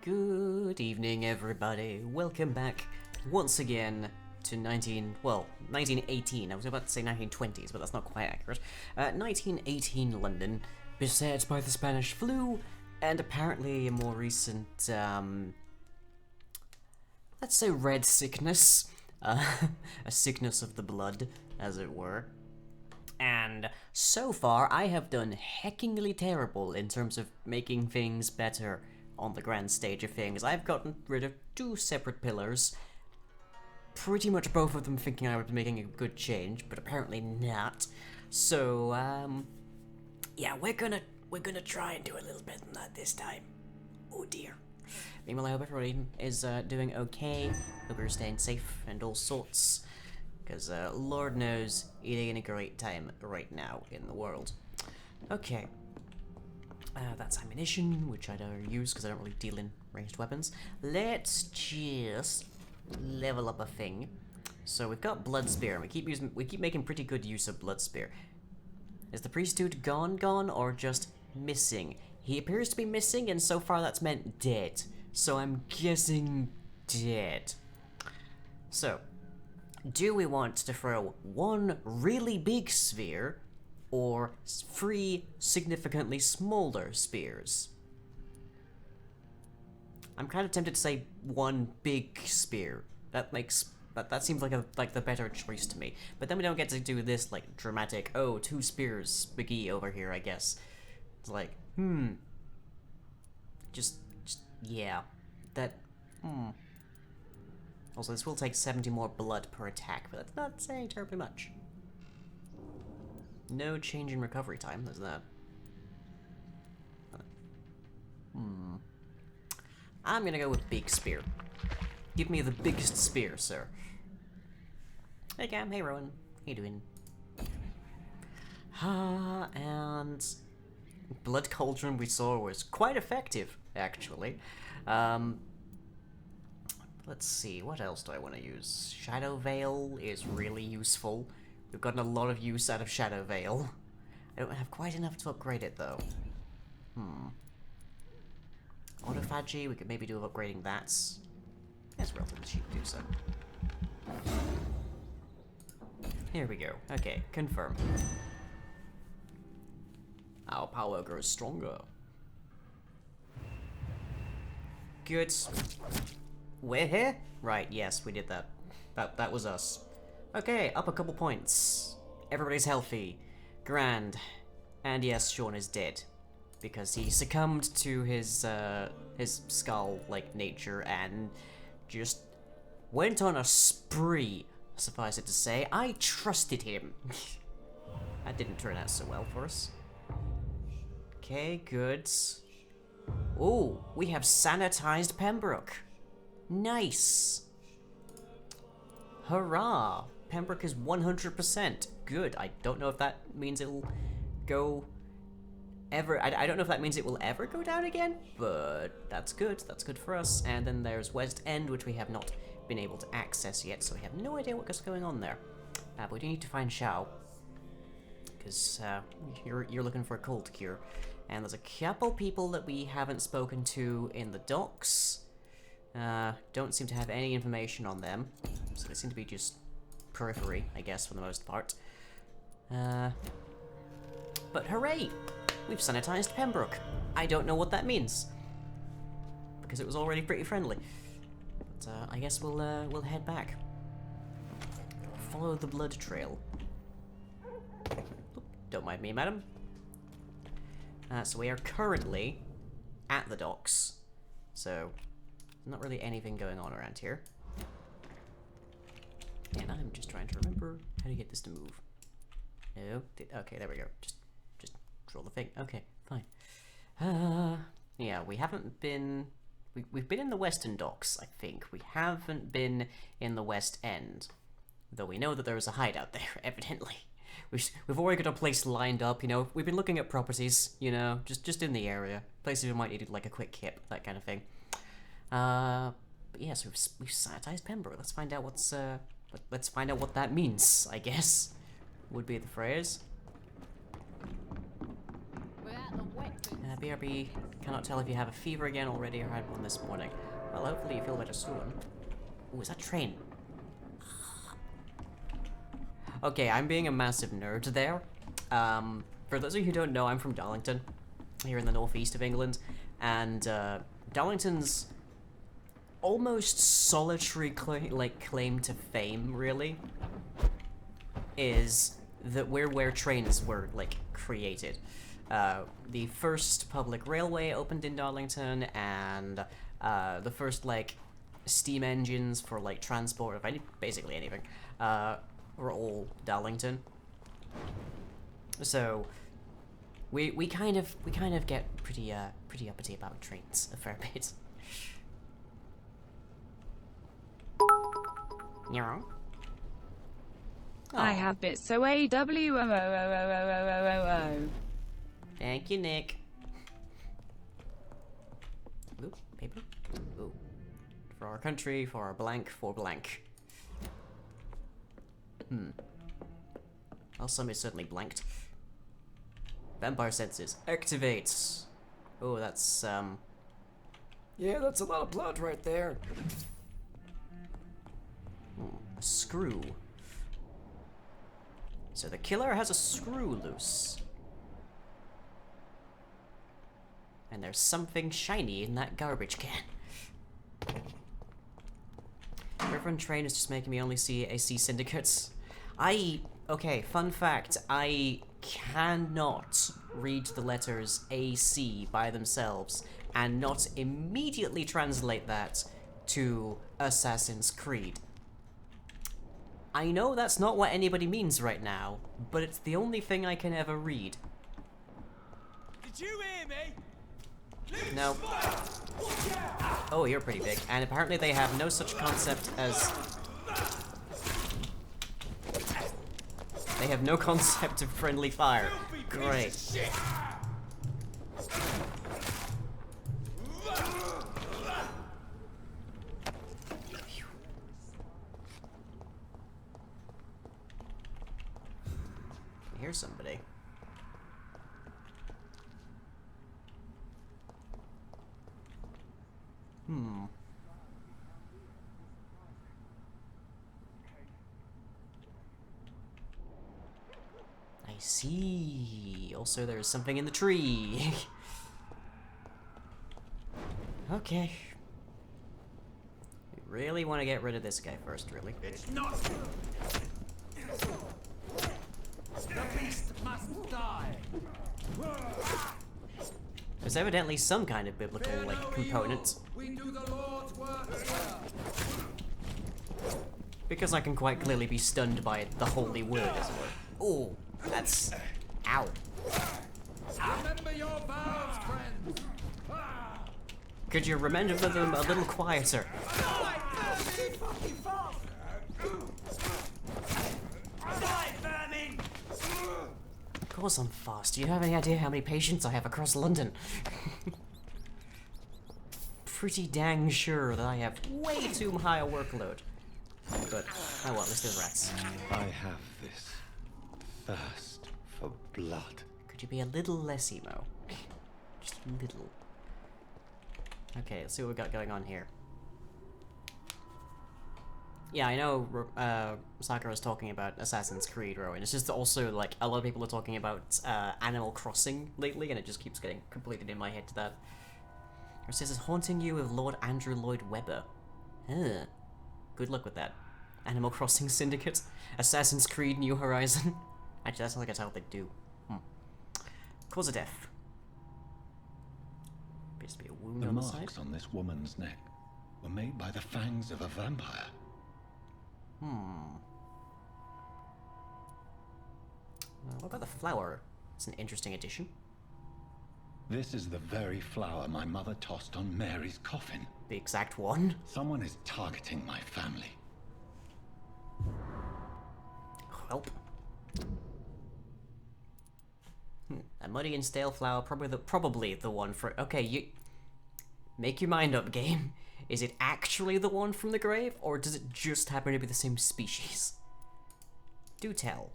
Good evening, everybody. Welcome back once again to 1918. I was about to say 1920s, but that's not quite accurate. 1918 London, beset by the Spanish flu, and apparently a more recent, let's say red sickness. A sickness of the blood, as it were. And so far, I have done heckingly terrible in terms of making things better on the grand stage of things. I've gotten rid of 2 separate pillars, pretty much both of them thinking I would be making a good change, but apparently not. So, yeah, we're gonna try and do a little better than that this time. Oh dear. Meanwhile, I hope everybody is doing okay. Hope you're staying safe and all sorts. Because Lord knows it ain't a great time right now in the world. Okay. That's ammunition, which I don't use because I don't really deal in ranged weapons. Let's just level up a thing. So we've got Blood Spear, and we keep making pretty good use of Blood Spear. Is the priest dude gone, or just missing? He appears to be missing, and so far that's meant dead. So I'm guessing dead. So, do we want to throw 1 really big sphere, or 3 significantly smaller spears? I'm kind of tempted to say 1 big spear. That seems like the better choice to me. But then we don't get to do this like dramatic, oh, 2 spears biggie over here, I guess. It's like, just yeah, Also, this will take 70 more blood per attack, but that's not saying terribly much. No change in recovery time, there's that. I'm gonna go with big spear. Give me the biggest spear, sir. Hey Cam, hey Rowan, how you doing? And Blood Cauldron we saw was quite effective, actually. Let's see, what else do I want to use? Shadow Veil is really useful. We've gotten a lot of use out of Shadow Veil. I don't have quite enough to upgrade it, though. Autophagy, we could maybe do with upgrading that. It's relatively cheap to do so. Here we go. Okay, confirm. Our power grows stronger. Good. We're here? Right, yes, we did that. That was us. Okay, up a couple points. Everybody's healthy. Grand. And yes, Sean is dead. Because he succumbed to his skull-like nature and just went on a spree, suffice it to say. I trusted him. That didn't turn out so well for us. Okay, good. Ooh, we have sanitized Pembroke. Nice. Hurrah. Pembroke is 100%. Good. I don't know if that means it'll go ever... I don't know if that means it will ever go down again, but that's good. That's good for us. And then there's West End, which we have not been able to access yet, so we have no idea what's going on there. But we do need to find Xiao, because you're looking for a cold cure. And there's a couple people that we haven't spoken to in the docks. Don't seem to have any information on them, so they seem to be just periphery, I guess, for the most part. But hooray! We've sanitized Pembroke. I don't know what that means, because it was already pretty friendly. But I guess we'll head back. Follow the blood trail. Don't mind me, madam. So we are currently at the docks, so not really anything going on around here. And I'm just trying to remember how to get this to move. No, okay, there we go. Just draw the thing. Okay, fine. Yeah, we haven't been... We've been in the Western Docks, I think. We haven't been in the West End, though we know that there is a hideout there, evidently. We've already got a place lined up, you know. We've been looking at properties, you know, just in the area. Places we might need like a quick hip, that kind of thing. But yeah, so we've sanitized Pembroke. Let's find out let's find out what that means, I guess, would be the phrase. We're at the BRB, cannot tell if you have a fever again already or had one this morning. Well, hopefully you feel better soon. Ooh, is that train? Okay, I'm being a massive nerd there. For those of you who don't know, I'm from Darlington, here in the northeast of England, and Darlington's almost solitary claim to fame, really, is that we're where trains were, like, created. The first public railway opened in Darlington, and the first, like, steam engines for, like, transport of basically anything, were all Darlington. So we kind of get pretty uppity about trains a fair bit. Yeah. I have bit so AWOOOOOOOOO. Thank you, Nick. Ooh, paper. Ooh. For our country, for our blank, for blank. Well, some is certainly blanked. Vampire senses. Activates. Oh, that's, yeah, that's a lot of blood right there. A screw. So the killer has a screw loose. And there's something shiny in that garbage can. Reverend Train is just making me only see AC syndicates. Okay, fun fact, I cannot read the letters AC by themselves and not immediately translate that to Assassin's Creed. I know that's not what anybody means right now, but it's the only thing I can ever read. Did you hear me? No. Oh, you're pretty big. And apparently they have no such concept as... They have no concept of friendly fire. Great. Here's somebody. I see. Also, there's something in the tree. Okay. We really want to get rid of this guy first, really. It's not. The beast must die. There's evidently some kind of biblical, like, component. We do the Lord's work as well. Because I can quite clearly be stunned by the holy word, as it were. Ooh, that's... Ow. Remember your vows, friends. Could you remember them a little quieter? Die, vermin! Of course I'm fast. Do you have any idea how many patients I have across London? Pretty dang sure that I have way too high a workload. But, oh well, let's do the rats. I have this thirst for blood. Could you be a little less emo? Just a little. Okay, let's see what we got going on here. Yeah, I know Sakura's talking about Assassin's Creed, Rowan. It's just also, like, a lot of people are talking about Animal Crossing lately, and it just keeps getting completed in my head to that. It says it's haunting you with Lord Andrew Lloyd Webber. Huh. Good luck with that. Animal Crossing Syndicate. Assassin's Creed New Horizon. Actually, that's like that's how they do. Cause of death. Appears to be a wound The on the side. marks on this woman's neck were made by the fangs of a vampire. What about the flower? It's an interesting addition. This is the very flower my mother tossed on Mary's coffin. The exact one. Someone is targeting my family. Welp. A muddy and stale flower, probably the one for... Okay, you... Make your mind up, game. Is it actually the one from the grave, or does it just happen to be the same species? Do tell.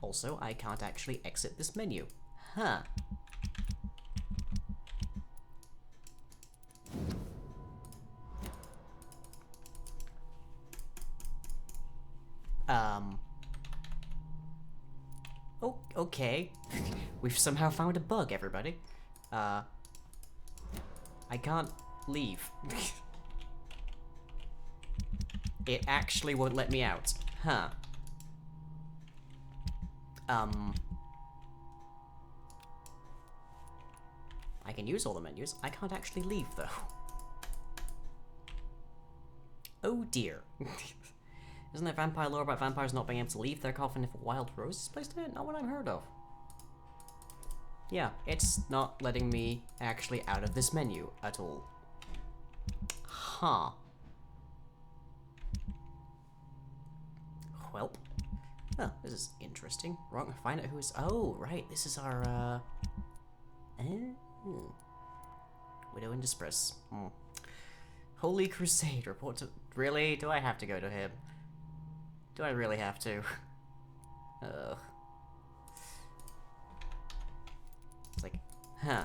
Also, I can't actually exit this menu. Huh. Oh, okay. We've somehow found a bug, everybody. I can't leave. It actually won't let me out. Huh. I can use all the menus. I can't actually leave, though. Oh dear. Isn't there vampire lore about vampires not being able to leave their coffin if a wild rose is placed in it? Not what I've heard of. Yeah, it's not letting me actually out of this menu at all. Huh. Welp. Oh, this is interesting. Wrong. Find out who is. Oh, right. This is our. Widow in Distress. Holy Crusade. Report to. Really? Do I have to go to him? Do I really have to? Ugh. It's like, huh.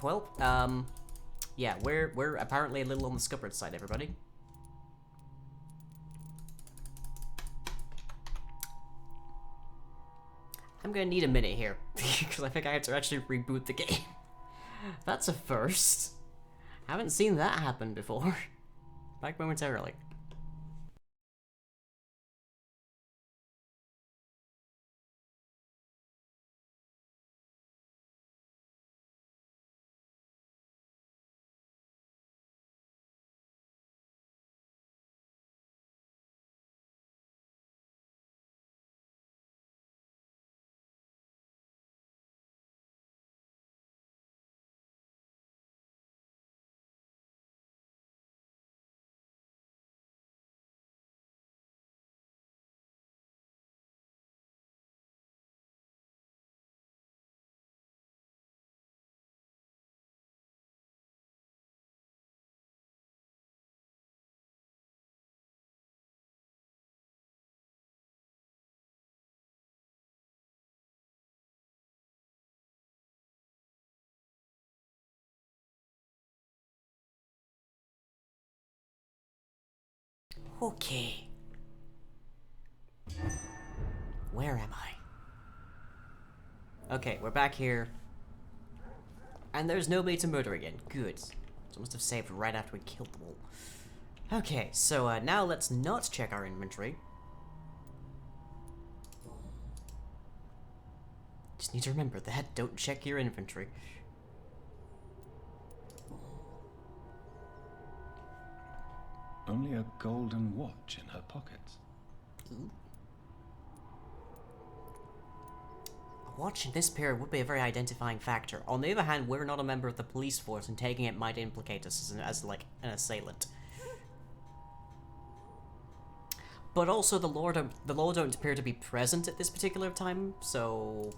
Well, yeah, we're apparently a little on the scuppered side, everybody. I'm gonna need a minute here, because I think I have to actually reboot the game. That's a first. Haven't seen that happen before. Back momentarily. Okay. Where am I? Okay, we're back here. And there's nobody to murder again. Good. So I must have saved right after we killed them all. Okay, so now let's not check our inventory. Just need to remember that. Don't check your inventory. Only a golden watch in her pockets. Ooh. A watch in this period would be a very identifying factor. On the other hand, we're not a member of the police force, and taking it might implicate us as like an assailant. But also, the law don't appear to be present at this particular time, so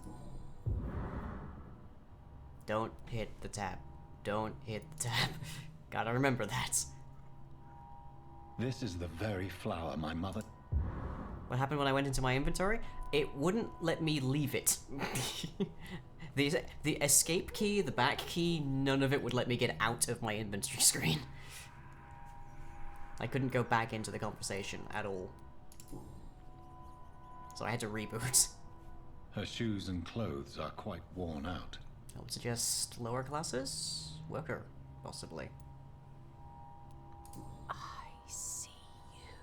don't hit the tab. Don't hit the tab. Gotta remember that. This is the very flower my mother... What happened when I went into my inventory? It wouldn't let me leave it. The escape key, the back key, none of it would let me get out of my inventory screen. I couldn't go back into the conversation at all. So I had to reboot. Her shoes and clothes are quite worn out. I would suggest lower classes? Worker, possibly. I see you.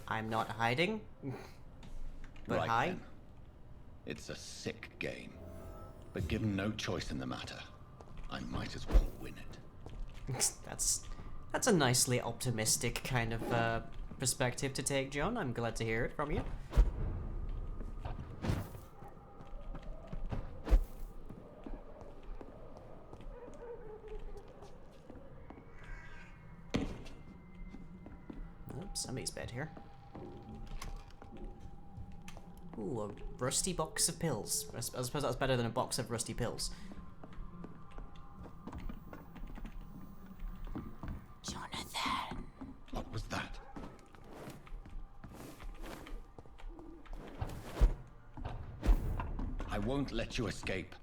I'm not hiding. But Right hi. then. It's a sick game. But given no choice in the matter, I might as well win it. That's a nicely optimistic kind of perspective to take, John. I'm glad to hear it from you. Oops, somebody's bed here. Ooh, a rusty box of pills. I suppose that's better than a box of rusty pills. Jonathan. What was that? won't let you escape.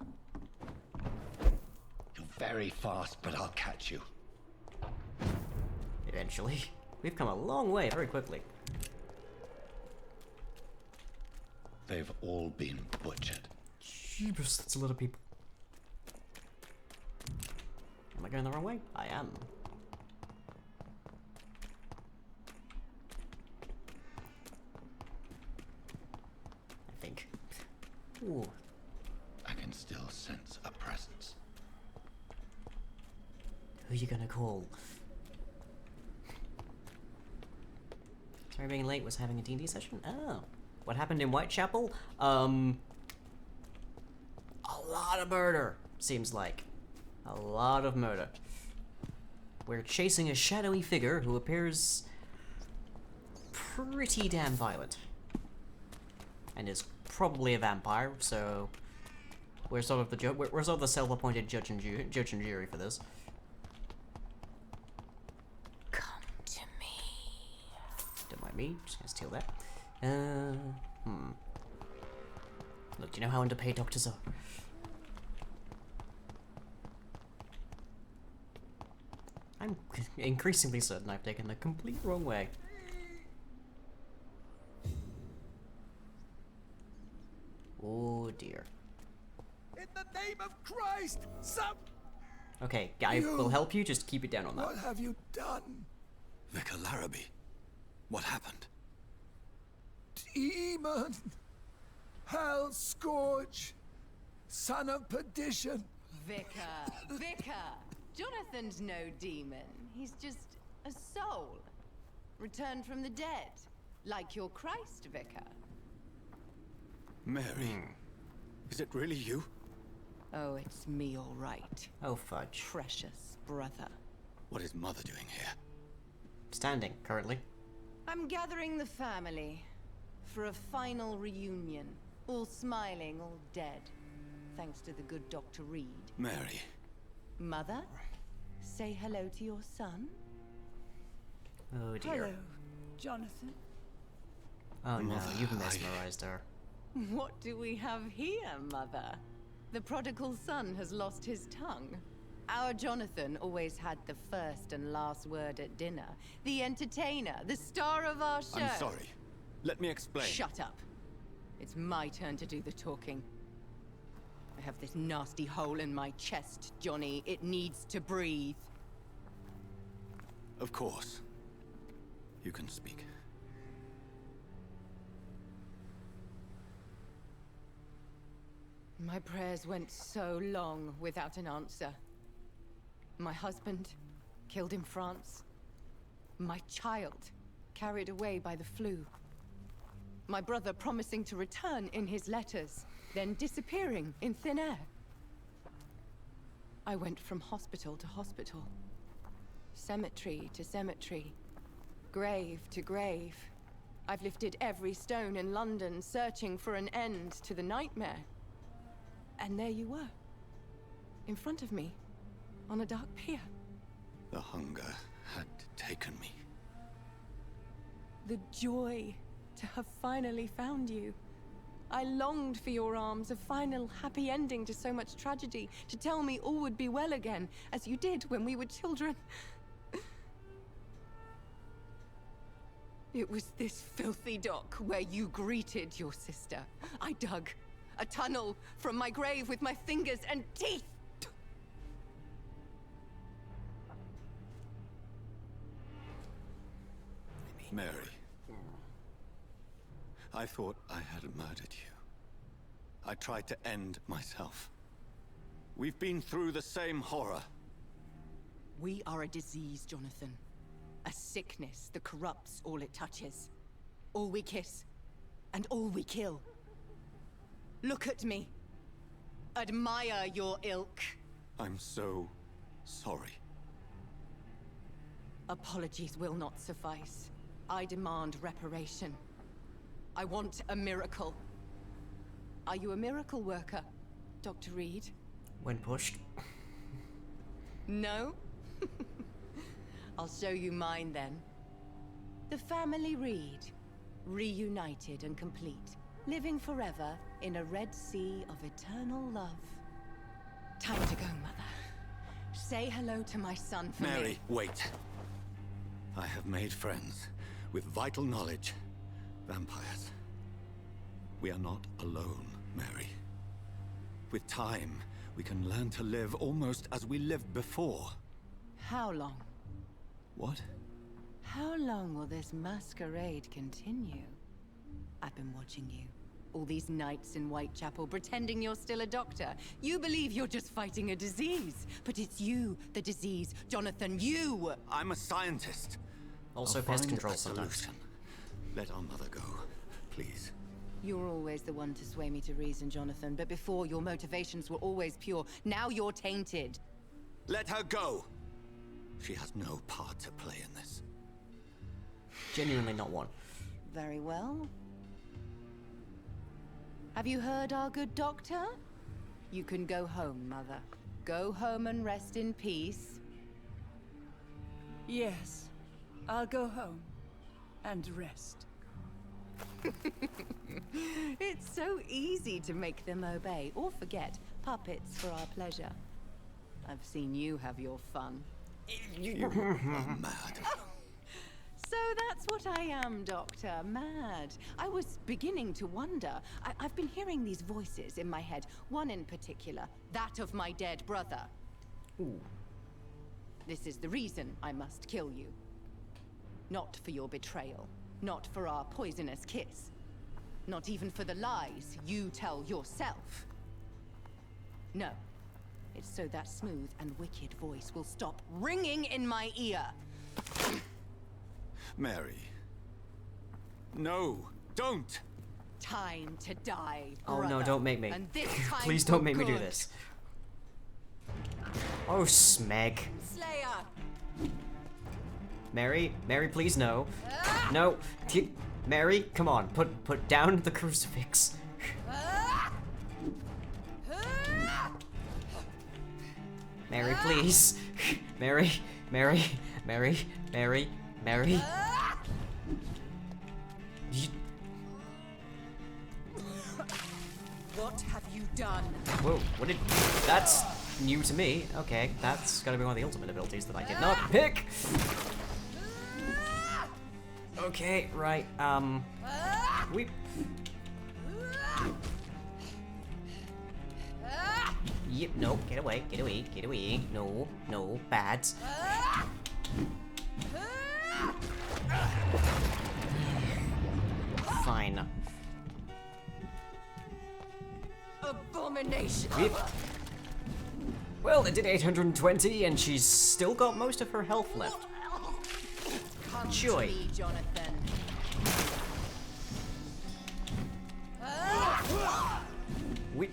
You're very fast, but I'll catch you. Eventually. We've come a long way very quickly. They've all been butchered. Jeebus, that's a lot of people. Am I going the wrong way? I am. I think. Ooh. I can still sense a presence. Who are you gonna call? Sorry being late, was having a D&D session? Oh. What happened in Whitechapel? A lot of murder, seems like. A lot of murder. We're chasing a shadowy figure who appears pretty damn violent. And is probably a vampire, so we're sort of the self-appointed judge and jury for this. Come to me. Don't mind me, just gonna steal that. Look, do you know how underpaid doctors are? I'm increasingly certain I've taken the complete wrong way. Oh dear. In the name of Christ, some... Okay, I will help you, just keep it down on that. What have you done? Vicar Larrabee, what happened? Demon! Hell scourge! Son of perdition! Vicar! Jonathan's no demon. He's just a soul. Returned from the dead. Like your Christ, Vicar. Mary, is it really you? Oh, it's me, all right. Oh fudge. Precious brother. What is Mother doing here? Standing, currently. I'm gathering the family for a final reunion. All smiling, all dead. Thanks to the good Dr. Reed. Mary. Mother, say hello to your son. Oh dear. Hello, Jonathan. Oh no, Mother, you've mesmerized her. What do we have here, Mother? The prodigal son has lost his tongue. Our Jonathan always had the first and last word at dinner. The entertainer, the star of our show. I'm sorry. Let me explain. Shut up. It's my turn to do the talking. I have this nasty hole in my chest, Johnny. It needs to breathe. Of course. You can speak. My prayers went so long without an answer. My husband, killed in France. My child, carried away by the flu. My brother promising to return in his letters, then disappearing in thin air. I went from hospital to hospital. Cemetery to cemetery. Grave to grave. I've lifted every stone in London, searching for an end to the nightmare. And there you were. In front of me. On a dark pier. The hunger had taken me. The joy to have finally found you. I longed for your arms, a final happy ending to so much tragedy, to tell me all would be well again, as you did when we were children. It was this filthy dock where you greeted your sister. I dug a tunnel from my grave with my fingers and teeth. Mary. I thought I had murdered you. I tried to end myself. We've been through the same horror. We are a disease, Jonathan. A sickness that corrupts all it touches. All we kiss, and all we kill. Look at me. Admire your ilk. I'm so sorry. Apologies will not suffice. I demand reparation. I want a miracle. Are you a miracle worker, Dr. Reed? When pushed. No? I'll show you mine then. The family Reed, reunited and complete. living forever in a red sea of eternal love. Time to go, Mother. Say hello to my son for Mary, me. wait. I have made friends with vital knowledge. Vampires. We are not alone, Mary. With time, we can learn to live almost as we lived before. How long? What? How long will this masquerade continue? I've been watching you. All these nights in Whitechapel, pretending you're still a doctor. You believe you're just fighting a disease. But it's you, the disease. Jonathan, you! I'm a scientist. Also I'll pest find control a sometimes. solution. Let our mother go, please. You're always the one to sway me to reason, Jonathan. But before, your motivations were always pure. Now you're tainted. Let her go! She has no part to play in this. Genuinely not one. Very well. Have you heard our good doctor? You can go home, Mother. Go home and rest in peace. Yes, I'll go home and rest. It's so easy to make them obey or forget. Puppets for our pleasure. I've seen you have your fun. You are mad. So that's what I am, Doctor. Mad. I was beginning to wonder. I've been hearing these voices in my head. One in particular. That of my dead brother. Ooh. This is the reason I must kill you. Not for your betrayal. Not for our poisonous kiss. Not even for the lies you tell yourself. No. It's so that smooth and wicked voice will stop ringing in my ear. Mary. No, don't! Time to die, Oh no, brother. don't make me. And this time Please for don't make me do good. this. Oh, Smeg. Slayer! Mary, please no. No. Mary, come on, put down the crucifix. Mary, please. Mary. You- What have you done? Whoa, what did... That's new to me. Okay, that's gotta be one of the ultimate abilities that I did not pick. Okay, right, we... Yep, no, get away, no, bad. Fine. Abomination! Yep. Well, it did 820, and she's still got most of her health left. Come Joy. to me, Jonathan. We...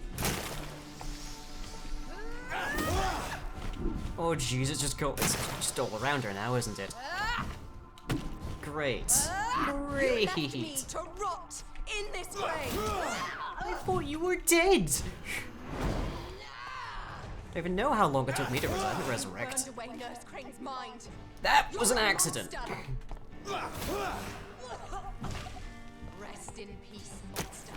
Oh jeez, it's just all around her now, isn't it? Great. You left me Great. to rot in this grave! I thought you were dead. I don't even know how long it took me to resurrect. Burned away Nurse Crane's mind. That was an accident. Rest in peace, monster.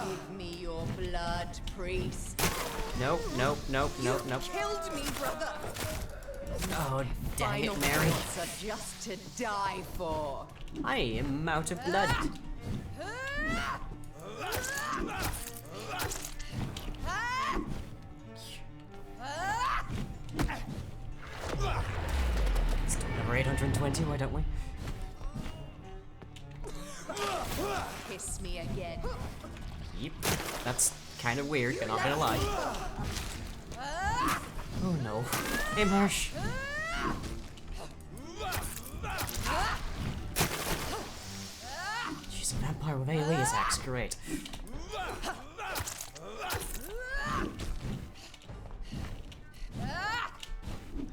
Give me your blood, priest. Nope. Killed me, brother. Oh, dang Final it, Mary. thoughts are just to die for. I am out of blood. Number 820, why don't we? Kiss me again. Yep. That's kind of weird, I'm not gonna lie. Oh no. Hey, Marsh. She's a vampire with AoE attacks, great.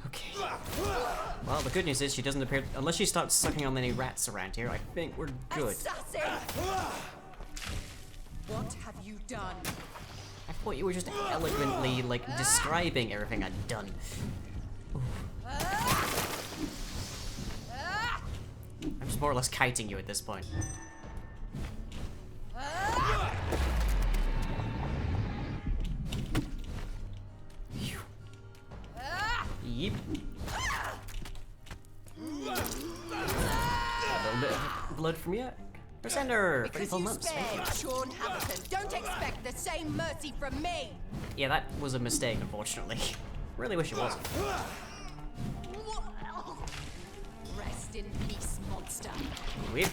Okay. Well, the good news is she doesn't appear, unless she starts sucking on any rats around here, I think we're good. Assassin! What have you done? I thought you were just eloquently, like, describing everything I'd done. Ooh. I'm just He's more or less kiting you at this point. Yep. A little bit of blood from you. Presenter! Because 24 you months. spared Sean Hamilton, don't expect the same mercy from me! Yeah, that was a mistake, unfortunately. Really wish it wasn't. Rest in peace, monster. Weird.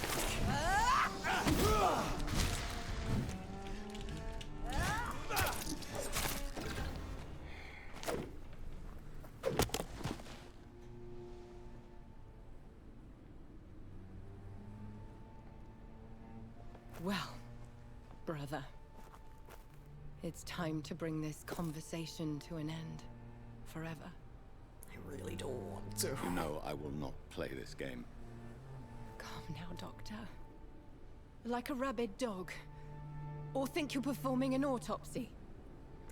Well, brother, it's time to bring this conversation to an end. Forever. I really don't want to. You know I will not play this game. Calm now, Doctor. Like a rabid dog. Or think you're performing an autopsy.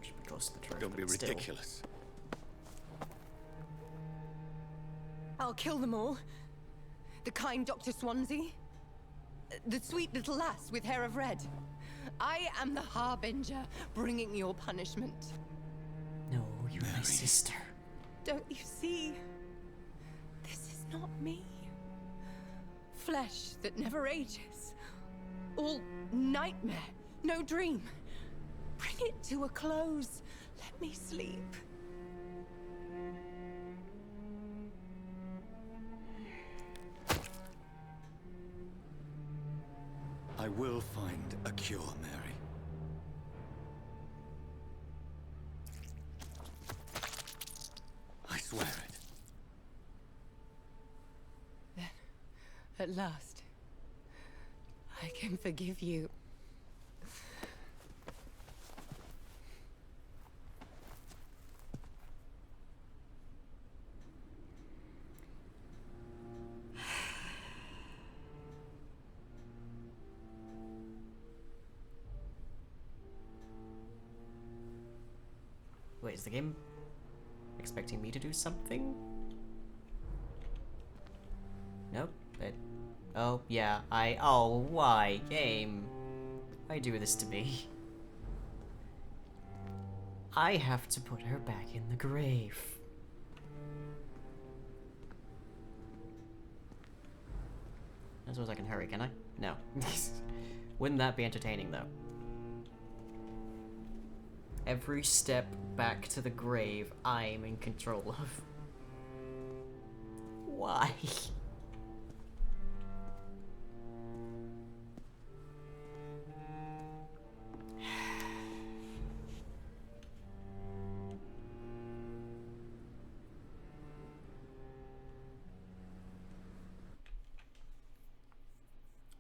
Should be close to the truth, Don't be but still. ridiculous. I'll kill them all. The kind Dr. Swansea. The sweet little lass with hair of red. I am the Harbinger, bringing your punishment. No, you're my sister. Don't you see? This is not me. Flesh that never ages. All nightmare, no dream. Bring it to a close. Let me sleep. I will find a cure, Mary. I swear it. Then, at last, I can forgive you. Wait, is the game expecting me to do something? Nope. Oh, yeah, oh, why? Game. Why do this to me? I have to put her back in the grave. I suppose I can hurry, can I? No. Wouldn't that be entertaining, though? Every step back to the grave, I'm in control of. Why?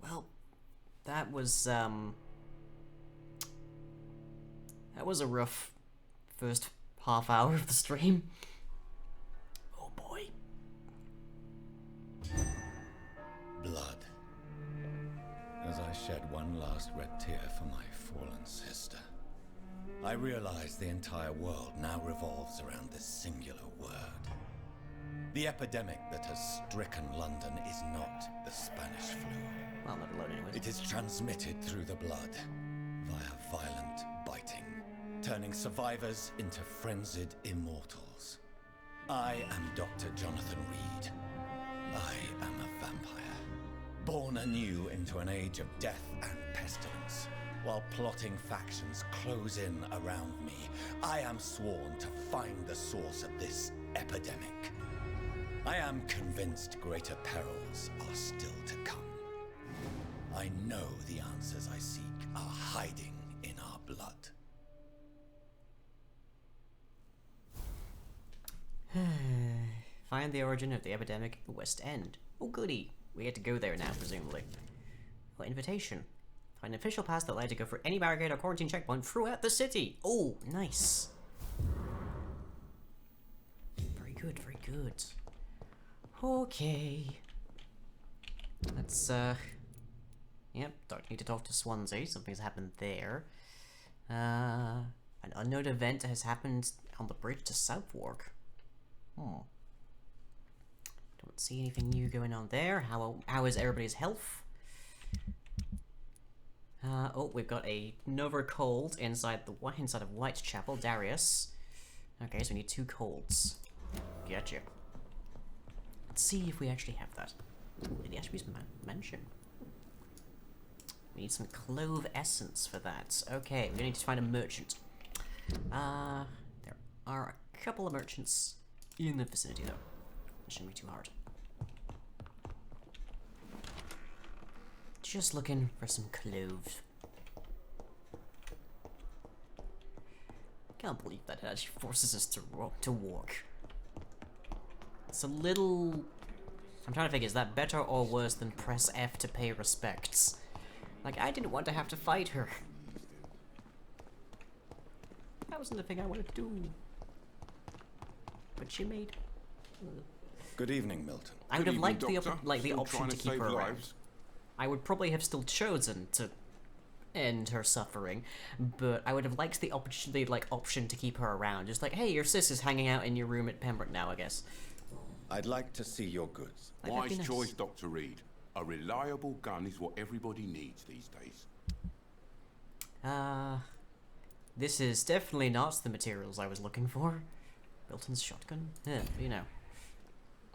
Well, that was a rough first half hour of the stream. Oh boy. Blood. As I shed one last red tear for my fallen sister, I realize the entire world now revolves around this singular word. The epidemic that has stricken London is not the Spanish flu. Well, not alone anyways. It is transmitted through the blood, via violent biting, turning survivors into frenzied immortals. I am Dr. Jonathan Reed. I am a vampire, born anew into an age of death and pestilence. While plotting factions close in around me, I am sworn to find the source of this epidemic. I am convinced greater perils are still to come. I know the answers I seek are hiding in our blood. Find the origin of the epidemic at the West End. Oh goody. We get to go there now, presumably. Oh, invitation. Find an official pass that allows you to go for any barricade or quarantine checkpoint throughout the city. Oh, nice. Very good, very good. Okay. Let's, yep, don't need to talk to Swansea. Something's happened there. An unknown event has happened on the bridge to Southwark. Don't Don't see anything new going on there. How is everybody's health? Oh, we've got another cold inside of Whitechapel, Darius. Okay, so we need 2 colds. Gotcha. Let's see if we actually have that. Ooh, it actually is mentioned. We need some clove essence for that. Okay, we need to find a merchant. There are a couple of merchants in the vicinity, though. It shouldn't be too hard. Just looking for some cloves. Can't believe that it actually forces us to walk. It's a little... I'm trying to think, is that better or worse than press F to pay respects? Like, I didn't want to have to fight her. That wasn't the thing I wanted to do. But she made... Good evening, Milton. I would have liked the Still option trying to keep save her around. lives? I would probably have still chosen to end her suffering, but I would have liked the option to keep her around. Just like, hey, your sis is hanging out in your room at Pembroke now, I guess. I'd like to see your goods. Like, that'd be Wise nice. choice, Dr. Reed. A reliable gun is what everybody needs these days. This is definitely not the materials I was looking for. Milton's shotgun? You know.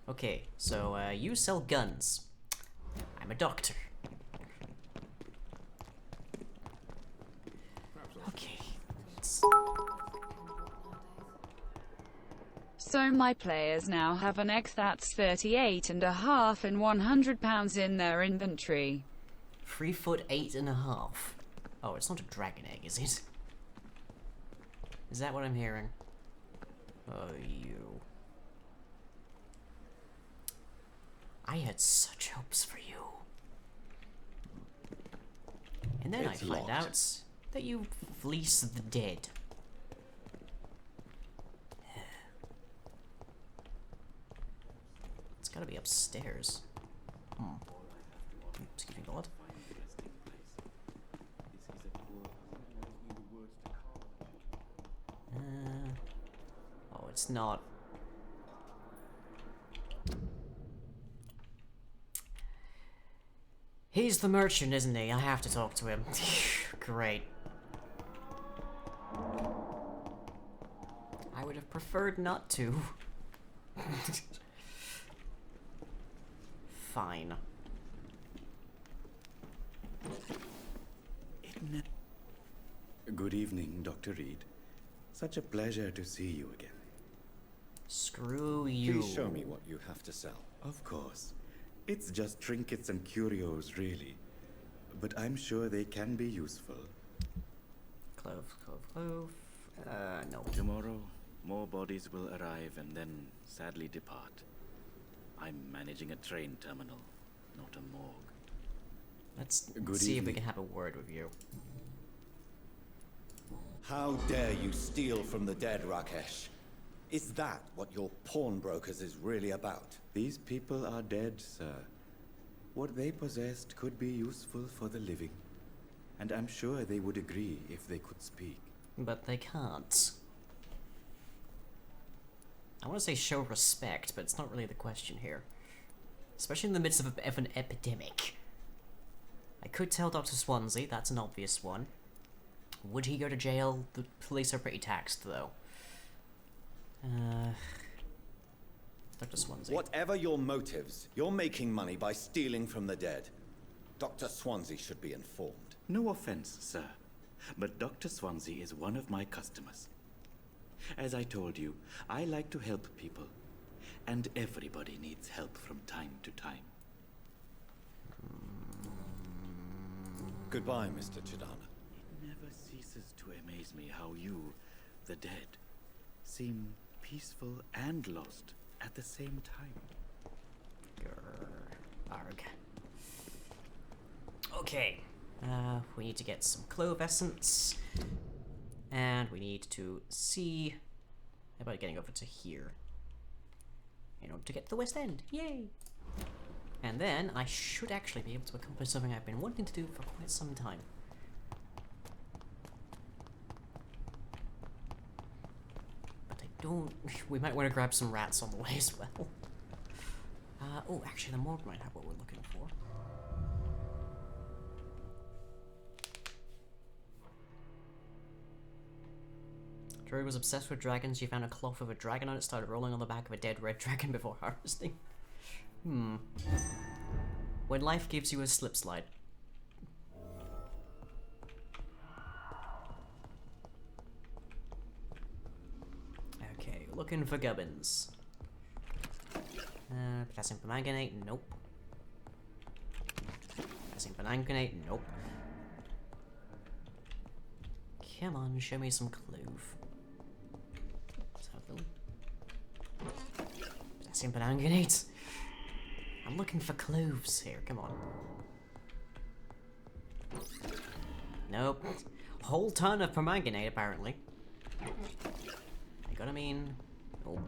Okay, so, you sell guns. I'm a doctor. Okay. So my players now have an X that's 38.5 and £100 in their inventory. 3'8.5". Oh, it's not a dragon egg, is it? Is that what I'm hearing? Oh, you. I had such hopes for you. And then It's I find locked. out that you fleece the dead. It's gotta be upstairs. Excuse me, Lord. Oh, it's not. He's the merchant, isn't he? I have to talk to him. Great. I would have preferred not to. Fine. Good evening, Dr. Reed. Such a pleasure to see you again. Screw you. Please show me what you have to sell. Of course. It's just trinkets and curios, really. But I'm sure they can be useful. Clove. No. Tomorrow, more bodies will arrive and then sadly depart. I'm managing a train terminal, not a morgue. Let's Good see if we evening. can have a word with you. How dare you steal from the dead, Rakesh? Is that what your pawnbrokers is really about? These people are dead, sir. What they possessed could be useful for the living. And I'm sure they would agree if they could speak. But they can't. I want to say show respect, but it's not really the question here. Especially in the midst of an epidemic. I could tell Dr. Swansea, that's an obvious one. Would he go to jail? The police are pretty taxed, though. Dr. Swansea. Whatever your motives, you're making money by stealing from the dead. Dr. Swansea should be informed. No offense, sir, but Dr. Swansea is one of my customers. As I told you, I like to help people, and everybody needs help from time to time. Goodbye, Mr. Chidana. It never ceases to amaze me how you, the dead, seem peaceful and lost at the same time. Arg. Okay. We need to get some clove essence. And we need to see about getting over to here. In order to get to the West End. Yay! And then I should actually be able to accomplish something I've been wanting to do for quite some time. But I don't... We might want to grab some rats on the way as well. Oh, actually, the morgue might have what we're looking for. Druid was obsessed with dragons. She found a cloth with a dragon on it, started rolling on the back of a dead red dragon before harvesting. When life gives you a slip slide. Okay, looking for gubbins. Potassium permanganate, nope. Potassium permanganate, nope. Come on, show me some clove. Potassium permanganate. I'm looking for cloves here, come on. Nope. Whole ton of permanganate, apparently. I gotta mean... Nope.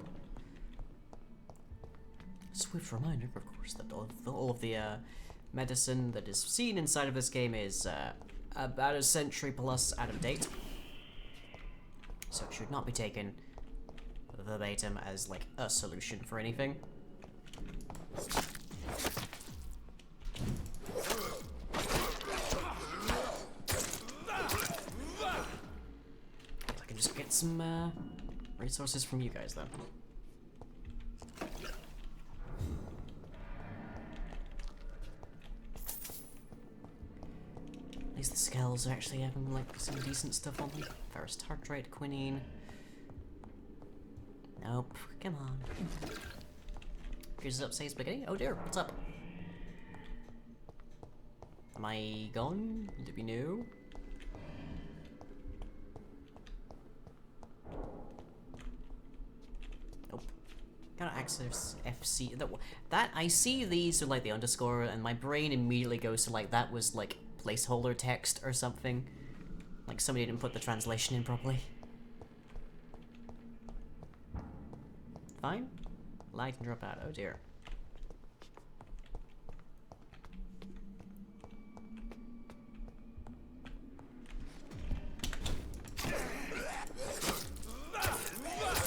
Swift reminder, of course, that all of the medicine that is seen inside of this game is about a century plus out of date. So it should not be taken verbatim as like a solution for anything. I can just get some resources from you guys then. At least the skulls are actually having like some decent stuff on them. Ferrous tartrate, quinine. Nope, come on. Here's up, say spaghetti. Oh dear, what's up? Am I gone? Do we know? Nope. Gotta access FC. That I see these with like the underscore, and my brain immediately goes to like that was like placeholder text or something. Like somebody didn't put the translation in properly. Fine. Light and drop out. Oh dear.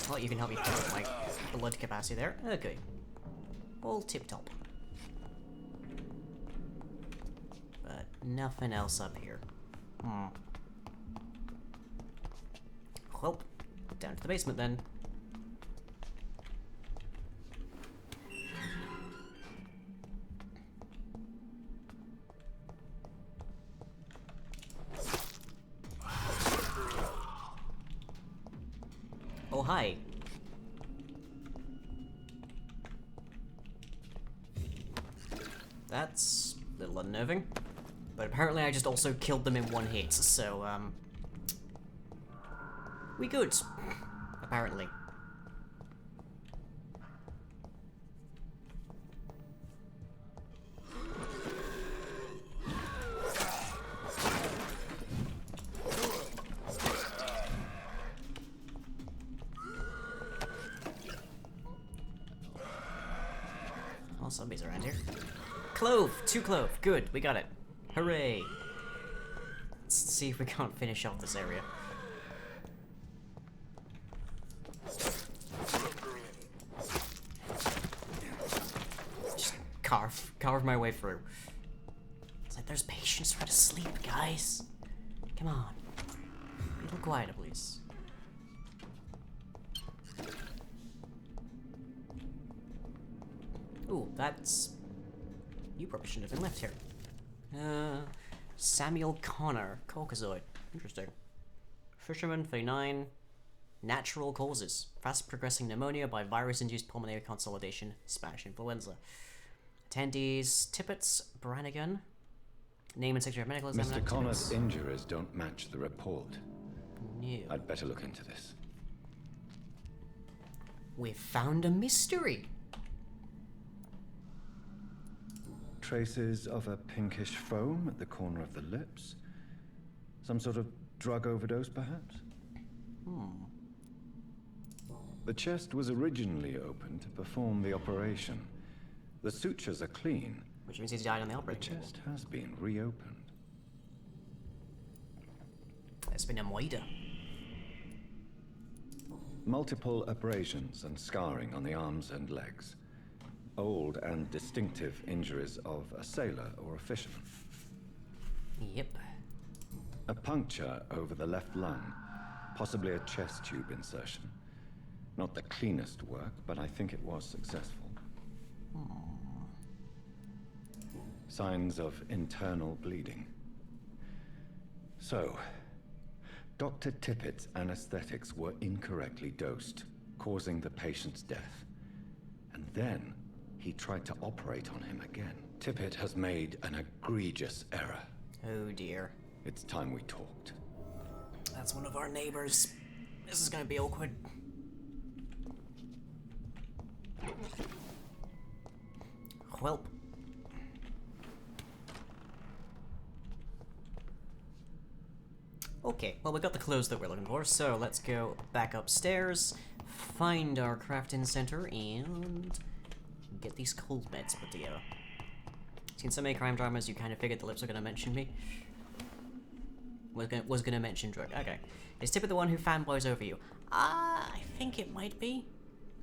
Well, you can help me fill up my blood capacity there. Okay. All tip-top. But nothing else up here. Well, down to the basement then. Oh, hi. That's a little unnerving. But apparently I just also killed them in one hit, so, we good. Apparently. Oh, zombies around here. Clove! 2 clove. Good, we got it. Hooray! Let's see if we can't finish off this area. Just carve my way through. It's like there's patience for to sleep, guys. Come on. Be a little quieter, please. Ooh, that's... You probably shouldn't have been left here. Samuel Connor, Caucasoid. Interesting. Fisherman, 39. Natural causes. Fast progressing pneumonia by virus-induced pulmonary consolidation, Spanish influenza. Attendees, Tippets, Brannigan. Name and Secretary of Medical Examiner. Mr. Connor's injuries don't match the report. No. I'd better look into this. We've found a mystery. Traces of a pinkish foam at the corner of the lips. Some sort of drug overdose, perhaps? The chest was originally open to perform the operation. The sutures are clean. Which means he's died on the The operating chest has been reopened. It's been a moida. Multiple abrasions and scarring on the arms and legs. old and distinctive injuries of a sailor or a fisherman. Yep. A puncture over the left lung, possibly a chest tube insertion. Not the cleanest work, but I think it was successful. Signs of internal bleeding. So, Dr. Tippett's anesthetics were incorrectly dosed, causing the patient's death. And then, he tried to operate on him again. Tippett has made an egregious error. Oh dear. It's time we talked. That's one of our neighbors. This is gonna be awkward. Welp. Okay, well we got the clothes that we're looking for, so let's go back upstairs, find our crafting center, and get these cold meds put together. Seen so many crime dramas, you kind of figured the lips were gonna mention me. Was gonna mention drug. Okay. Is Tippett the one who fanboys over you? I think it might be.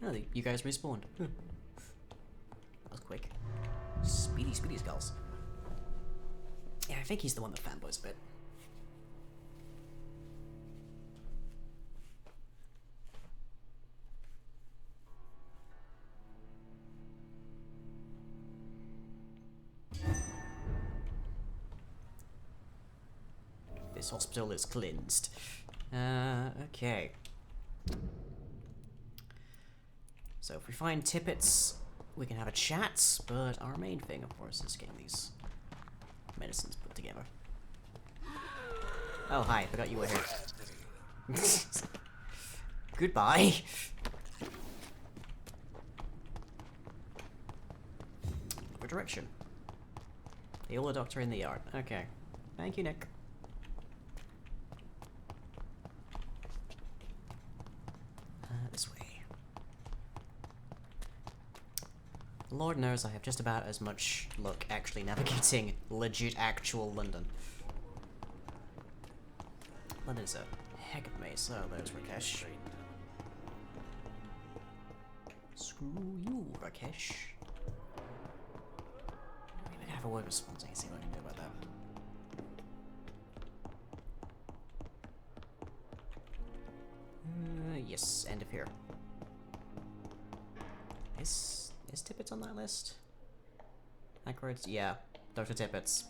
Oh, you guys respawned. That was quick. Speedy skulls. Yeah, I think he's the one that fanboys a bit. This hospital is cleansed. Okay. So if we find Tippett's, we can have a chat, but our main thing, of course, is getting these medicines put together. Oh, hi, forgot you were here. Goodbye. What direction? The older doctor in the yard. Okay. Thank you, Nick. This way. Lord knows I have just about as much luck actually navigating legit actual London. London's a heck of a maze. So there's Rakesh. Screw you, Rakesh. Maybe I can have a word with Swansea and see what I can do about that. Yes, end of here. Is Tippett's on that list? Backwards? Yeah, Dr. Tippett's.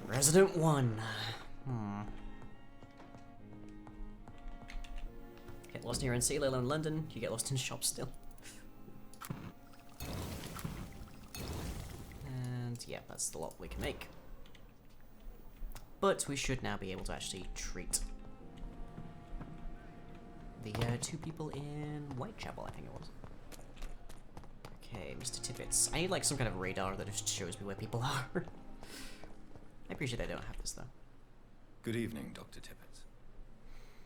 Resident 1. Get lost here in Sea Lil in London, you get lost in shops still. And yeah, that's the lot we can make. But we should now be able to actually treat the two people in Whitechapel, I think it was. Okay, Mr. Tippett's. I need like some kind of radar that just shows me where people are. I appreciate I don't have this though. Good evening, Dr. Tippett.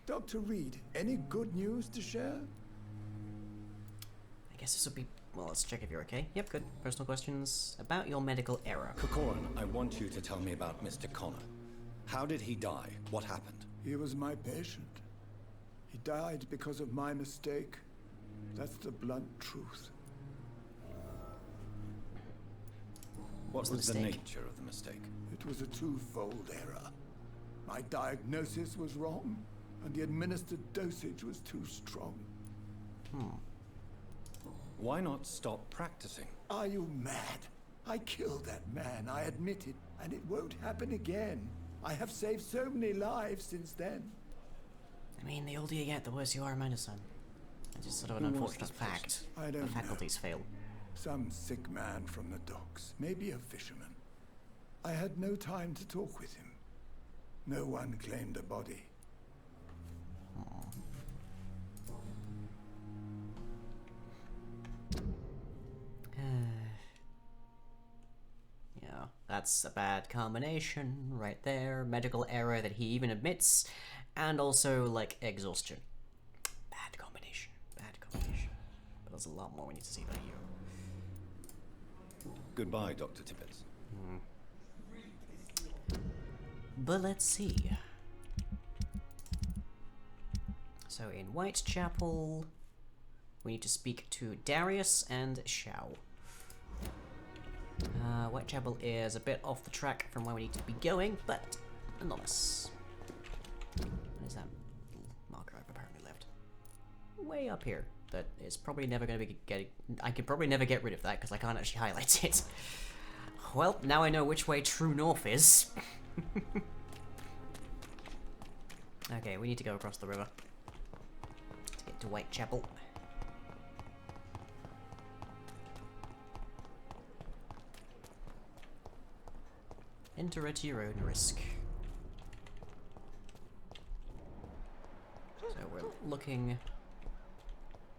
Dr. Reed, any good news to share? I guess this will be... Well, let's check if you're okay. Yep, good. Personal questions about your medical error. Corcoran, I want you to tell me about Mr. Connor. How did he die? What happened? He was my patient. He died because of my mistake. That's the blunt truth. What was the nature of the mistake? It was a twofold error. My diagnosis was wrong, and the administered dosage was too strong. Why not stop practicing? Are you mad? I killed that man, I admit it, and it won't happen again. I have saved so many lives since then. I mean, the older you get, the worse you are in medicine. It's just sort of an unfortunate fact. I don't The know. faculties fail. Some sick man from the docks, maybe a fisherman. I had no time to talk with him. No one claimed a body. Yeah, that's a bad combination right there. Medical error that he even admits, and also, like, exhaustion. Bad combination. Bad combination. But there's a lot more we need to see about you. Goodbye, Dr. Tippett. But let's see. So in Whitechapel, We need to speak to Darius and Xiao. Whitechapel is a bit off the track from where we need to be going, but nonetheless. What is that marker I've apparently left? Way up here. That is probably never going to be getting... I could probably never get rid of that because I can't actually highlight it. Well, now I know which way true north is. Okay, we need to go across the river to get to Whitechapel. Enter at your own risk. So we're looking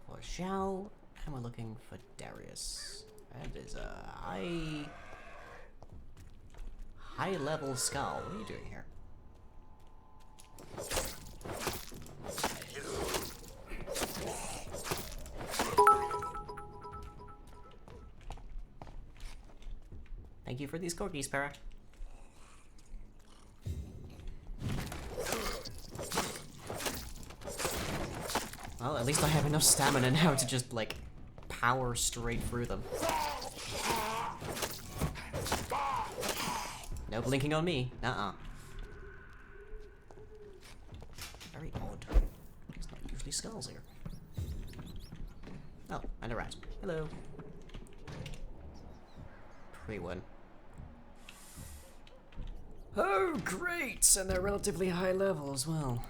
for Xiao, and we're looking for Darius. That is a high level skull. What are you doing here? Thank you for these corgis, Para. Well, at least I have enough stamina now to just, like, power straight through them. No blinking on me. Nuh-uh. Very odd. There's not usually skulls here. Oh, and a rat. Hello. Pretty one. Oh, great! And they're relatively high level as well.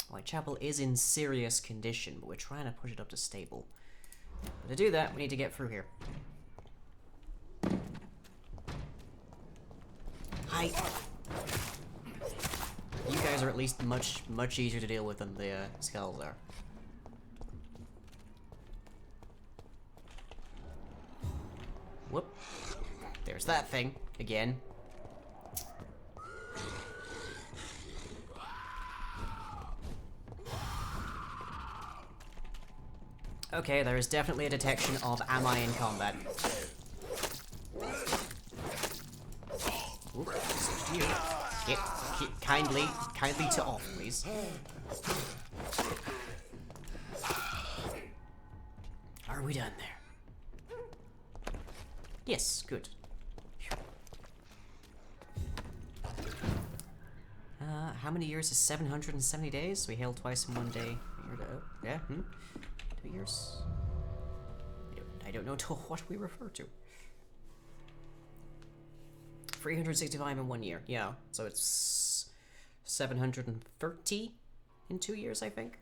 Whitechapel is in serious condition, but we're trying to push it up to stable. But to do that, we need to get through here. Hi! You guys are at least much easier to deal with than the skulls are. Whoop. There's that thing, again. Okay, there is definitely a detection of am I in combat. Ooh, switch to you. Kindly to off, please. Are we done there? Yes, good. How many years is 770 days? We hailed twice in one day. Yeah, 2 years? I don't know to what we refer to. 365 in 1 year, yeah. So it's 730 in 2 years, I think.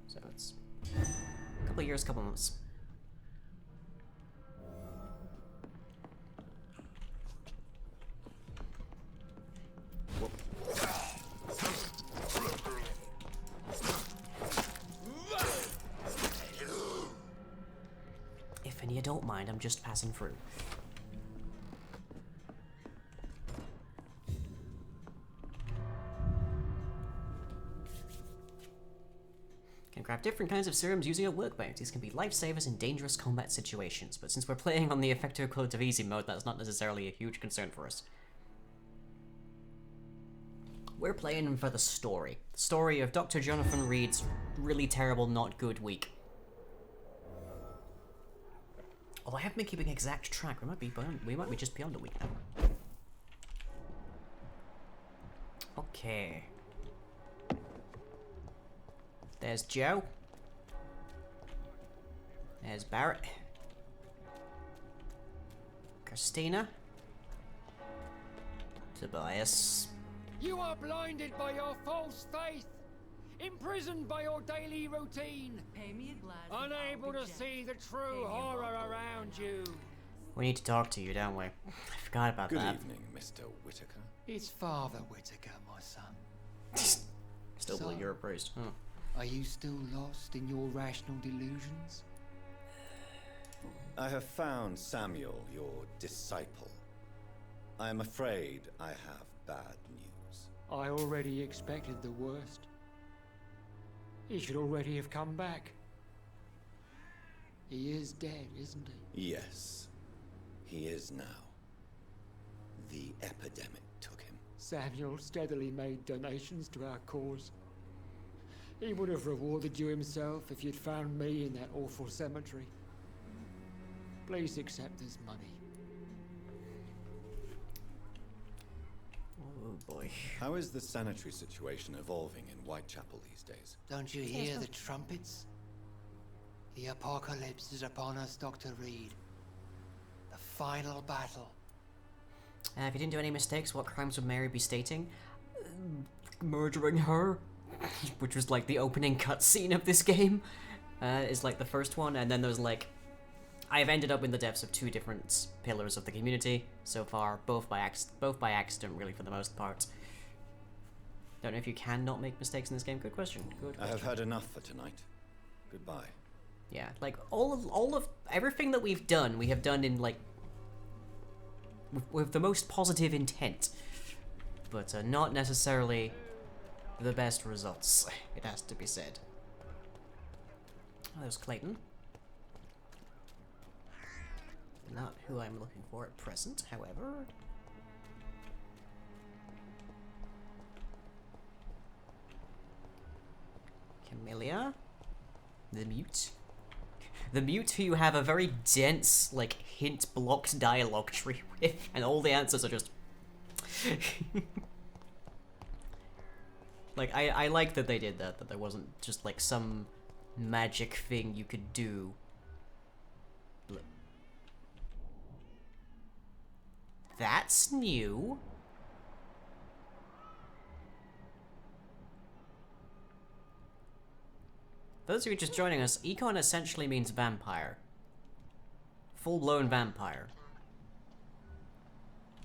So it's a couple of years, couple months. Whoop. If any you don't mind, I'm just passing through. Can grab different kinds of serums using a workbench. These can be lifesavers in dangerous combat situations, but since we're playing on the Effecto Code of Easy mode, that's not necessarily a huge concern for us. We're playing for the story. The story of Dr. Jonathan Reed's really terrible, not good week. Although I haven't been keeping exact track, we might be just beyond a week now. Okay. There's Joe. There's Barrett. Christina. Tobias. You are blinded by your false faith, imprisoned by your daily routine, Pay me a glass unable to see the true horror around you. We need to talk to you, don't we? I forgot about that. Good evening, Mr. Whitaker. It's Father Whitaker, my son. Still believe you're a priest, huh? Are you still lost in your rational delusions? I have found Samuel, your disciple. I am afraid I have bad news. I already expected the worst. He should already have come back. He is dead, isn't he? Yes, he is now. The epidemic took him. Samuel steadily made donations to our cause. He would have rewarded you himself if you'd found me in that awful cemetery. Please accept this money. Oh boy. How is the sanitary situation evolving in Whitechapel these days? Don't you hear the trumpets? The apocalypse is upon us, Dr. Reed. The final battle. If you didn't do any mistakes, what crimes would Mary be stating? Murdering her, which was like the opening cutscene of this game, is like the first one, and then there's like, I've ended up in the depths of 2 different pillars of the community so far, both by accident, really, for the most part. Don't know if you can not make mistakes in this game. Good question. Good question. I have had enough for tonight. Goodbye. Yeah, like all of everything that we've done, we have done in like with the most positive intent, but not necessarily the best results. It has to be said. Oh, there's Clayton. Not who I'm looking for at present, however. Camellia. The Mute. The Mute, who you have a very dense, like, hint-blocked dialogue tree with, and all the answers are just... like, I like that they did that there wasn't just, like, some magic thing you could do. That's new. Those who are just joining us, Econ essentially means vampire. Full-blown vampire.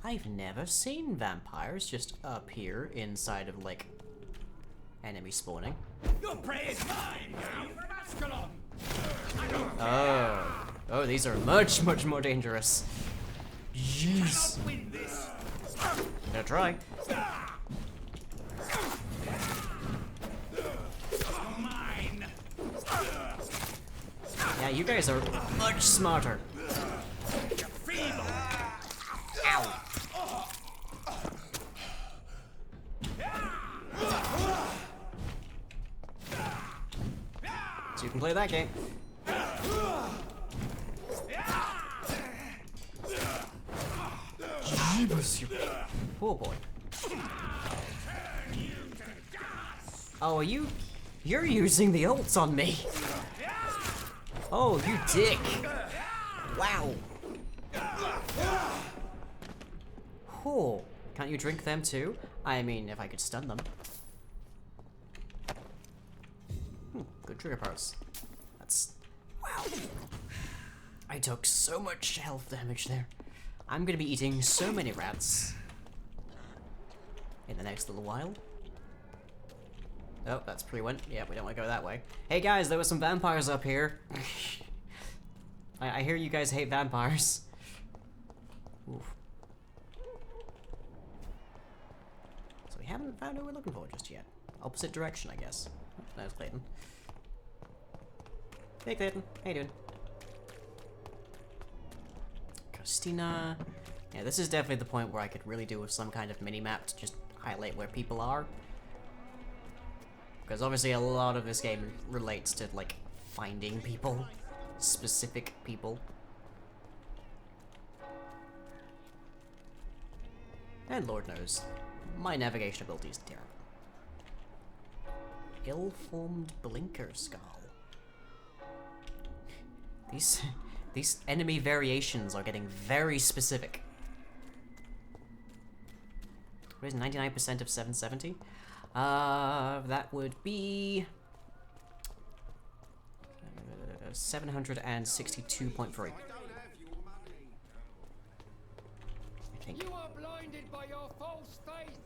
I've never seen vampires just appear inside of, like, enemy spawning. Your prey is mine now! Oh. Oh, these are much, much more dangerous. Jeez. Gonna try. Yeah, you guys are much smarter. Ow. So you can play that game. Poor boy. Oh, are you? You're using the ults on me. Oh, you dick. Wow. Oh, can't you drink them too? I mean, if I could stun them. Good trigger parts. That's... wow. I took so much health damage there. I'm gonna be eating so many rats in the next little while. Oh, that's pre-went. Yeah, we don't want to go that way. Hey guys, there were some vampires up here. I hear you guys hate vampires. Oof. So we haven't found who we're looking for just yet. Opposite direction, I guess. Oh, there's Clayton. Hey Clayton, how you doing? Christina. Yeah, this is definitely the point where I could really do with some kind of mini-map to just highlight where people are. Because obviously a lot of this game relates to, like, finding people. Specific people. And Lord knows, my navigation ability is terrible. Ill-formed blinker skull. These enemy variations are getting very specific. What is 99% of 770? That would be 762.3. I think. You are blinded by your false faith,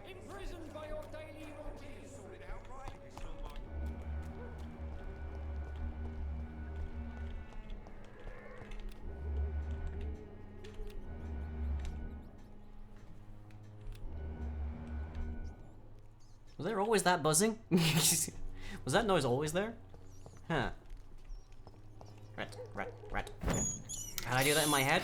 imprisoned by your daily routine. Was there always that buzzing? Was that noise always there? Huh. Rat. How do I do that in my head?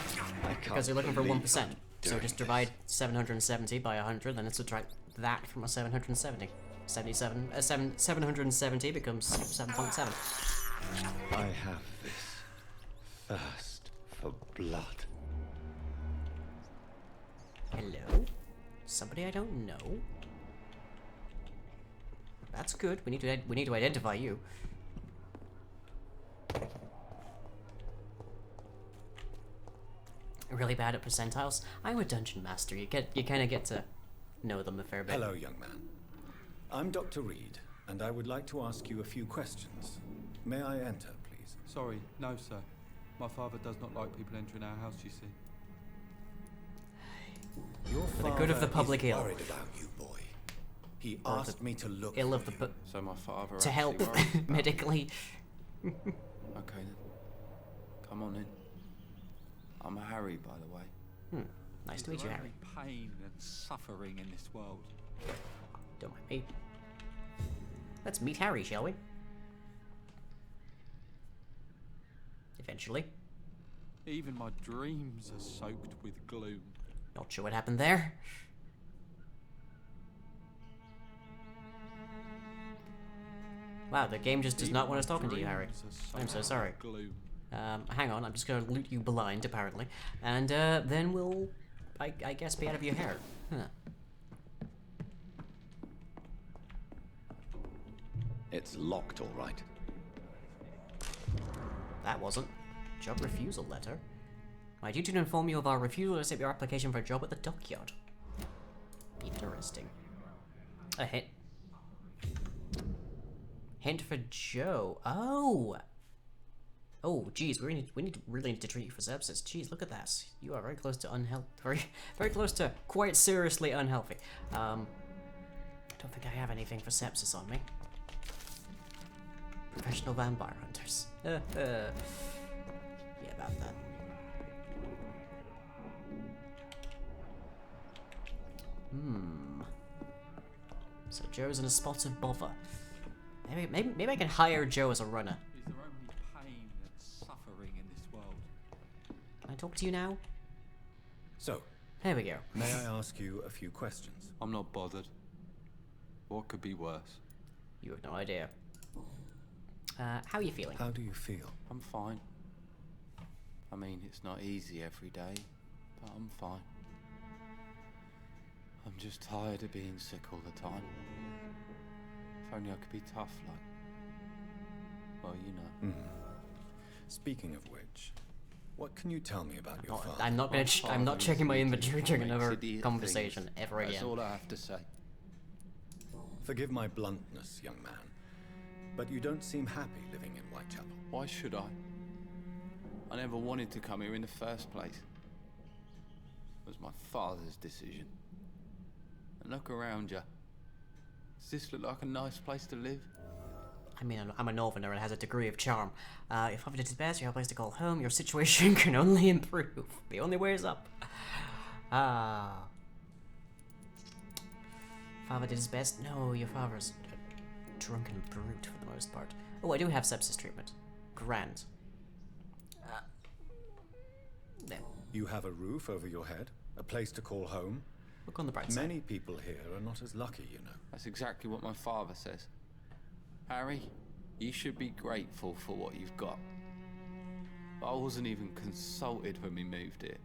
Because you're looking for 1%. So just divide 770 by 100, then it's subtract that from a 770. 770 becomes 7.7. I have this thirst for blood. Hello? Somebody I don't know? That's good. We need to identify you. Really bad at percentiles? I'm a dungeon master. You kind of get to know them a fair bit. Hello, young man. I'm Dr. Reed, and I would like to ask you a few questions. May I enter, please? Sorry, no, sir. My father does not like people entering our house, you see. Your For the good of the public is ill. worried about you, boy. He asked me to look Ill for of the you. So my father to actually help worries about me. medically. Okay then. Come on in. I'm Harry, by the way. Nice to meet you, Harry. Pain and suffering in this world. Don't mind me. Let's meet Harry, shall we? Eventually. Even my dreams are soaked with gloom. Not sure what happened there. Wow, the game just does not want us talking to you, Harry. I'm so sorry. Hang on, I'm just gonna loot you blind, apparently. And, then we'll, I guess, be out of your hair. Huh. It's locked, all right. That wasn't. Job refusal letter. My duty to inform you of our refusal to accept your application for a job at the dockyard. Interesting. A hint. Hint for Joe. Oh! Oh, geez, we really need to treat you for sepsis. Geez, look at that. You are very close to very close to quite seriously unhealthy. I don't think I have anything for sepsis on me. Professional vampire hunters. Yeah, about that. So Joe's in a spot of bother. Maybe I can hire Joe as a runner. Is there only pain and suffering in this world? Can I talk to you now? So, There we go. may I ask you a few questions? I'm not bothered. What could be worse? You have no idea. How are you feeling? How do you feel? I'm fine. I mean, it's not easy every day, but I'm fine. I'm just tired of being sick all the time. If only I could be tough, like... Well, you know. Speaking of which, what can you tell me about your father? I'm not gonna. I'm not checking my inventory during another idiot conversation things. ever again. That's all I have to say. Forgive my bluntness, young man, but you don't seem happy living in Whitechapel. Why should I? I never wanted to come here in the first place. It was my father's decision. And look around you. Does this look like a nice place to live? I mean, I'm a northerner and it has a degree of charm. If Father did his best, you have a place to call home, your situation can only improve. The only way is up. Father did his best? No, your father's a drunken brute for the most part. Oh, I do have sepsis treatment. Grand. There. You have a roof over your head, a place to call home. Look on the bright side. Many people here are not as lucky, you know. That's exactly what my father says. Harry, you should be grateful for what you've got. But I wasn't even consulted when we moved here.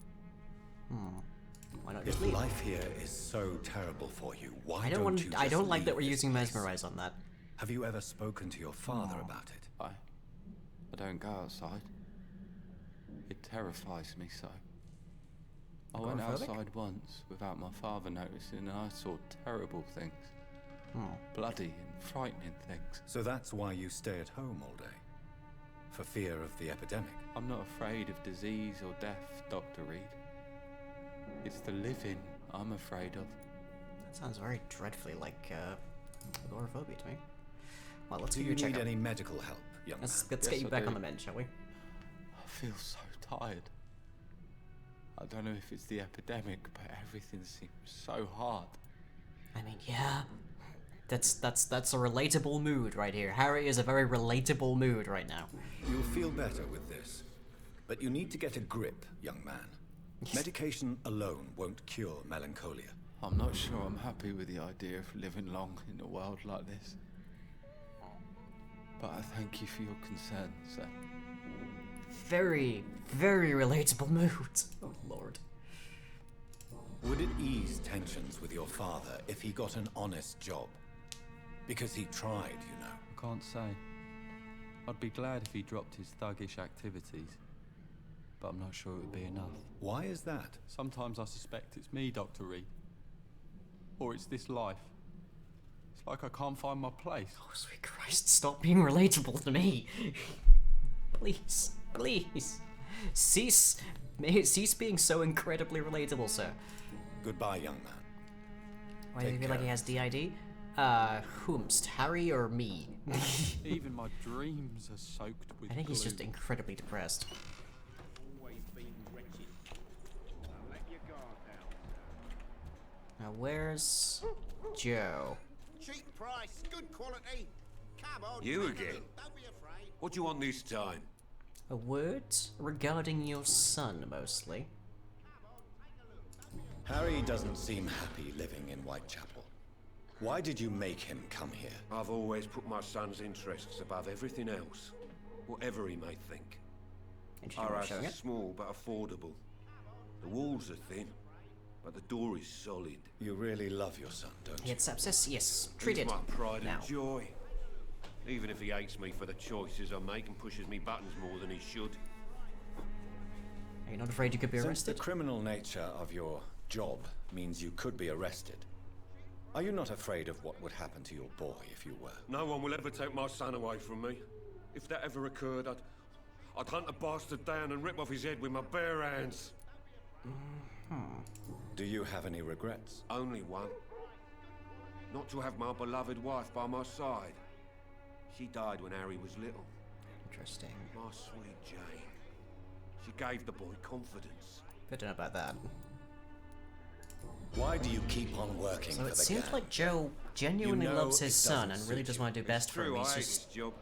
Why not If just leave? life here is so terrible for you, why I don't don't want. you I just don't like that leave we're this using place? mesmerize on that. Have you ever spoken to your father about it? I don't go outside. It terrifies me so. I went Agoraphobic? outside once without my father noticing and I saw terrible things. Bloody and frightening things. So that's why you stay at home all day? For fear of the epidemic? I'm not afraid of disease or death, Dr. Reed. It's the living I'm afraid of. That sounds very dreadfully like agoraphobia to me. Well, let's Do give you you a check need out. any medical help, young man? Let's Yes, get you I back do. on the mend, shall we? I feel so tired. I don't know if it's the epidemic, but everything seems so hard. I mean, yeah. That's a relatable mood right here. Harry is a very relatable mood right now. You'll feel better with this. But you need to get a grip, young man. Medication alone won't cure melancholia. I'm not sure I'm happy with the idea of living long in a world like this. But I thank you for your concern, sir. Very, very relatable mood. Oh, Lord. Would it ease tensions with your father if he got an honest job? Because he tried, you know. I can't say. I'd be glad if he dropped his thuggish activities. But I'm not sure it would be enough. Why is that? Sometimes I suspect it's me, Dr. Reed. Or it's this life. It's like I can't find my place. Oh, sweet Christ, stop being relatable to me. Please, please. Cease being so incredibly relatable, sir. Goodbye, young man. Why do you feel like he has DID? Whomst, Harry or me? Even my dreams are soaked with I think he's glue. just incredibly depressed. Now where's Joe? Cheap price, good quality. Come on. You take a again? look, don't be afraid. What do you want this time? A word regarding your son, mostly. Harry doesn't seem happy living in Whitechapel. Why did you make him come here? I've always put my son's interests above everything else, whatever he may think. Our house is small but affordable. The walls are thin, but the door is solid. You really love your son, don't you? He had sepsis? Yes. Treated. He's my pride now. and joy. Even if he hates me for the choices I make and pushes me buttons more than he should. Are you not afraid you could be Since arrested? the criminal nature of your job means you could be arrested, are you not afraid of what would happen to your boy if you were? No one will ever take my son away from me. If that ever occurred, I'd hunt the bastard down and rip off his head with my bare hands. Do you have any regrets? Only one. Not to have my beloved wife by my side. She died when Harry was little. Interesting. My sweet Jane. She gave the boy confidence. I don't know about that. Why do you keep on working So for it the seems gang? like Joe genuinely You know loves his it son doesn't and really suit does you. want to do best for him. True, I He's hate just this job.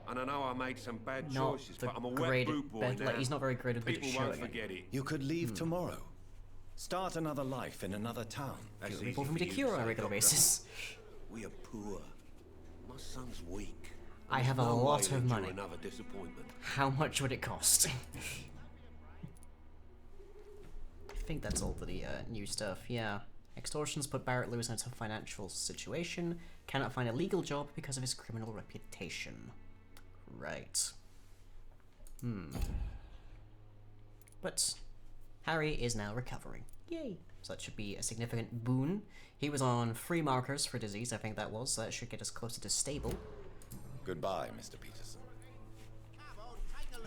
And I know I made some bad not choices, the but I'm a great wet boot boy best, now. like he's not very great at People showing won't it. forget it. You could leave tomorrow. Start another life in another town. That's Few people easy for me to you cure on a say, regular Doctor. basis. We are poor. My son's weak. I There's have a no way lot to of endure money. Another disappointment. How much would it cost? I think that's all for the new stuff, yeah. Extortions put Barrett Lewis in a tough financial situation. Cannot find a legal job because of his criminal reputation. Right. But Harry is now recovering. Yay! So that should be a significant boon. He was on free markers for disease, I think that was. So that should get us closer to stable. Goodbye, Mr. Peterson.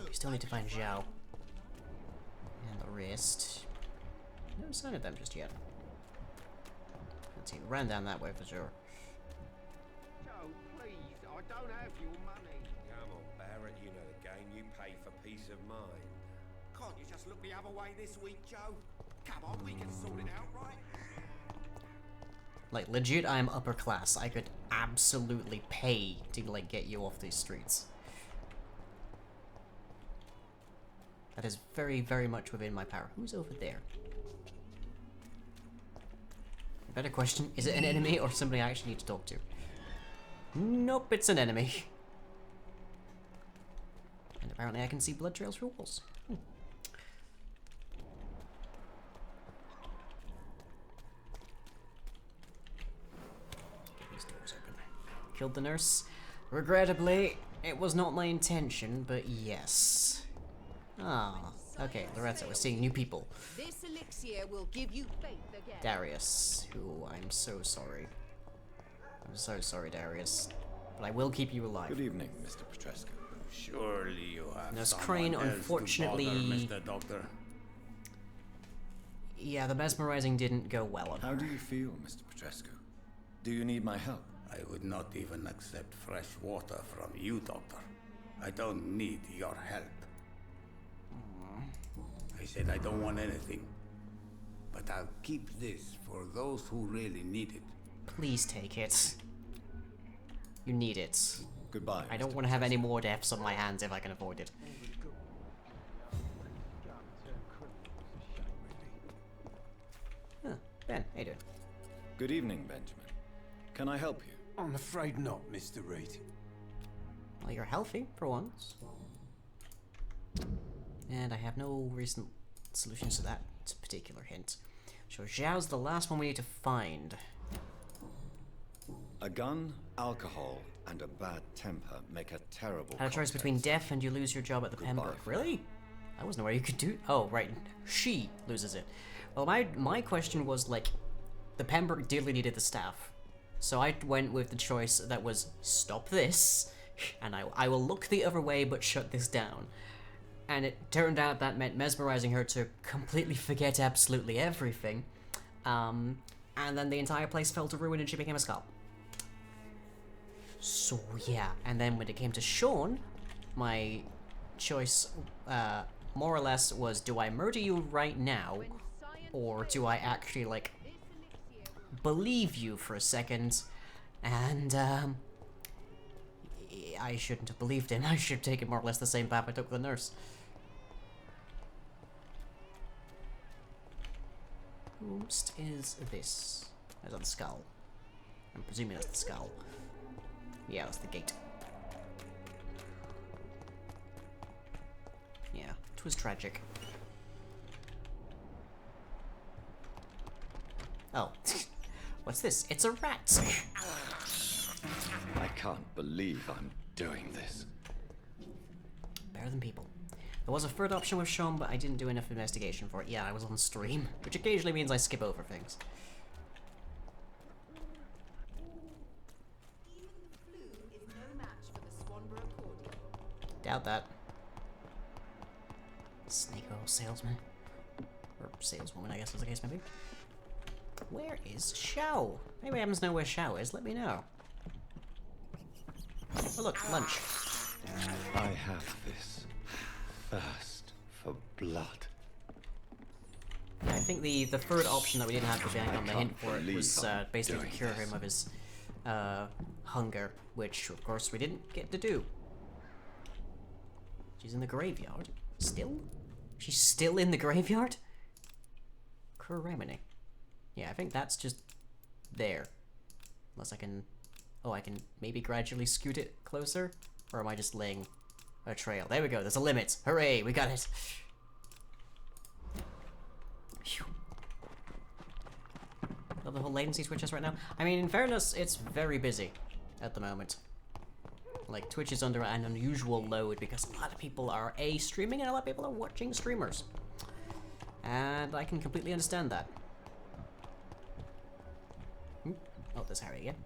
We still need to find Zhao. And the rest. No sign of them just yet. Let's see, ran down that way for sure. Joe, please, I don't have your money. Come on, Barrett, you know the game. You pay for peace of mind. Can't you just look the other way this week, Joe? Come on, we can sort it out, right? Like, legit, I'm upper class. I could absolutely pay to, like, get you off these streets. That is very, very much within my power. Who's over there? Better question, is it an enemy or somebody I actually need to talk to? Nope, it's an enemy. And apparently I can see blood trails through walls. These doors open. Killed the nurse. Regrettably, it was not my intention, but yes. Ah, okay, Loretta, we're seeing new people. This elixir will give you faith again. Darius, who I'm so sorry. I'm so sorry, Darius. But I will keep you alive. Good evening, Mr. Petrescu. Surely you have Nurse someone Crane, else to unfortunately... bother, Mr. Doctor. Yeah, the mesmerizing didn't go well on How her. do you feel, Mr. Petrescu? Do you need my help? I would not even accept fresh water from you, Doctor. I don't need your help. I said I don't want anything. But I'll keep this for those who really need it. Please take it. You need it. Goodbye. I don't want to have any more deaths on my hands if I can avoid it. Huh, Ben, how you doing? Good evening, Benjamin. Can I help you? I'm afraid not, Mr. Reed. Well, you're healthy, for once. And I have no recent solutions to that particular hint. So Zhao's the last one we need to find. A gun, alcohol, and a bad temper make a terrible Had a choice between death and you lose your job at the Pembroke. Really? I wasn't aware you could do... Oh, right. She loses it. Well, my question was, like, the Pembroke dearly needed the staff. So I went with the choice that was, stop this, and I will look the other way but shut this down. And it turned out that meant mesmerizing her to completely forget absolutely everything. And then the entire place fell to ruin and she became a skull. So yeah, and then when it came to Sean, my choice, more or less, was do I murder you right now, or do I actually, like, believe you for a second, and, I shouldn't have believed him. I should have taken more or less the same path I took the nurse. Whomst is this? Is that the skull? I'm presuming that's the skull. Yeah, that's the gate. Yeah, it was tragic. Oh. What's this? It's a rat! I can't believe I'm doing this. Better than people. There was a third option with Sean, but I didn't do enough investigation for it. Yeah, I was on stream, which occasionally means I skip over things. Doubt that. Snake oil salesman. Or saleswoman, I guess is the case, maybe. Where is Xiao? Maybe I happen to know where Xiao is. Let me know. Oh look, lunch. I have this thirst for blood. I think the third option that we didn't have to bank on the hint for it was basically to cure him of his hunger, which of course we didn't get to do. She's in the graveyard. Still? She's still in the graveyard? Criminy. Yeah, I think that's just there. Unless I can... Oh, I can maybe gradually scoot it closer? Or am I just laying a trail? There we go, there's a limit. Hooray, we got it. Phew. Love the whole latency switches right now. I mean, in fairness, it's very busy at the moment. Like, Twitch is under an unusual load because a lot of people are A, streaming, and a lot of people are watching streamers. And I can completely understand that. Oh, there's Harry again.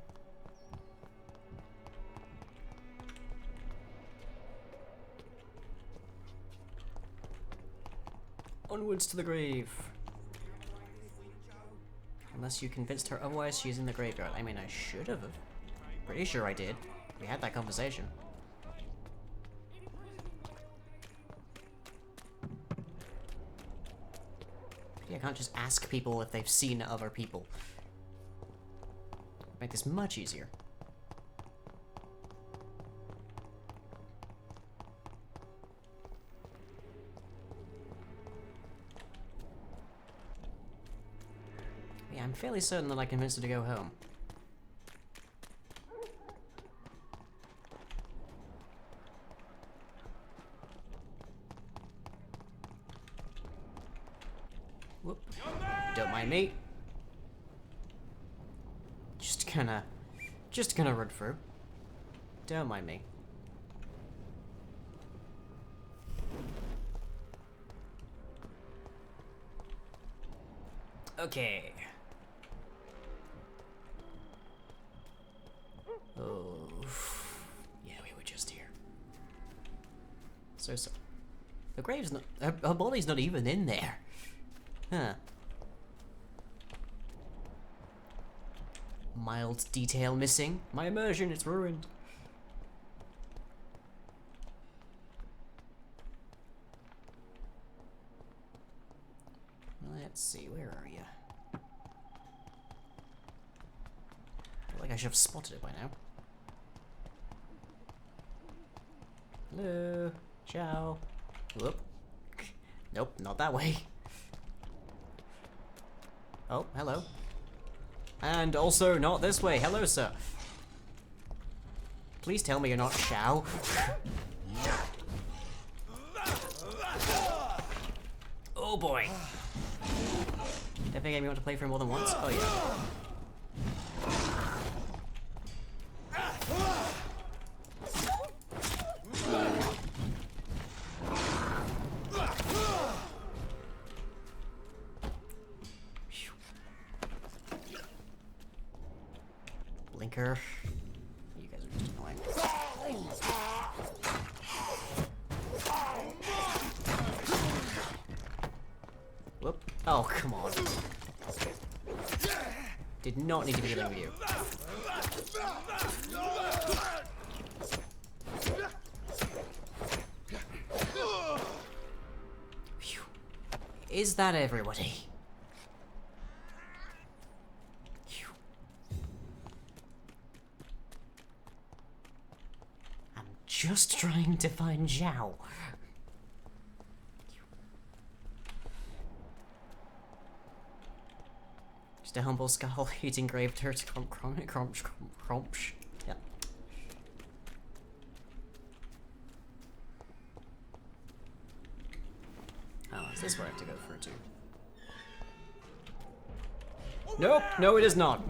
Onwards to the grave. Unless you convinced her otherwise, she's in the graveyard. I mean, I should have. Pretty sure I did. We had that conversation. Yeah, I can't just ask people if they've seen other people. Make this much easier. Yeah, I'm fairly certain that I convinced her to go home. Whoop. Don't mind me. Just gonna run through. Don't mind me. Okay. Oh. Yeah, we were just here. So. The grave's not... Her body's not even in there. Huh. Mild detail missing. My immersion is ruined. Let's see, where are you? I feel like I should have spotted it by now. Hello? Ciao. Whoop. Nope, not that way. Oh, hello. And also not this way. Hello, sir. Please tell me you're not Shao. Oh boy. Definitely game you want to play for more than once? Oh yeah. Blinker. You guys are just annoying. Whoop. Oh, come on. Did not need to be dealing with you. Phew. Is that everybody? Phew. I'm just trying to find Zhao. Just a humble skull eating grave dirt. Crunch. Yep. Oh, is this where I have to go through to? Nope, no it is not.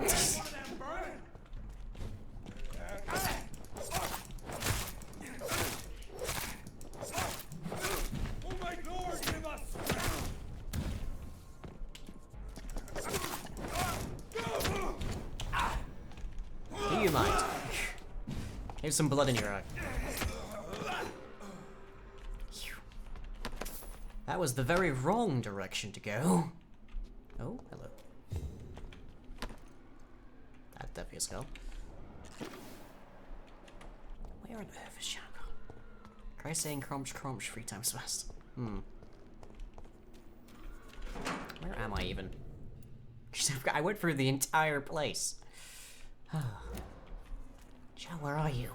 Do you mind? Here's some blood in your eye. That was the very wrong direction to go. Oh, hello. That's definitely a skull. Where on earth is Shao? Try saying crunch 3 times fast. Where am I even? I went through the entire place. Shao, where are you?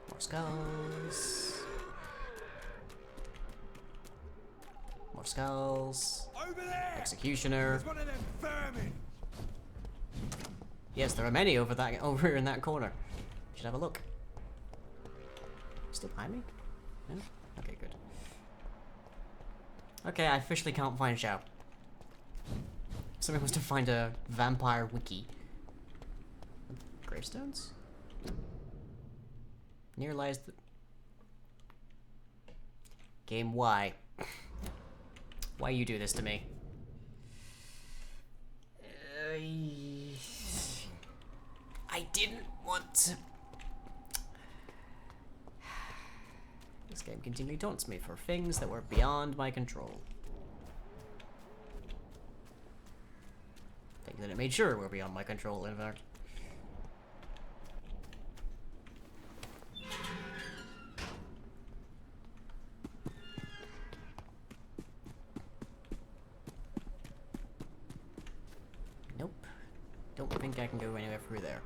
More skulls. More skulls. Over there! Executioner. There's one of them vermin. Yes, there are many over in that corner. Should have a look. Still behind me? No? Okay, good. Okay, I officially can't find Zhao. Somebody wants to find a vampire wiki. Gravestones? Near lies the... Game, why? Why you do this to me? I didn't want to... This game continually taunts me for things that were beyond my control. Things that it made sure were beyond my control, in fact. Nope. Don't think I can go anywhere through there.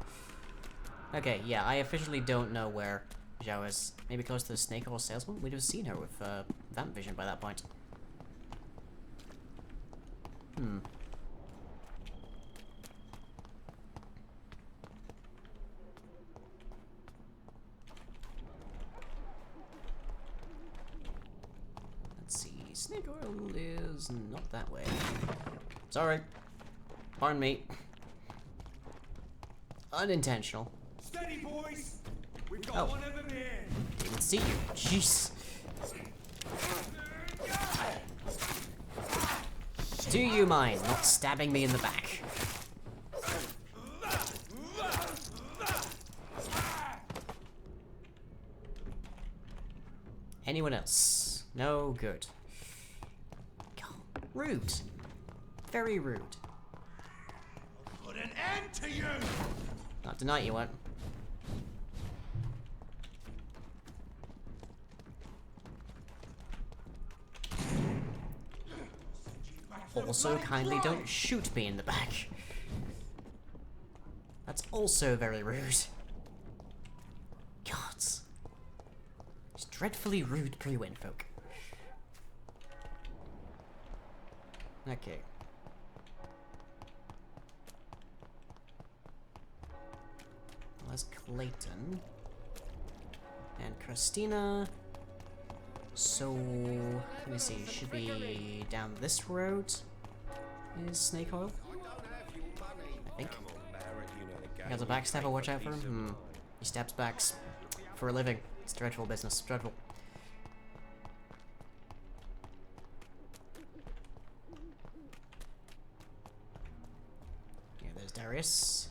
Okay, yeah, I officially don't know where Zhao is. Maybe close to the snake oil salesman? We'd have seen her with vamp vision by that point. Let's see. Snake oil is not that way. Sorry. Pardon me. Unintentional. Steady, boys. We've got one of them here. Didn't see you. Jeez. Do you mind not stabbing me in the back? Anyone else? No good. Rude. Very rude. Put an end to you. Not tonight, you won't. Also, kindly don't shoot me in the back. That's also very rude. God. It's dreadfully rude pre-win folk. Okay. That's Clayton. And Christina. So, let me see, should be down this road. Is Snake Oil? I think. He has a backstabber, watch out for him. He stabs backs for a living. It's dreadful business, dreadful. Yeah, there's Darius.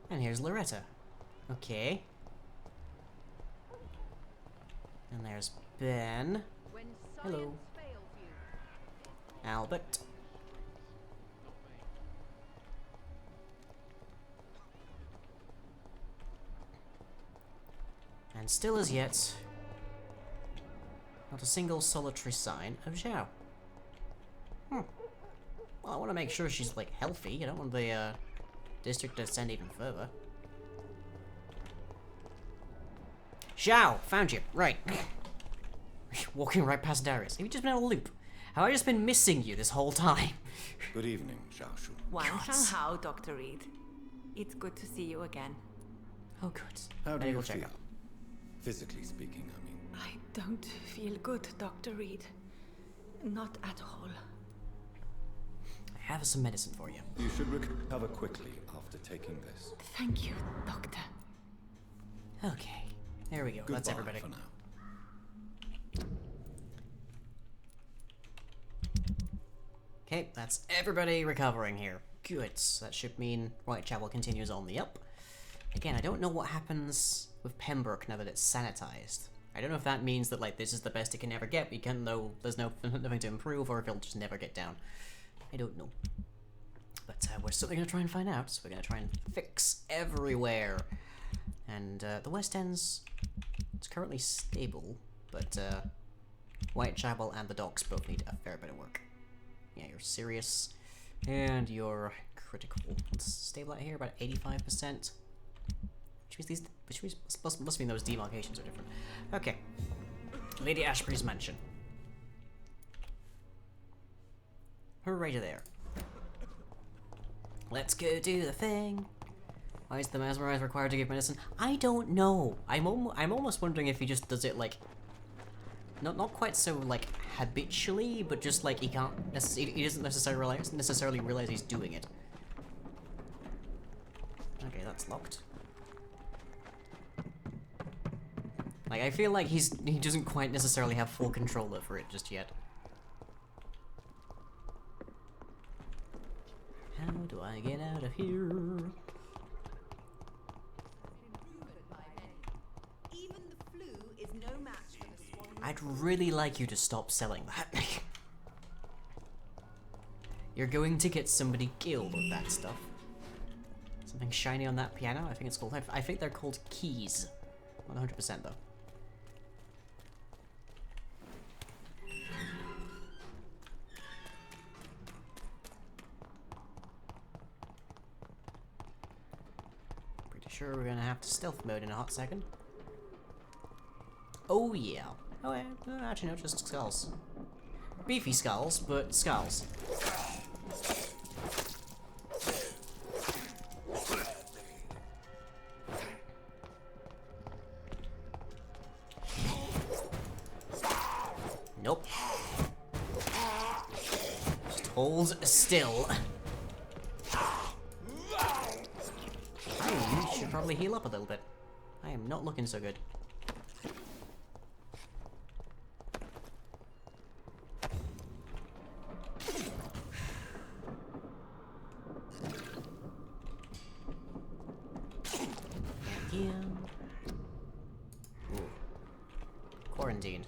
And here's Loretta. Okay. And there's Ben. Hello. Albert. And still as yet, not a single solitary sign of Zhao. Well, I want to make sure she's, like, healthy. I don't want the, district to descend even further. Zhao! Found you! Right. Walking right past Darius. Have you just been on a loop? Have I just been missing you this whole time? Good evening, Zhao Shu. How, Dr. Reed. It's good to see you again. Oh, good. How do you check feel? out. Physically speaking, I mean. I don't feel good, Dr. Reed. Not at all. I have some medicine for you. You should recover quickly after taking this. Thank you, Doctor. Okay. There we go. That's everybody. For now. Okay, that's everybody recovering here. Good. So that should mean Whitechapel continues on the up. Again, I don't know what happens with Pembroke now that it's sanitized. I don't know if that means that, like, this is the best it can ever get, because there's nothing to improve, or if it'll just never get down. I don't know. But we're certainly going to try and find out. So we're going to try and fix everywhere. And the West End's... it's currently stable, but Whitechapel and the docks both need a fair bit of work. Yeah, you're serious, and you're critical. Let's stable out here, about 85%. Which must mean those demarcations are different. Okay. Lady Ashbury's mansion. Hooray to there. Let's go do the thing. Why is the mesmerize required to give medicine? I don't know. I'm almost wondering if he just does it like not quite so like habitually, but just like he doesn't necessarily realize he's doing it. Okay, that's locked. Like, I feel like he doesn't quite necessarily have full control over it just yet. How do I get out of here? Even the flu is no match for the swan. I'd really like you to stop selling that. You're going to get somebody killed with that stuff. Something shiny on that piano? I think it's called... I think they're called keys. 100% though. Sure, we're gonna have to stealth mode in a hot second. Oh yeah. Oh yeah. Actually, no, just skulls. Beefy skulls, but skulls. Nope. Just hold still. I should probably heal up a little bit. I am not looking so good. Again. Ooh. Quarantined.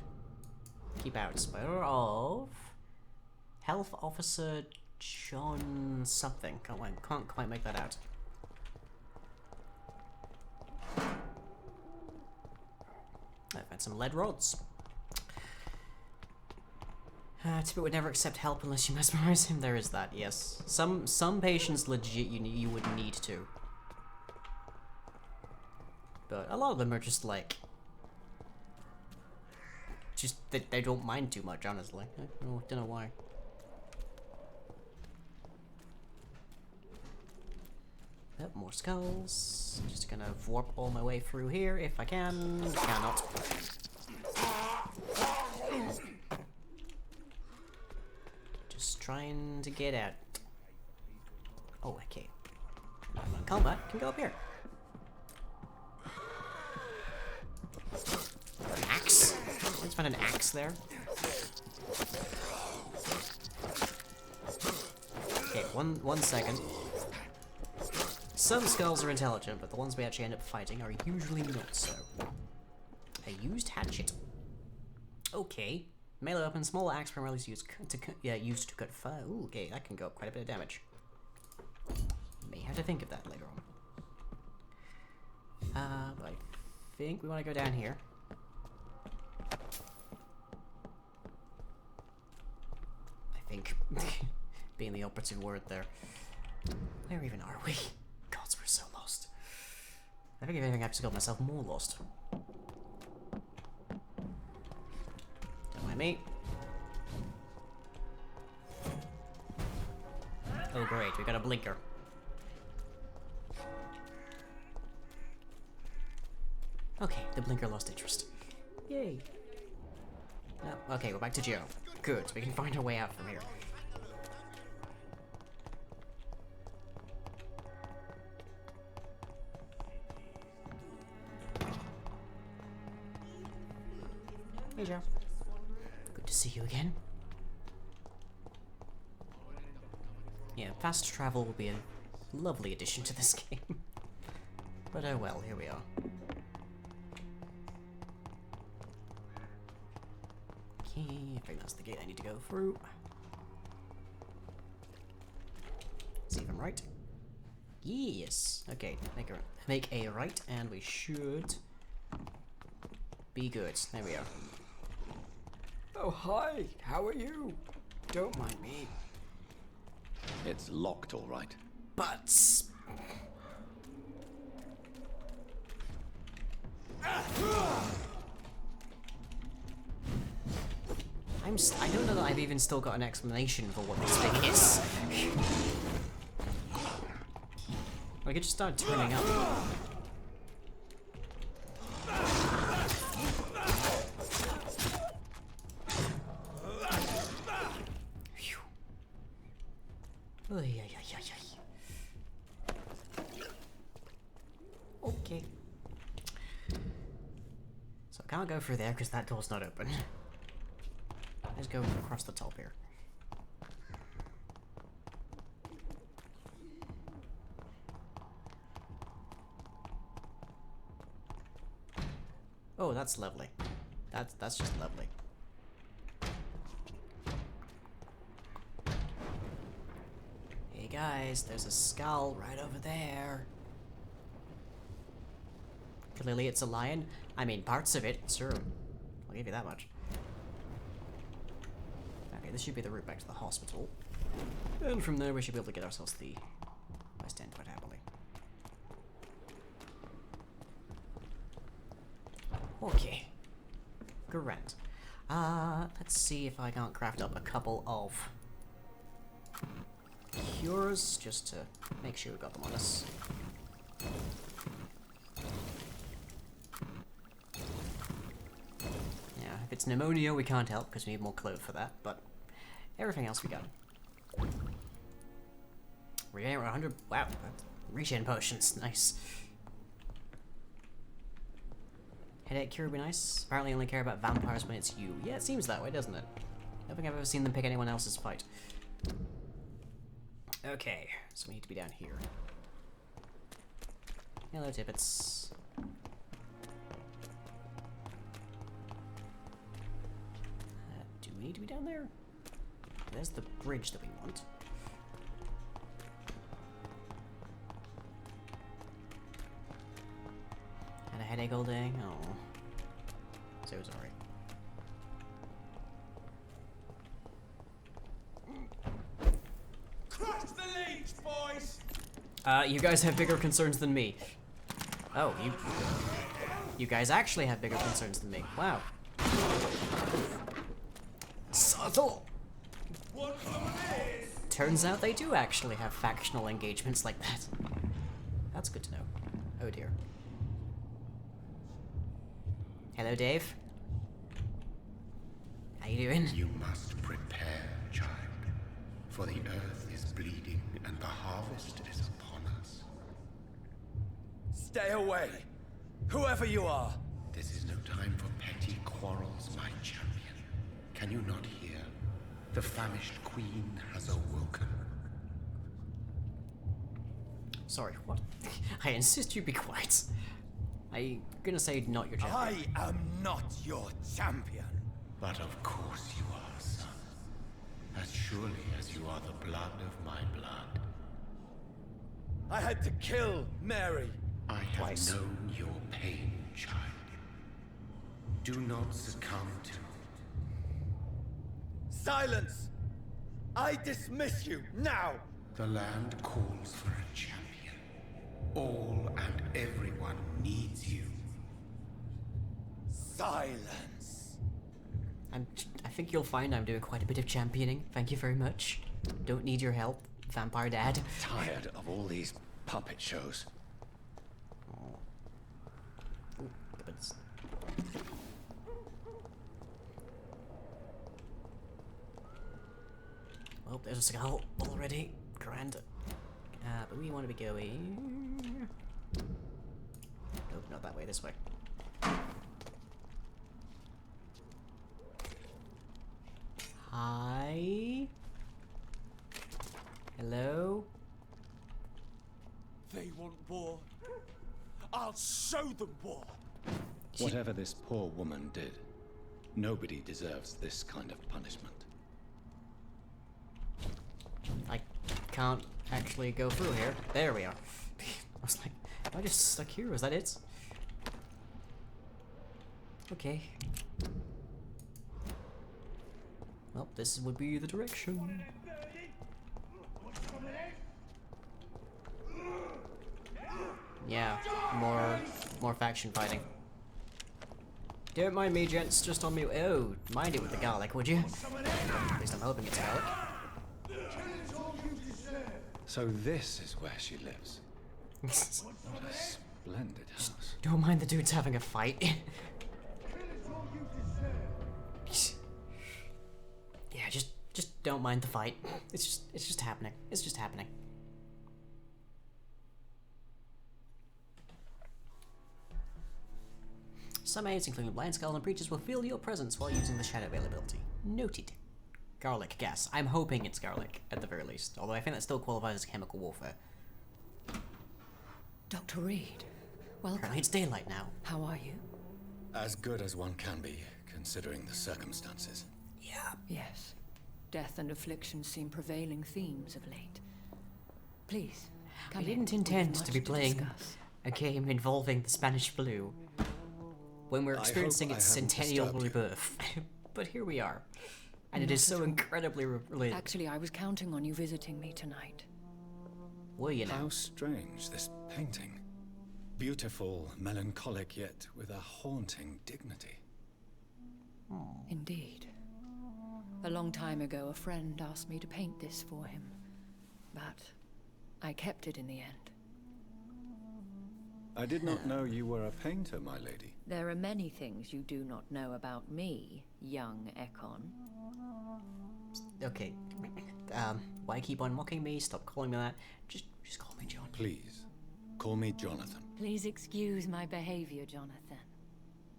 Keep out. Spider of Health Officer John something. Can't quite make that out. I found some lead rods. Tippett would never accept help unless you mesmerize him. There is that, yes. Some patients legit you would need to. But a lot of them are just like... they don't mind too much, honestly. I don't know why. more skulls. Just gonna warp all my way through here if I can. Cannot. Just trying to get out. Oh, okay. I'm on combat. Can go up here. An axe. Let's find an axe there. Okay, one second. Some skulls are intelligent, but the ones we actually end up fighting are usually not so. A used hatchet. Okay. Melee weapon, small axe primarily used to cut fire. Ooh, okay, that can go up quite a bit of damage. May have to think of that later on. But I think we want to go down here. I think. Being the operative word there. Where even are we? Gods, we're so lost. I think if anything, I've just got myself more lost. Don't mind me. Oh great, we got a blinker. Okay, the blinker lost interest. Yay. Oh, okay, we're back to Joe. Good, so we can find our way out from here. Hey Joe. Good to see you again. Yeah, fast travel will be a lovely addition to this game. But oh well, here we are. Okay, I think that's the gate I need to go through. See if I'm right. Yes! Okay, make a right, and we should be good. There we are. Oh, hi! How are you? Don't mind me. It's locked, all right. But... I don't know that I've even still got an explanation for what this thing is. Like, it just started turning up. Okay. So I can't go through there because that door's not open. Let's go across the top here. Oh, that's lovely. That's just lovely. Hey guys, there's a skull right over there. Clearly it's a lion. I mean, parts of it, sure. I'll give you that much. Okay, this should be the route back to the hospital. And from there we should be able to get ourselves to the West End quite happily. Okay. Grand. Let's see if I can't craft up a couple of cures, just to make sure we got them on us. Yeah, if it's pneumonia, we can't help because we need more clove for that, but everything else we got. Regain 100. Wow, regen potions, nice. Headache cure would be nice. Apparently, only care about vampires when it's you. Yeah, it seems that way, doesn't it? I don't think I've ever seen them pick anyone else's fight. Okay, so we need to be down here. Hello, Tippets. Do we need to be down there? There's the bridge that we want. Had a headache all day? Oh. So sorry. Crush the leech, boys! You guys have bigger concerns than me. Oh, you guys actually have bigger concerns than me. Wow. Subtle! What's the this? Turns out they do actually have factional engagements like that. That's good to know. Oh dear. Hello, Dave. How you doing? You must prepare, child, for the earth is bleeding and the harvest is upon us. Stay away! Whoever you are! This is no time for petty quarrels, my champion. Can you not hear? The famished queen has awoken. Sorry, what? I insist you be quiet. I'm gonna say not your champion. I am not your champion. But of course you are, son. As surely as you are the blood of my blood. I had to kill Mary. I have known your pain, child. Do not succumb to it. Silence! I dismiss you, now! The land calls for a champion. All and everyone needs you. Silence! I think you'll find I'm doing quite a bit of championing. Thank you very much. Don't need your help, Vampire Dad. Tired of all these puppet shows. Puppets. Well, there's a skull already. Grand. But we want to be going... Nope, not that way, this way. Hi? Hello? They want war. I'll show them war. Whatever this poor woman did, nobody deserves this kind of punishment. I can't actually go through here. There we are. I was like, am I just stuck here? Was that it? Okay. Well, this would be the direction. Yeah, more faction fighting. Don't mind me, gents, just on me. Oh, mind it with the garlic, would you? At least I'm hoping it's garlic. So this is where she lives. What a splendid house. Don't mind the dudes having a fight. Yeah, just don't mind the fight. It's just happening. It's just happening. Some aids, including Blind Skull and Breaches, will feel your presence while using the shadow availability. Noted. Garlic gas. I'm hoping it's garlic, at the very least. Although I think that still qualifies as chemical warfare. Dr. Reed, welcome. Apparently it's daylight now. How are you? As good as one can be, considering the circumstances. Yeah. Yes. Death and affliction seem prevailing themes of late. Please, come I didn't intend to be playing a game involving the Spanish flu when we're experiencing its centennial rebirth. But here we are. And it is so incredibly related. Actually, I was counting on you visiting me tonight. Were you now? How strange, this painting. Beautiful, melancholic, yet with a haunting dignity. Indeed. A long time ago, a friend asked me to paint this for him. But I kept it in the end. I did not know you were a painter, my lady. There are many things you do not know about me, young Ekon. Okay. Why keep on mocking me? Stop calling me that. Just call me John. Please, call me Jonathan. Please excuse my behavior, Jonathan.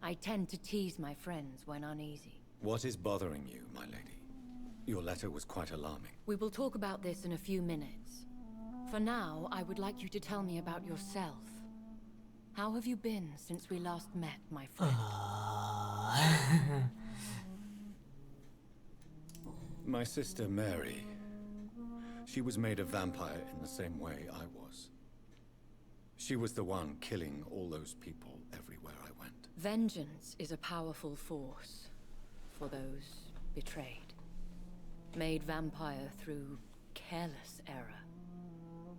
I tend to tease my friends when uneasy. What is bothering you, my lady? Your letter was quite alarming. We will talk about this in a few minutes. For now, I would like you to tell me about yourself. How have you been since we last met, my friend? My sister Mary. She was made a vampire in the same way I was. She was the one killing all those people everywhere I went. Vengeance is a powerful force for those betrayed. Made vampire through careless error.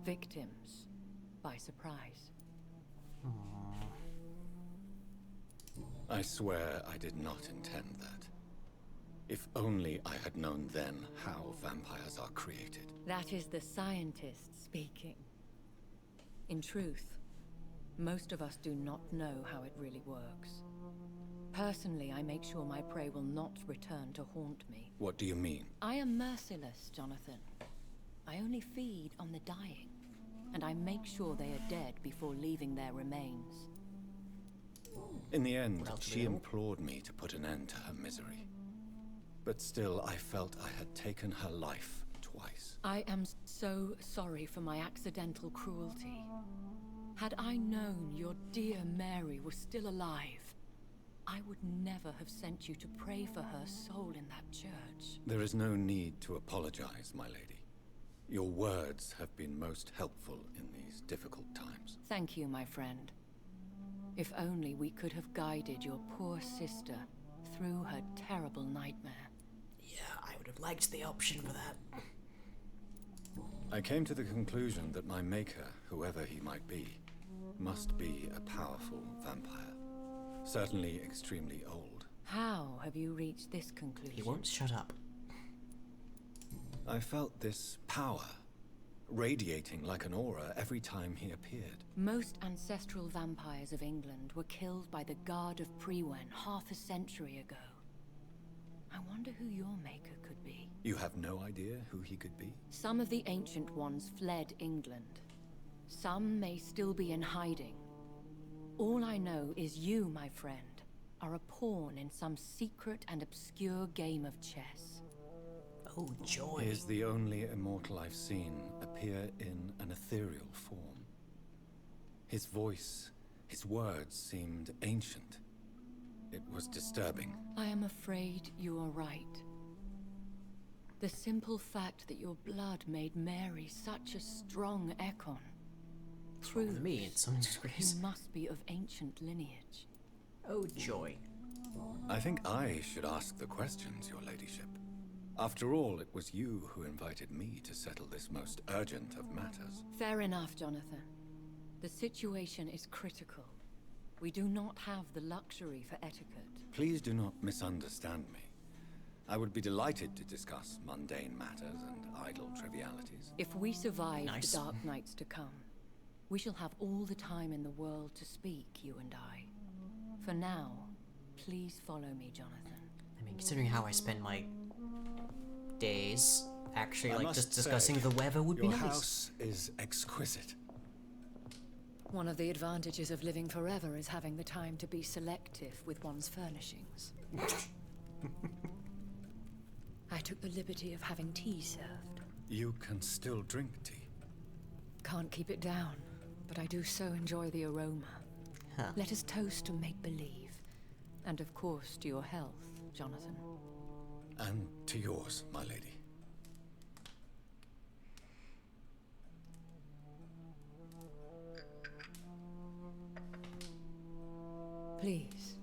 Victims by surprise. I swear I did not intend that. If only I had known then how vampires are created. That is the scientist speaking. In truth, Most of us do not know how it really works. Personally, I make sure my prey will not return to haunt me. What do you mean? I am merciless, Jonathan. I only feed on the dying, and I make sure they are dead before leaving their remains. In the end, she implored me to put an end to her misery. But still, I felt I had taken her life twice. I am so sorry for my accidental cruelty. Had I known your dear Mary was still alive, I would never have sent you to pray for her soul in that church. There is no need to apologize, my lady. Your words have been most helpful in these difficult times. Thank you, my friend. If only we could have guided your poor sister through her terrible nightmare. Yeah, I would have liked the option for that. I came to the conclusion that my maker, whoever he might be, must be a powerful vampire. Certainly extremely old. How have you reached this conclusion? He won't shut up. I felt this power radiating like an aura every time he appeared. Most ancestral vampires of England were killed by the Guard of Prewen half a century ago. I wonder who your maker could be. You have no idea who he could be? Some of the ancient ones fled England. Some may still be in hiding. All I know is you, my friend, are a pawn in some secret and obscure game of chess. Oh, joy. He is the only immortal I've seen appear in an ethereal form. His voice, his words seemed ancient. It was disturbing. I am afraid you are right. The simple fact that your blood made Mary such a strong Ekon proves me in some degrees. You must be of ancient lineage. Oh, joy. I think I should ask the questions, your ladyship. After all, it was you who invited me to settle this most urgent of matters. Fair enough, Jonathan. The situation is critical. We do not have the luxury for etiquette. Please do not misunderstand me. I would be delighted to discuss mundane matters and idle trivialities. If we survive Nice. the dark nights to come, we shall have all the time in the world to speak, you and I. For now, please follow me, Jonathan. I mean, considering how I spend my days, actually, I like, must just discussing say, the weather would be your nice. house is exquisite. One of the advantages of living forever is having the time to be selective with one's furnishings. I took the liberty of having tea served. You can still drink tea. Can't keep it down, but I do so enjoy the aroma. Huh. Let us toast to make-believe. And of course to your health, Jonathan. And to yours, my lady. Please,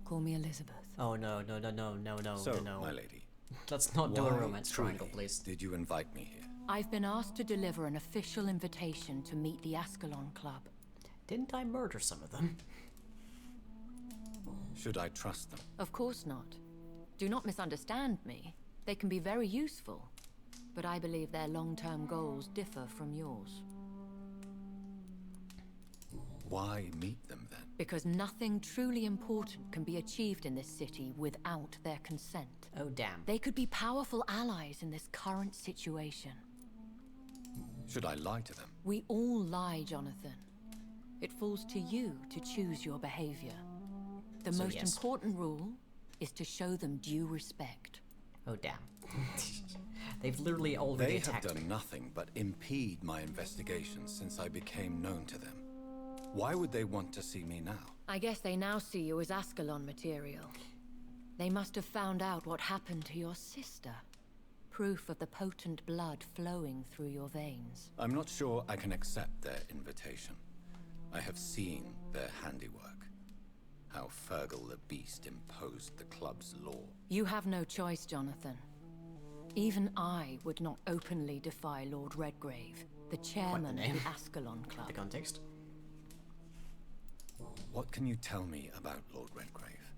call me Elizabeth. Oh, no, no, no, no, no, no, So, no. my lady. Let's not do a why romance truly triangle, please. did you invite me here? I've been asked to deliver an official invitation to meet the Ascalon Club. Didn't I murder some of them? Should I trust them? Of course not. Do not misunderstand me. They can be very useful, but I believe their long-term goals differ from yours. Why meet them then? Because nothing truly important can be achieved in this city without their consent. Oh, damn. They could be powerful allies in this current situation. Should I lie to them? We all lie, Jonathan. It falls to you to choose your behavior. The So, most yes. important rule is to show them due respect. Oh, damn. They've literally already They have attacked done me. nothing but impede my investigations since I became known to them. Why would they want to see me now? I guess they now see you as Ascalon material. They must have found out what happened to your sister. Proof of the potent blood flowing through your veins. I'm not sure I can accept their invitation. I have seen their handiwork. How Fergal the Beast imposed the club's law. You have no choice, Jonathan. Even I would not openly defy Lord Redgrave, the chairman of name. the Ascalon Club. The context? What can you tell me about Lord Redgrave?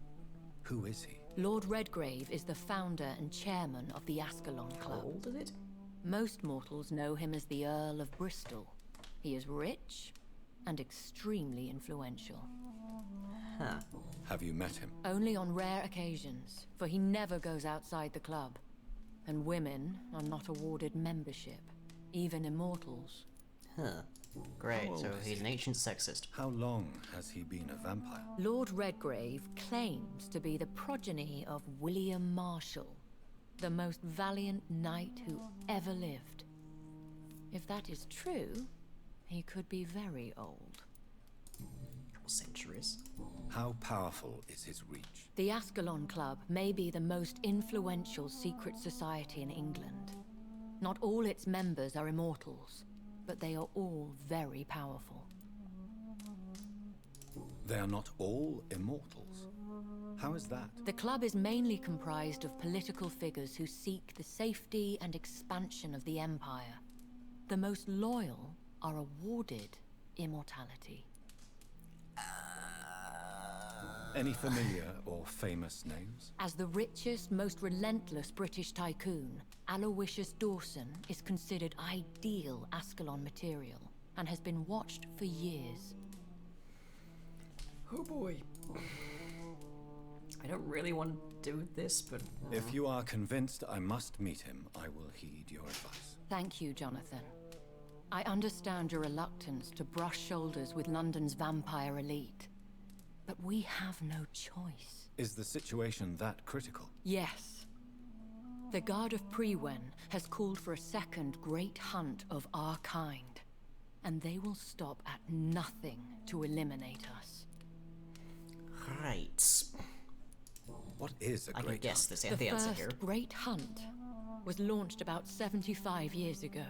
Who is he? Lord Redgrave is the founder and chairman of the Ascalon Club. How old is it? Most mortals know him as the Earl of Bristol. He is rich and extremely influential. Huh. Have you met him? Only on rare occasions, for he never goes outside the club. And women are not awarded membership, even immortals. Huh. Great, so he's an ancient sexist. How long has he been a vampire? Lord Redgrave claims to be the progeny of William Marshall, the most valiant knight who ever lived. If that is true, he could be very old. Couple centuries. How powerful is his reach? The Ascalon Club may be the most influential secret society in England. Not all its members are immortals, but they are all very powerful. They are not all immortals. How is that? The club is mainly comprised of political figures who seek the safety and expansion of the Empire. The most loyal are awarded immortality. Any familiar or famous names? As the richest, most relentless British tycoon, Aloysius Dawson is considered ideal Ascalon material and has been watched for years. Oh boy. I don't really want to do this, but... If you are convinced I must meet him, I will heed your advice. Thank you, Jonathan. I understand your reluctance to brush shoulders with London's vampire elite. But we have no choice. Is the situation that critical? Yes. The Guard of Prewen has called for a second great hunt of our kind. And they will stop at nothing to eliminate us. Right. What is a great I can guess hunt? this, the answer here. The first great hunt was launched about 75 years ago.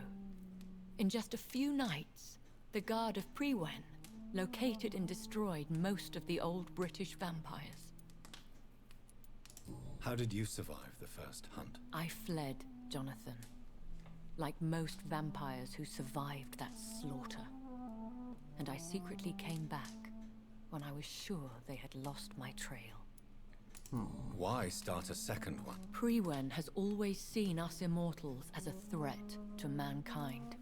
In just a few nights, the Guard of Prewen located and destroyed most of the old British vampires. How did you survive the first hunt? I fled, Jonathan. Like most vampires who survived that slaughter. And I secretly came back when I was sure they had lost my trail. Why start a second one? Prewen has always seen us immortals as a threat to mankind.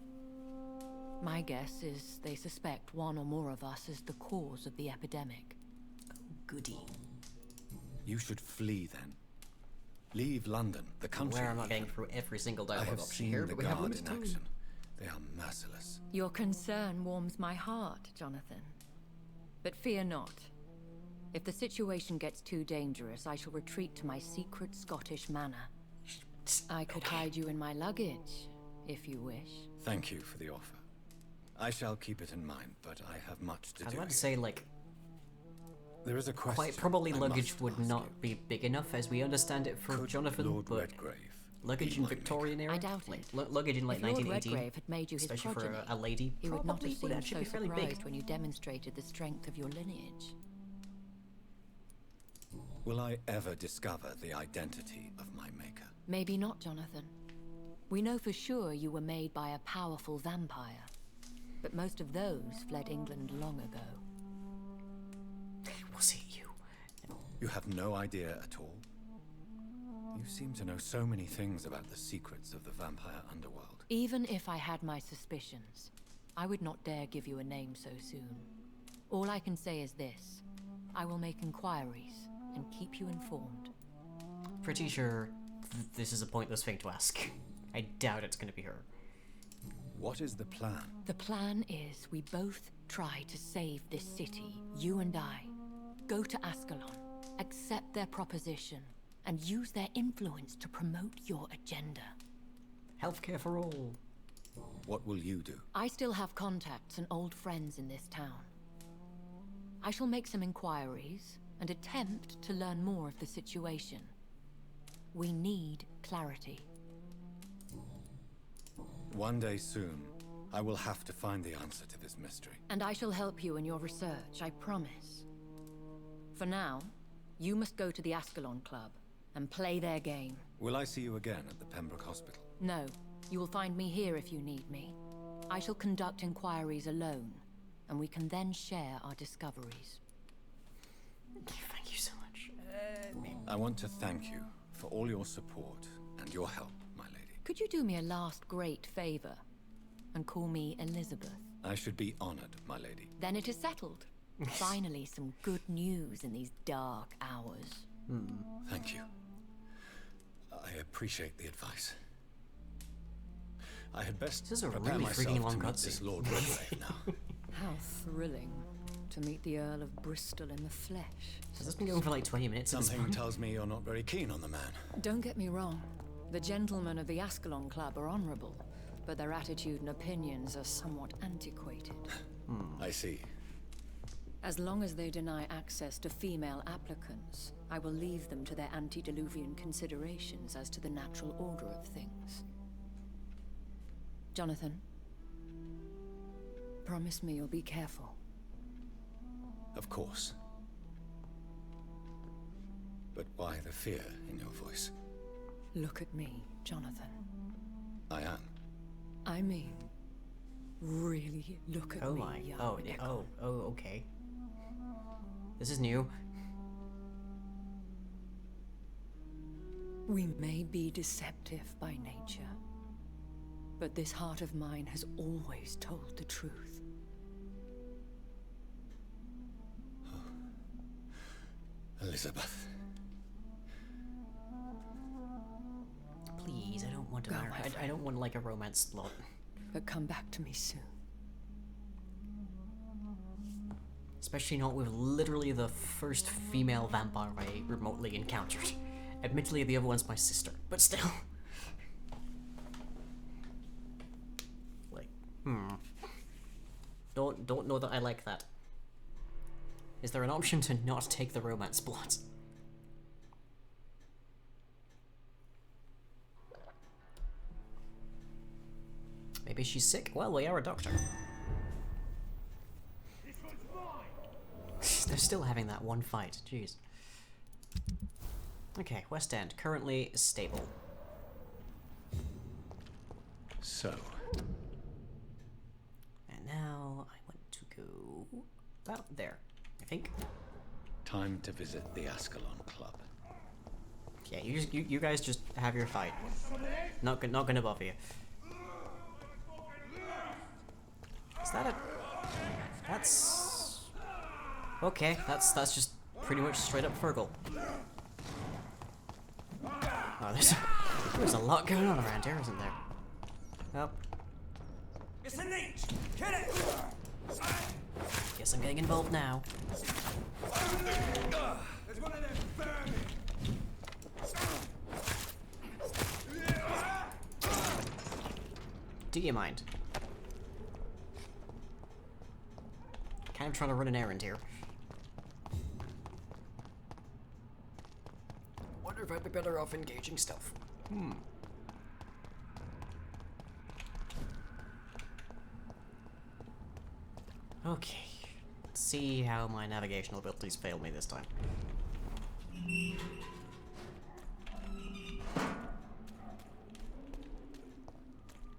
My guess is they suspect one or more of us as the cause of the epidemic. Goody. You should flee then. Leave London, the country. Where I'm not getting through every single dialogue I have option seen here, the but we have Guard limited in time. action. They are merciless. Your concern warms my heart, Jonathan. But fear not. If the situation gets too dangerous, I shall retreat to my secret Scottish manor. I could hide you in my luggage, if you wish. Thank you for the offer. I shall keep it in mind, but I have much to do. I was about to say, like, there is a question. quite probably I luggage must would ask not you. be big enough as we understand it from Could Jonathan, Lord but Redgrave luggage be in my Victorian era, I doubt it. luggage in like If Lord 1918, Redgrave had made you his especially for progeny, a lady, he would not probably have would seemed actually so be fairly surprised big. when you demonstrated the strength of your lineage. Will I ever discover the identity of my maker? Maybe not, Jonathan. We know for sure you were made by a powerful vampire. But most of those fled England long ago. Was it you? You have no idea at all? You seem to know so many things about the secrets of the vampire underworld. Even if I had my suspicions, I would not dare give you a name so soon. All I can say is this. I will make inquiries and keep you informed. Pretty sure this is a pointless thing to ask. I doubt it's going to be her. What is the plan? The plan is we both try to save this city, you and I. Go to Ascalon, accept their proposition, and use their influence to promote your agenda. Healthcare for all. What will you do? I still have contacts and old friends in this town. I shall make some inquiries and attempt to learn more of the situation. We need clarity. One day soon, I will have to find the answer to this mystery. And I shall help you in your research, I promise. For now, you must go to the Ascalon Club and play their game. Will I see you again at the Pembroke Hospital? No, you will find me here if you need me. I shall conduct inquiries alone, and we can then share our discoveries. Thank you so much. I want to thank you for all your support and your help, my lady. Could you do me a last great favor and call me Elizabeth? I should be honored, my lady. Then it is settled. Finally, some good news in these dark hours. Thank you. I appreciate the advice. I had best This is a prepare really myself freaking long to meet cutscene. this Lord Redgrave now. How thrilling to meet the Earl of Bristol in the flesh. Has this been going for like 20 minutes at this Something point? tells me you're not very keen on the man. Don't get me wrong. The gentlemen of the Ascalon Club are honorable, but their attitude and opinions are somewhat antiquated. I see. As long as they deny access to female applicants, I will leave them to their antediluvian considerations as to the natural order of things. Jonathan, promise me you'll be careful. Of course. But why the fear in your voice? Look at me, Jonathan. I am. I mean, really look at Oh me, my. young Oh, Echo. okay. This is new. We may be deceptive by nature, but this heart of mine has always told the truth. Elizabeth. Please, I don't want to Go, marry. my I friend. don't want like a romance plot. But come back to me soon. Especially not with literally the first female vampire I remotely encountered. Admittedly, the other one's my sister, but still. Like, Don't know that I like that. Is there an option to not take the romance plot? Maybe she's sick? Well, we are a doctor. They're still having that one fight, jeez. Okay, West End, currently stable. So, And now I want to go about there, I think. time to visit the Ascalon Club. Yeah, you guys just have your fight. Not gonna bother you. Is that a... That's... Okay, that's just pretty much straight up Fergal. Oh, there's a lot going on around here, isn't there? Oh. It's a leech! Kill it! Guess I'm getting involved now. There's one of them vermin! Do you mind? Kind of trying to run an errand here. Wonder if I'd be better off engaging stealth. Okay. Let's see how my navigational abilities fail me this time.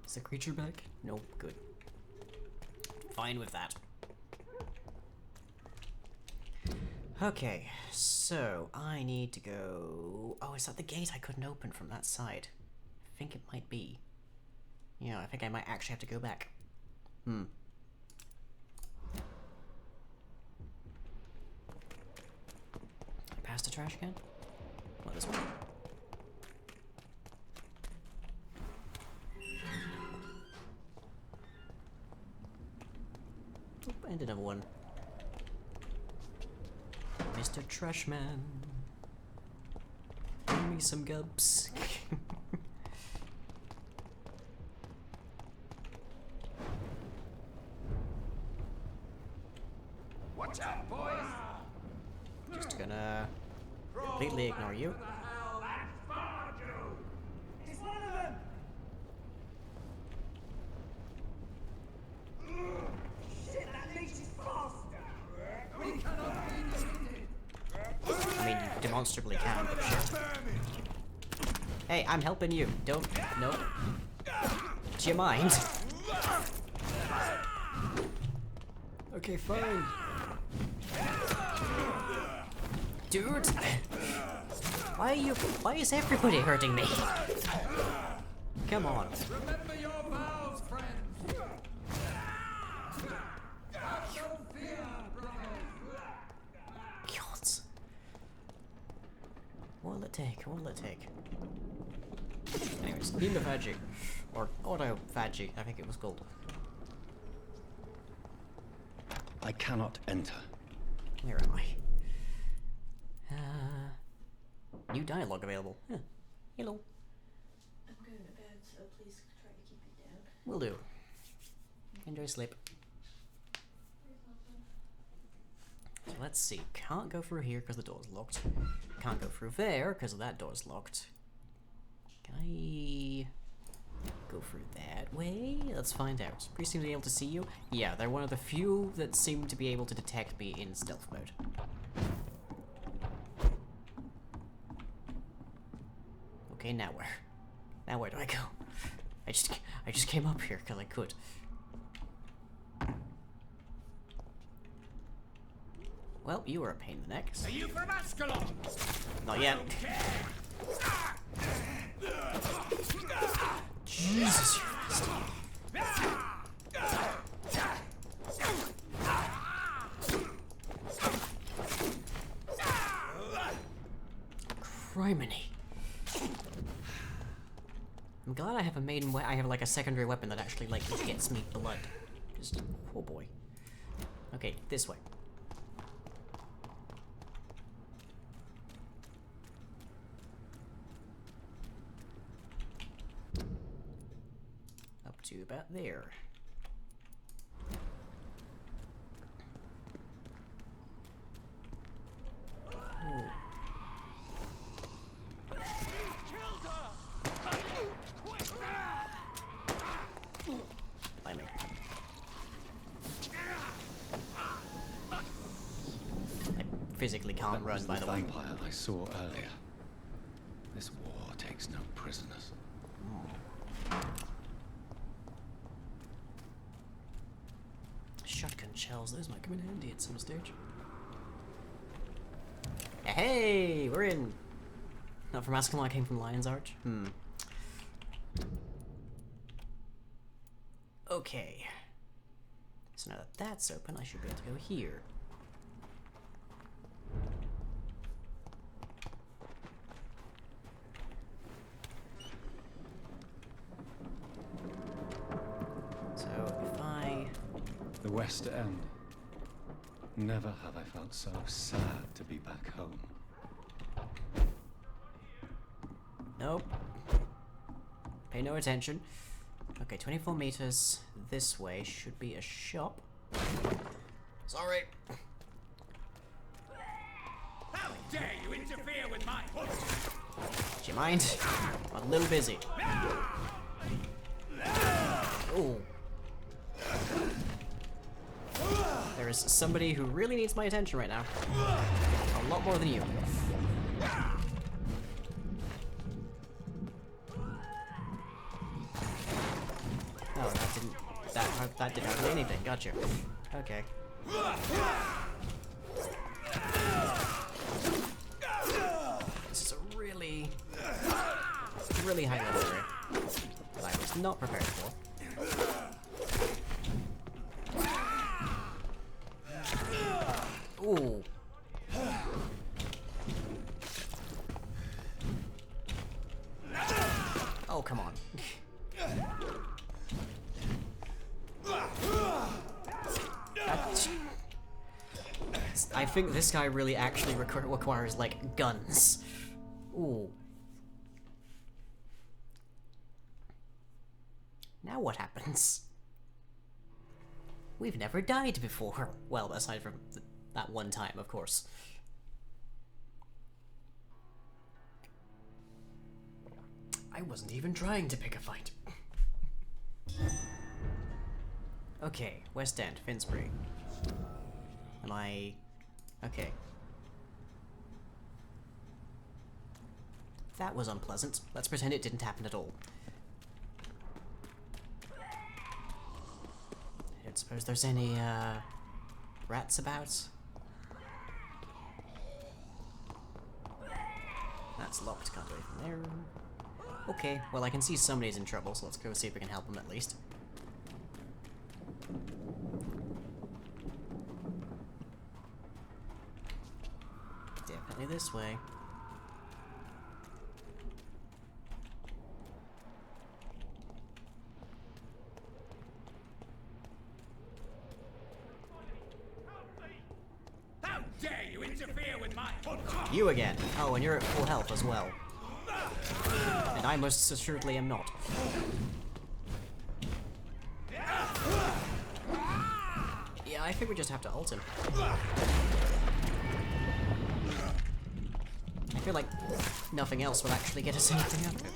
Is the creature back? Nope, good. Fine with that. Okay, so I need to go... Oh, is that the gate I couldn't open from that side? I think it might be. Yeah, I think I might actually have to go back. Past the trash can? What, this one? Oop, and another one. Mr. Trashman. Bring me some gubs. Watch out, boys! Just gonna completely ignore you. It's one of them! Shit, that leech is faster! We cannot be defeated! I mean, you demonstrably can, but shit. Hey, I'm helping you. Don't... No. Do you mind? Okay, fine. Dude! Why is everybody hurting me? Come on. Remember your vows, friends! take? What will it take? Anyways, hemophagy. Or autophagy, I think it was called. I cannot enter. Where am I? New dialogue available. Huh. Hello. I'm going to bed, so please try to keep it down. Will do. Enjoy sleep. So let's see. Can't go through here because the door's locked. Can't go through there because that door's locked. Can I go through that way? Let's find out. Priest seems to be able to see you. Yeah, they're one of the few that seem to be able to detect me in stealth mode. Okay, now where? Now where do I go? I just came up here because I could. Well, you were a pain in the neck. Are you from Ascalon? Not yet. Jesus, you're Criminy. I'm glad I have a maiden I have like a secondary weapon that actually like gets me blood. Just, oh boy. Okay, this way. Up to about there. Ooh. Blimey. I physically can't run, by the way. Vampire I saw earlier. This war takes no prisoners. Shotgun shells, those might come in handy at some stage. Hey, we're in. Not from Ascalon, I came from Lion's Arch. Okay. So now that that's open, I should be able to go here. So if I... The West End. Never have I felt so sad to be back home. Nope. Pay no attention. Okay, 24 meters this way should be a shop. Sorry. How dare you interfere with my horse? Do you mind? I'm a little busy. Ooh. There is somebody who really needs my attention right now. A lot more than you. Oh, that didn't... That didn't hardly anything. Gotcha. Okay. This is a really high level area that I was not prepared for. Ooh. Oh, come on. I think this guy really actually requires, like, guns. Ooh. Now what happens? We've never died before. Well, aside from that one time, of course. I wasn't even trying to pick a fight. Okay, West End, Finsbury. Am I... Okay. That was unpleasant. Let's pretend it didn't happen at all. I don't suppose there's any, rats about? That's locked, can't go from there. Okay, well I can see somebody's in trouble, so let's go see if we can help them at least. Definitely this way. interfere with my... You again. Oh, and you're at full health as well. And I most assuredly am not. Yeah, I think we just have to ult him. I feel like nothing else will actually get us anything out of it.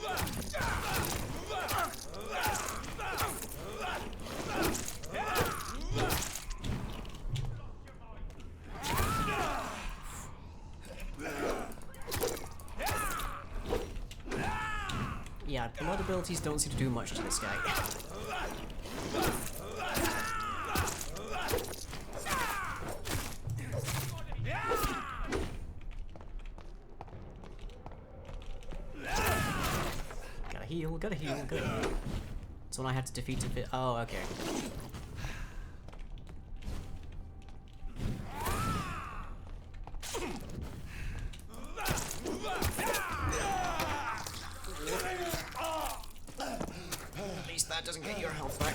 Yeah, blood abilities don't seem to do much to this guy. Gotta heal, gotta heal, gotta heal. So when I have to defeat it. Oh, okay. At least that doesn't get your health back.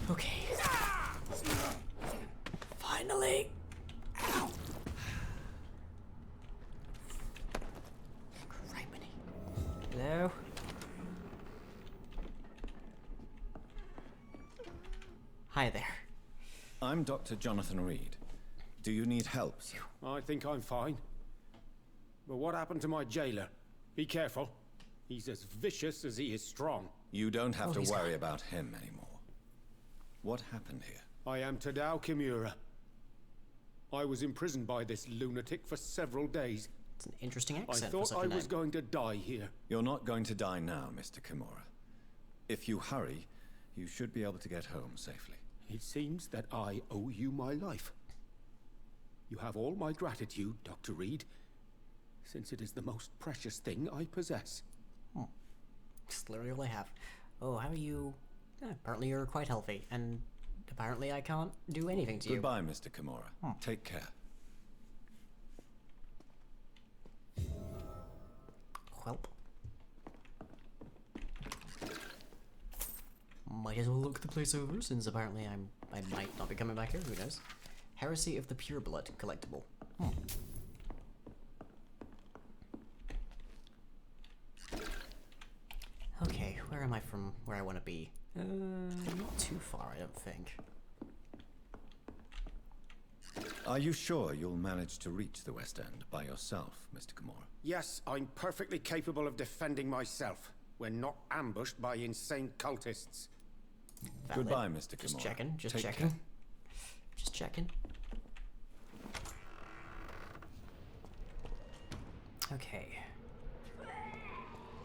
Okay. Finally. Ow. Criminy. Hello? Hi there. I'm Dr. Jonathan Reed. Do you need help, sir? I think I'm fine. But what happened to my jailer? Be careful. He's as vicious as he is strong. You don't have to worry about him anymore. What happened here? I am Tadao Kimura. I was imprisoned by this lunatic for several days. It's an interesting I accent. thought I was going to die here. You're not going to die now, Mr. Kimura. If you hurry, you should be able to get home safely. It seems that I owe you my life. You have all my gratitude, Dr. Reed, since it is the most precious thing I possess. It's literally all I have. Oh, how are you? Apparently you're quite healthy, and apparently I can't do anything to you. Goodbye, Mr. Kimura. Take care. Welp. Might as well look the place over, since apparently I might not be coming back here, who knows. Heresy of the Pureblood collectible. Okay, where am I from where I want to be? Not too far, I don't think. Are you sure you'll manage to reach the West End by yourself, Mr. Kimura? Yes, I'm perfectly capable of defending myself when not ambushed by insane cultists. Valid. Goodbye, Mr. Kimura. Just checking, just Take checking. care. Just checking. Okay.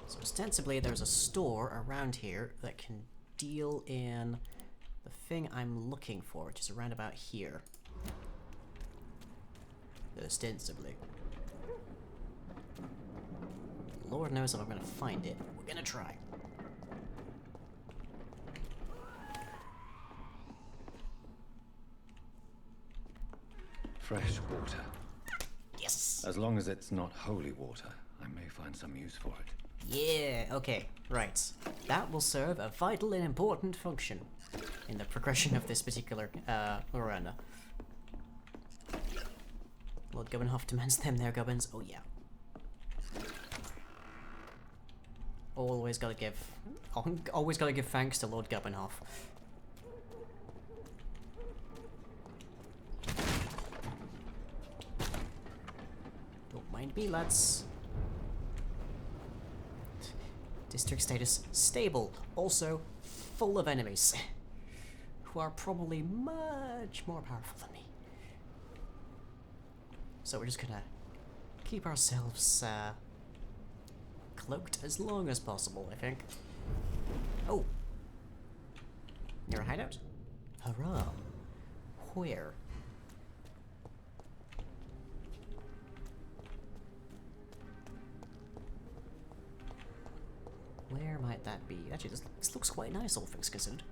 So ostensibly there's a store around here that can deal in the thing I'm looking for, which is around about here. Ostensibly. Lord knows if I'm gonna find it. We're gonna try. Fresh water. Yes! As long as it's not holy water, I may find some use for it. Yeah, okay, right. That will serve a vital and important function in the progression of this particular arena. Lord Gubbenhoff demands them there, Gubbins. Oh yeah. Always gotta give thanks to Lord Gubbenhoff. Don't mind me, lads. District status stable. Also full of enemies who are probably much more powerful than me. So we're just gonna keep ourselves cloaked as long as possible, I think. Oh. Near a hideout? Hurrah. Where? Where might that be? Actually, this looks quite nice, all things considered.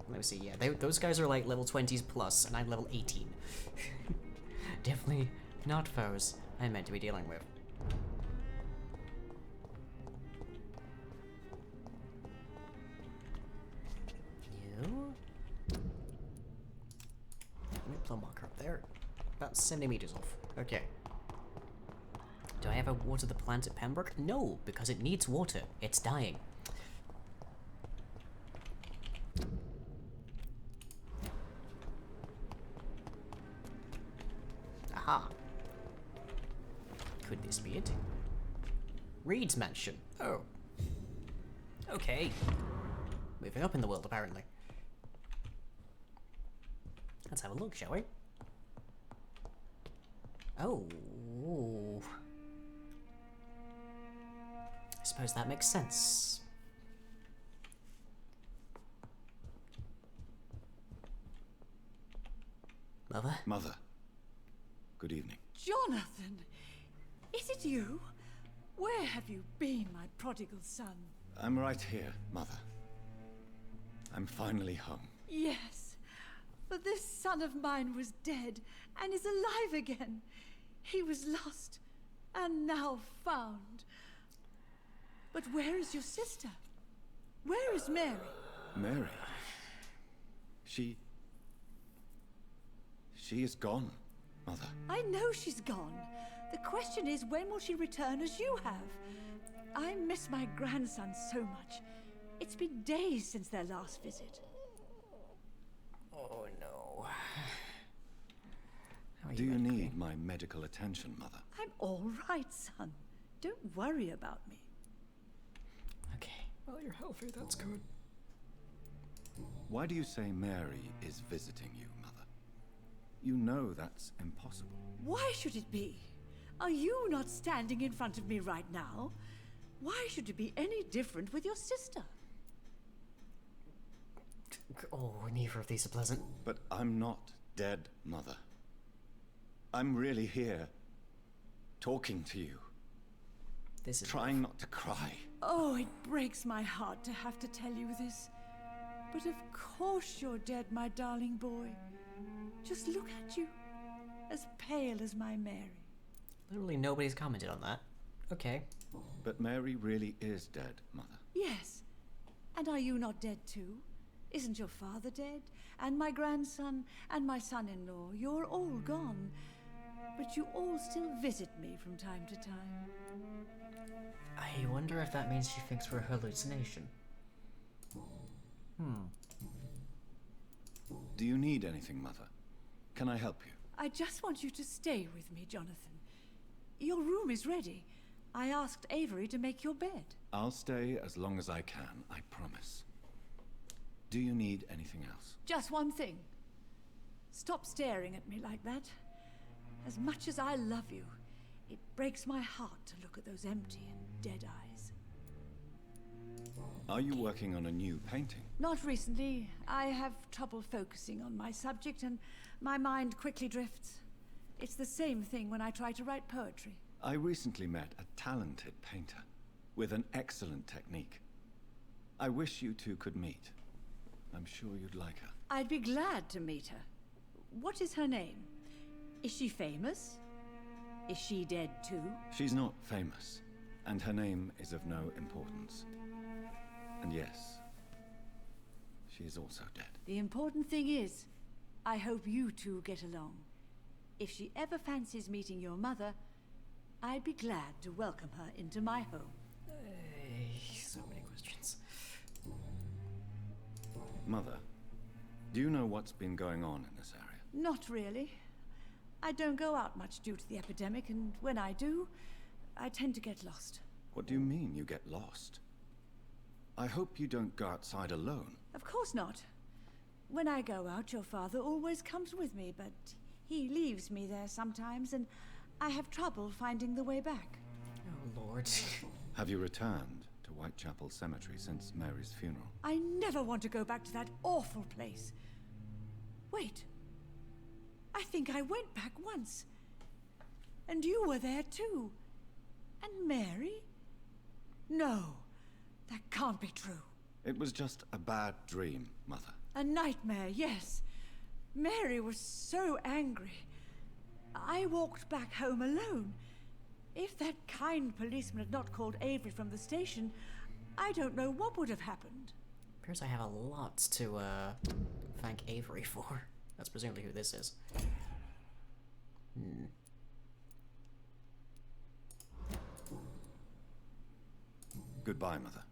Let me see, yeah, those guys are like level 20s plus, and I'm level 18. Definitely not foes I'm meant to be dealing with. You? Let me plum marker up there. About 70 meters off. Okay. Do I ever water the plant at Pembroke? No, because it needs water. It's dying. Aha. Could this be it? Reed's mansion. Oh. Okay. Moving up in the world, apparently. Let's have a look, shall we? Oh. I suppose that makes sense. Mother? Mother. Good evening. Jonathan! Is it you? Where have you been, my prodigal son? I'm right here, Mother. I'm finally home. Yes, but this son of mine was dead and is alive again. He was lost and now found. But where is your sister? Where is Mary? Mary? She is gone, Mother. I know she's gone. The question is, when will she return as you have? I miss my grandson so much. It's been days since their last visit. Oh no. Do you need my medical attention, Mother? I'm all right, son. Don't worry about me. Okay. Well, you're healthy, that's good. Why do you say Mary is visiting you, Mother? You know that's impossible. Why should it be? Are you not standing in front of me right now? Why should it be any different with your sister? Oh, neither of these are pleasant. But I'm not dead, Mother. I'm really here, talking to you. This is trying not to cry. Oh, it breaks my heart to have to tell you this. But of course you're dead, my darling boy. Just look at you, as pale as my Mary. Literally nobody's commented on that. Okay. But Mary really is dead, Mother. Yes. And are you not dead too? Isn't your father dead? And my grandson, and my son-in-law? You're all gone. But you all still visit me from time to time. I wonder if that means she thinks we're a hallucination. Do you need anything, Mother? Can I help you? I just want you to stay with me, Jonathan. Your room is ready. I asked Avery to make your bed. I'll stay as long as I can, I promise. Do you need anything else? Just one thing. Stop staring at me like that. As much as I love you, it breaks my heart to look at those empty and dead eyes. Are you working on a new painting? Not recently. I have trouble focusing on my subject and my mind quickly drifts. It's the same thing when I try to write poetry. I recently met a talented painter with an excellent technique. I wish you two could meet. I'm sure you'd like her. I'd be glad to meet her. What is her name? Is she famous? Is she dead too? She's not famous, and her name is of no importance. And yes, she is also dead. The important thing is, I hope you two get along. If she ever fancies meeting your mother, I'd be glad to welcome her into my home. So many questions. Mother, do you know what's been going on in this area? Not really. I don't go out much due to the epidemic, and when I do, I tend to get lost. What do you mean you get lost? I hope you don't go outside alone. Of course not. When I go out, your father always comes with me, but he leaves me there sometimes, and I have trouble finding the way back. Oh, Lord. Have you returned to Whitechapel Cemetery since Mary's funeral? I never want to go back to that awful place. Wait. I think I went back once. And you were there too. And Mary? No, that can't be true. It was just a bad dream, Mother. A nightmare, yes. Mary was so angry. I walked back home alone. If that kind policeman had not called Avery from the station, I don't know what would have happened. Appears I have a lot to thank Avery for. That's presumably who this is. Goodbye, Mother.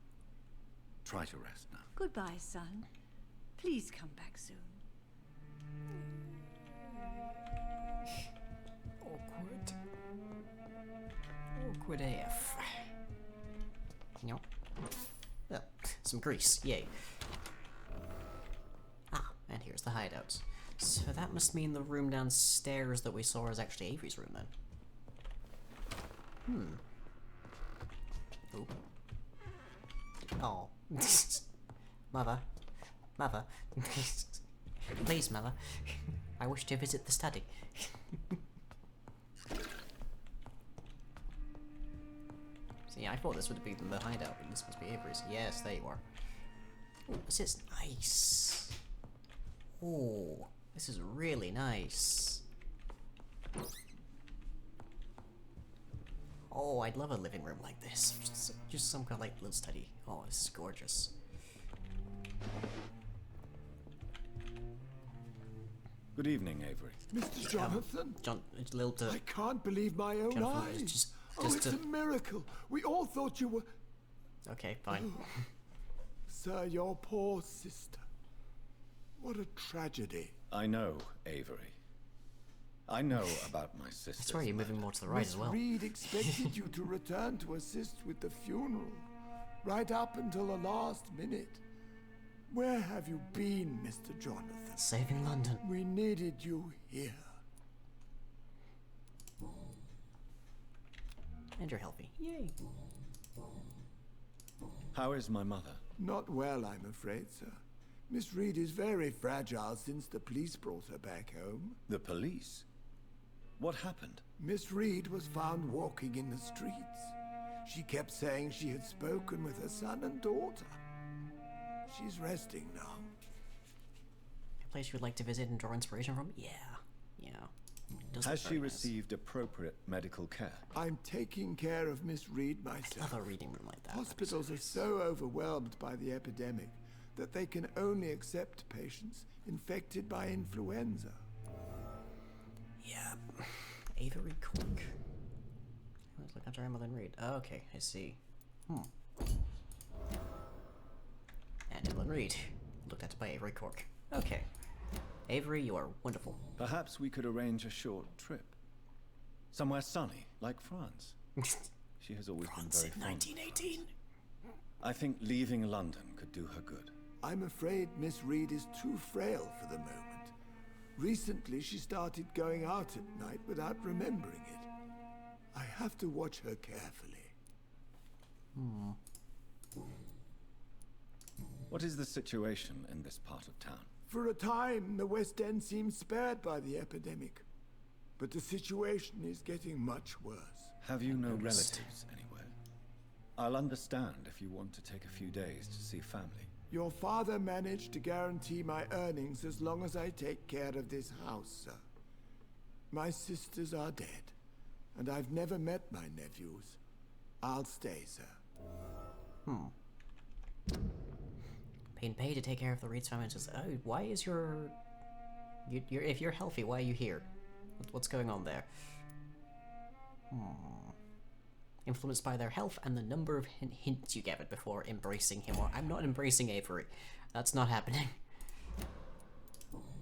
Try to rest now. Goodbye, son. Please come back soon. Awkward. Awkward AF. No. Oh, some grease. Yay. Ah, and here's the hideout. So that must mean the room downstairs that we saw is actually Avery's room then. Oop. Oh. Mother. Mother. Please, Mother. I wish to visit the study. See, I thought this would be the hideout, but this must be Avery's. Yes, there you are. Oh, this is nice. Oh, this is really nice. Oh, I'd love a living room like this. Just some kind of like little study. Oh, this is gorgeous. Good evening, Avery. Mr. Jonathan? It's a little I can't believe my own Jonathan, eyes. just It's a miracle. We all thought you were... Okay, fine. Sir, your poor sister. What a tragedy. I know, Avery. I know about my sister. That's why you're moving more to the right Miss as well. Reed expected you to return to assist with the funeral, right up until the last minute. Where have you been, Mr. Jonathan? Saving London. We needed you here. And you're healthy. Yay. How is my mother? Not well, I'm afraid, sir. Miss Reed is very fragile since the police brought her back home. The police? What happened? Miss Reed was found walking in the streets. She kept saying she had spoken with her son and daughter. She's resting now. A place you would like to visit and draw inspiration from? Yeah. Yeah. Has she received appropriate medical care? I'm taking care of Miss Reed myself. I love a reading room like that. Hospitals are so overwhelmed by the epidemic that they can only accept patients infected by influenza. Yeah. Avery Cork. Let's look after Emma then Reed. Oh, okay, I see. And Emma Reed. Looked at by Avery Cork. Okay. Avery, you are wonderful. Perhaps we could arrange a short trip. Somewhere sunny, like France. She has always been very fond. 1918. I think leaving London could do her good. I'm afraid Miss Reed is too frail for the moment. Recently, she started going out at night without remembering it. I have to watch her carefully. What is the situation in this part of town? For a time, the West End seemed spared by the epidemic. But the situation is getting much worse. Have you no relatives anywhere? I'll understand if you want to take a few days to see family. Your father managed to guarantee my earnings as long as I take care of this house, sir. My sisters are dead, and I've never met my nephews. I'll stay, sir. Being paid to take care of the Reed's family. Says, oh, why is you're if you're healthy, why are you here? What's going on there? Influenced by their health and the number of hints you gave it before embracing him. Or I'm not embracing Avery. That's not happening.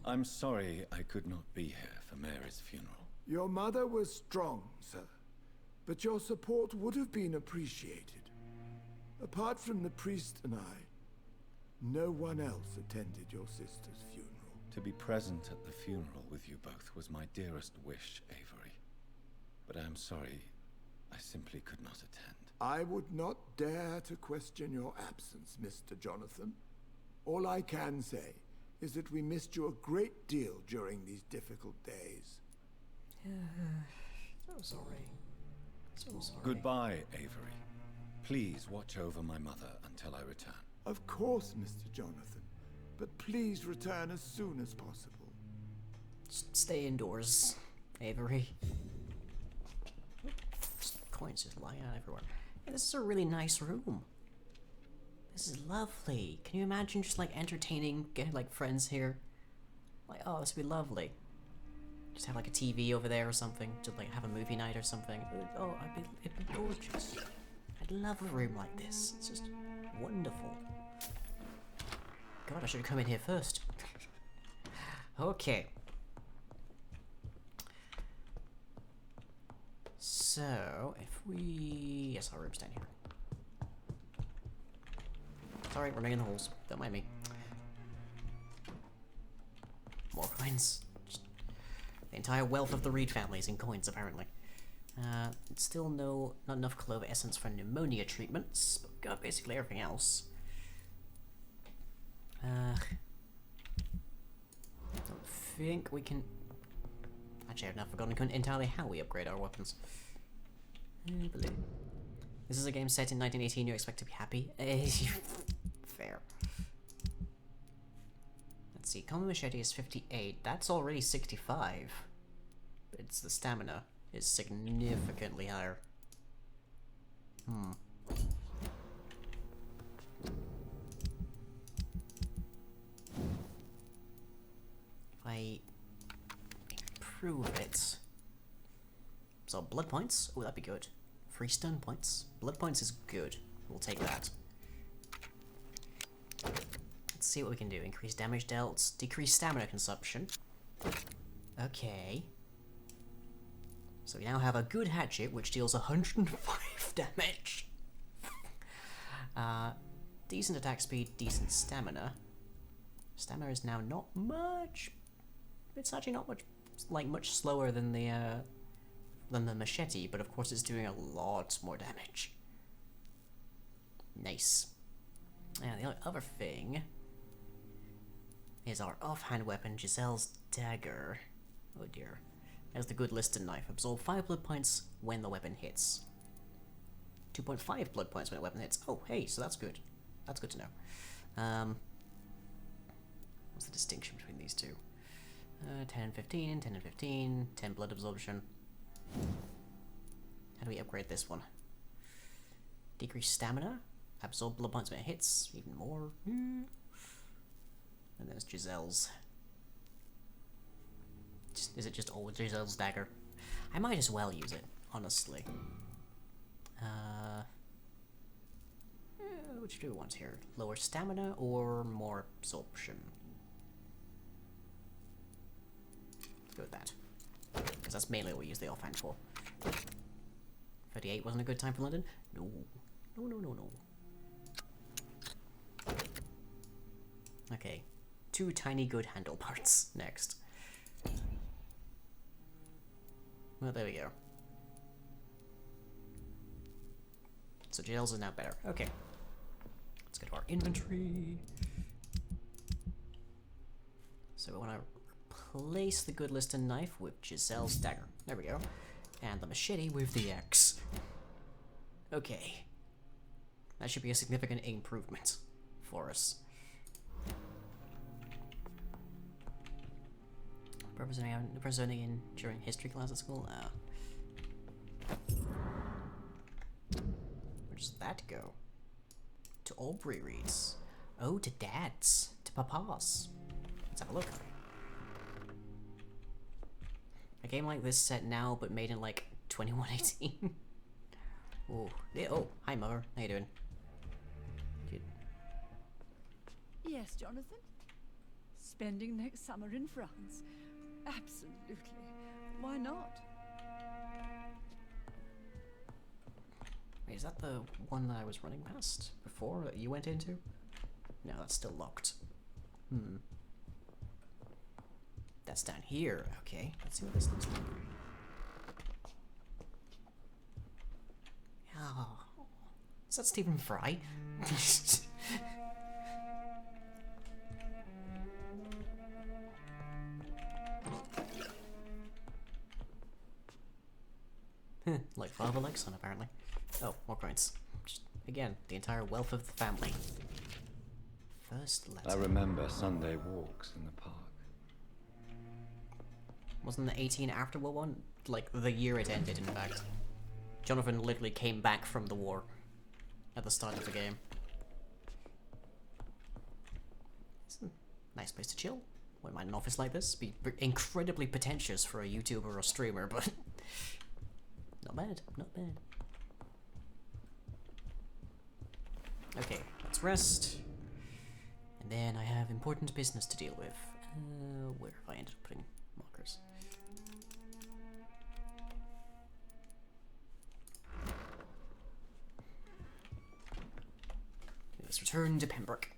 I'm sorry I could not be here for Mary's funeral. Your mother was strong, sir. But your support would have been appreciated. Apart from the priest and I, no one else attended your sister's funeral. To be present at the funeral with you both was my dearest wish, Avery. But I'm sorry, I simply could not attend. I would not dare to question your absence, Mr. Jonathan. All I can say is that we missed you a great deal during these difficult days. So sorry. So sorry. Goodbye, Avery. Please watch over my mother until I return. Of course, Mr. Jonathan. But please return as soon as possible. Just stay indoors. Avery. Just coins just lying out everywhere. Yeah, this is a really nice room. This is lovely. Can you imagine just like entertaining, getting like friends here? Like, oh, this would be lovely. Just have like a TV over there or something. Just like have a movie night or something. Oh, it'd be gorgeous. I'd love a room like this. It's just wonderful. God, I should have come in here first. Okay. So, if we... Yes, our room's down here. Sorry, we're making the holes. Don't mind me. More coins. Just the entire wealth of the Reed family is in coins, apparently. Still not enough clover essence for pneumonia treatments, but we've got basically everything else. Don't think we can... Actually, I've now forgotten entirely how we upgrade our weapons. This is a game set in 1918, you expect to be happy? Fair. Let's see, common machete is 58, that's already 65. But it's the stamina is significantly higher. If I improve it... So, blood points, oh that'd be good. Free stun points. Blood points is good. We'll take that. Let's see what we can do. Increase damage dealt. Decrease stamina consumption. Okay. So we now have a good hatchet, which deals 105 damage. Decent attack speed, decent stamina. Stamina is now not much. It's actually not much, like much slower than the machete, but of course it's doing a lot more damage. Nice. And the other thing is our offhand weapon, Giselle's dagger. Oh dear. As the good listed knife. Absorb 5 blood points when the weapon hits. 2.5 blood points when the weapon hits. Oh, hey, so that's good. That's good to know. What's the distinction between these two? 10 and 15, 10 and 15, 10 blood absorption. How do we upgrade this one? Decrease stamina. Absorb blood points when it hits. Even more. And there's Giselle's. Is it just always Giselle's dagger? I might as well use it, honestly. Which do we want here? Lower stamina or more absorption? Let's go with that. Because that's mainly what we use the offhand for. 38 wasn't a good time for London? No. No, no, no, no. Okay. 2 tiny good handle parts next. Well, there we go. So Giselle's is now better. Okay. Let's go to our inventory. So we want to replace the good listed knife with Giselle's dagger. There we go. And the machete with the axe. Okay. That should be a significant improvement for us. Representing in during history class at school? Where does that go? To Aubrey reads. Oh, to Dad's. To Papa's. Let's have a look. A game like this set now, but made in like 2118. Oh, yeah, oh, hi Mother. How you doing? Good. Yes, Jonathan. Spending next summer in France. Absolutely. Why not? Wait, is that the one that I was running past before that you went into? No, that's still locked. That's down here. Okay, let's see what this looks like. Oh, is that Stephen Fry? Like Father, like son, apparently. Oh, more coins. Just, again, the entire wealth of the family. First letter. I remember Sunday walks in the park. Wasn't the 18 after World War I? Like, the year it ended, in fact. Jonathan literally came back from the war at the start of the game. It's a nice place to chill. Wouldn't mind an office like this. Be incredibly pretentious for a YouTuber or streamer, but not bad, not bad. Okay, let's rest. And then I have important business to deal with. Where have I ended up putting markers? Let's return to Pembroke.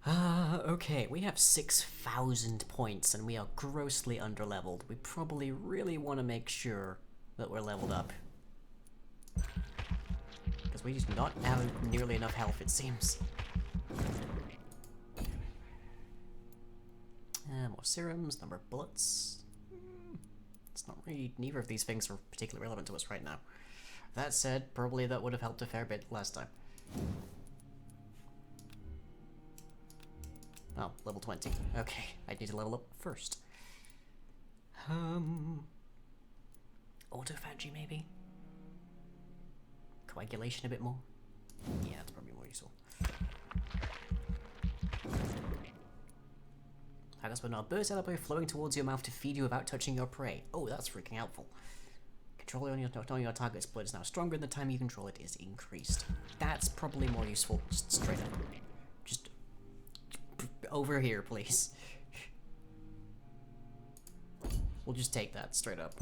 Okay, we have 6,000 points and we are grossly underleveled. We probably really want to make sure that we're leveled up. Because we do not have nearly enough health, it seems. More serums, number of bullets. It's not really, neither of these things are particularly relevant to us right now. That said, probably that would have helped a fair bit last time. Oh, level 20. Okay, I need to level up first. Autophagy, maybe? Coagulation a bit more? Yeah, that's probably more useful. How does when our burst elbow flowing towards your mouth to feed you without touching your prey? Oh, that's freaking helpful. Control on your target's blood is now stronger and the time you control it is increased. That's probably more useful, just straight up. Just over here, please. We'll just take that straight up.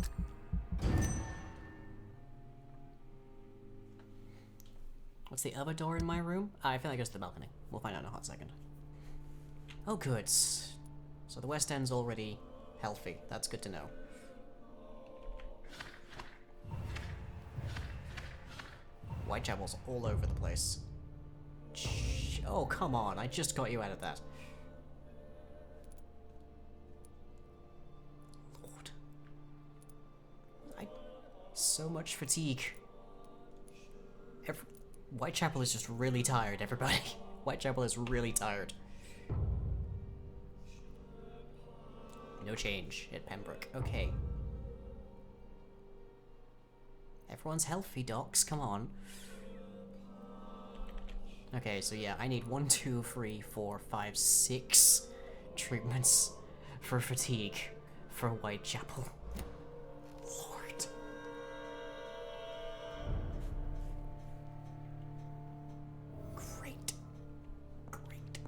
What's the other door in my room? I feel like it's the balcony. We'll find out in a hot second. Oh, good. So the West End's already healthy. That's good to know. Whitechapel's all over the place. Oh, come on. I just got you out of that. Lord. So much fatigue. Whitechapel is just really tired, everybody. Whitechapel is really tired. No change at Pembroke. Okay. Everyone's healthy, docs. Come on. Okay, so yeah, I need 1, 2, 3, 4, 5, 6 treatments for fatigue for Whitechapel. Lord. Great. Great.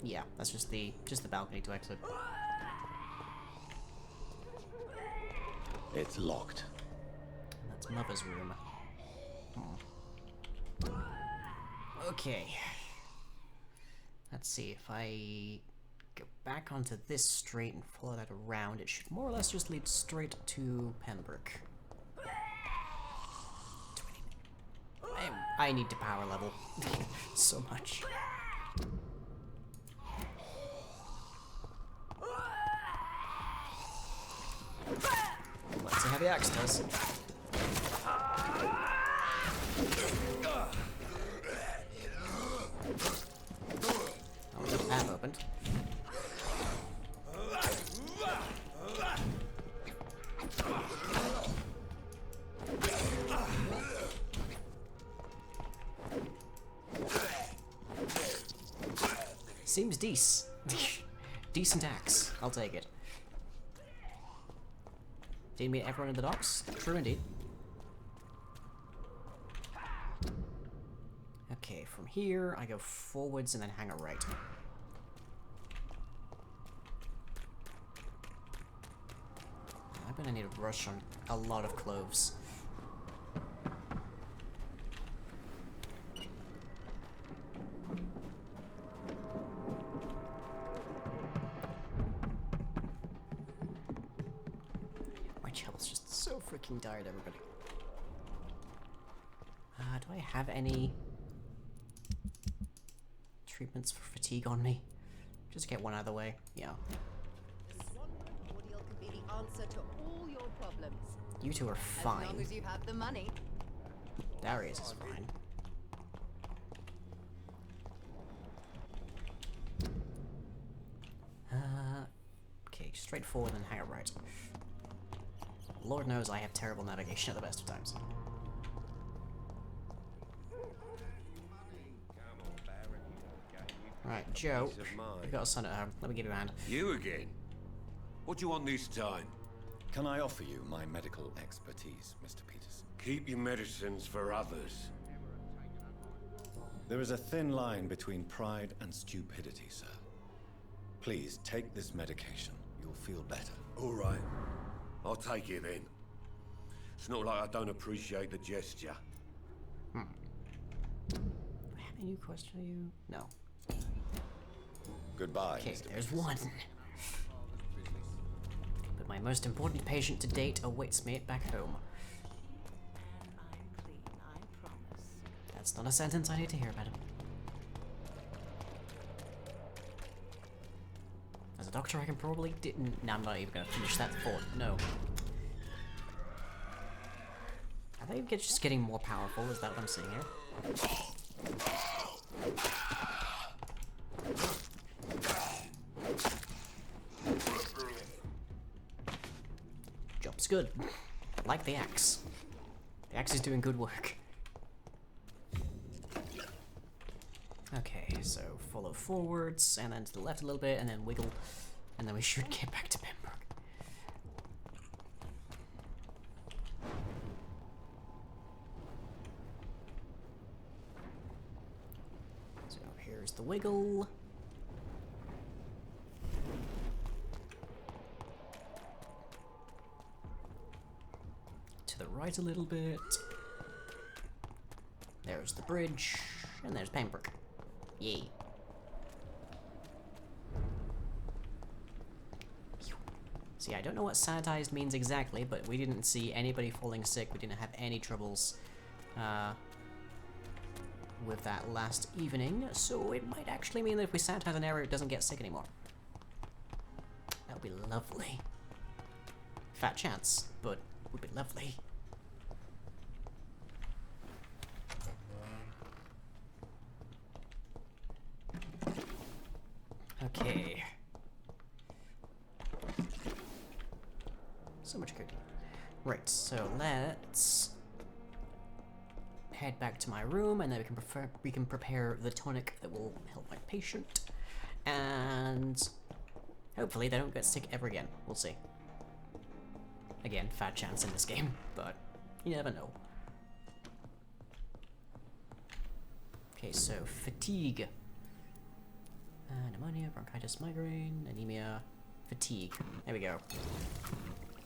Yeah, that's just the balcony to exit. It's locked. That's Mother's room. Okay. Let's see, if I go back onto this street and follow that around, it should more or less just lead straight to Pembroke. I need to power level so much. Let's see how the axe does. I'll get the path opened. Seems decent axe. I'll take it. Did you meet everyone in the docks? True indeed. Okay, from here I go forwards and then hang a right. I'm gonna need a rush on a lot of cloves. Whitechapel's just so freaking tired, everybody. Do I have any treatments for fatigue on me? Just get one out of the way. Yeah. The Swanwood cordial could be the answer to all your problems. You two are fine. As long as you have the money. Darius is fine. straight forward and hang a right. Lord knows I have terrible navigation at the best of times. Right, Joe, you've got a son at home. Let me give you a hand. You again? What do you want this time? Can I offer you my medical expertise, Mr. Peters? Keep your medicines for others. There is a thin line between pride and stupidity, sir. Please take this medication. You'll feel better. All right. I'll take it then. It's not like I don't appreciate the gesture. Have any question for you? No. Goodbye, Okay, Mr. there's Peters. one. But my most important patient to date awaits me back home. That's not a sentence I need to hear, madam. As a doctor, I can probably no, I'm not even gonna finish that thought. No. Are they just getting more powerful? Is that what I'm seeing here? Job's good. Like the axe. The axe is doing good work. Okay, so follow forwards, and then to the left a little bit, and then wiggle, and then we should get back to Pembroke. So here's the wiggle. To the right a little bit. There's the bridge, and there's Pembroke. Yay. See, I don't know what sanitized means exactly, but we didn't see anybody falling sick. We didn't have any troubles with that last evening, so it might actually mean that if we sanitize an area, it doesn't get sick anymore. That would be lovely. Fat chance, but would be lovely. Okay. So much cooking. Right, so let's head back to my room, and then we can prepare the tonic that will help my patient, and hopefully they don't get sick ever again. We'll see. Again, fat chance in this game, but you never know. Okay, so fatigue. Pneumonia, bronchitis, migraine, anemia, fatigue. There we go.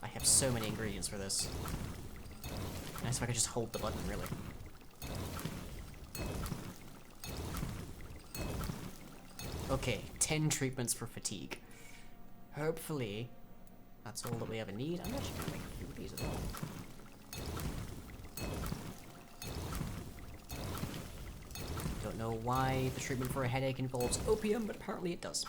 I have so many ingredients for this. Nice if I could just hold the button, really. Okay, 10 treatments for fatigue. Hopefully, that's all that we ever need. I'm actually gonna make a few of these as well. Don't know why the treatment for a headache involves opium, but apparently it does.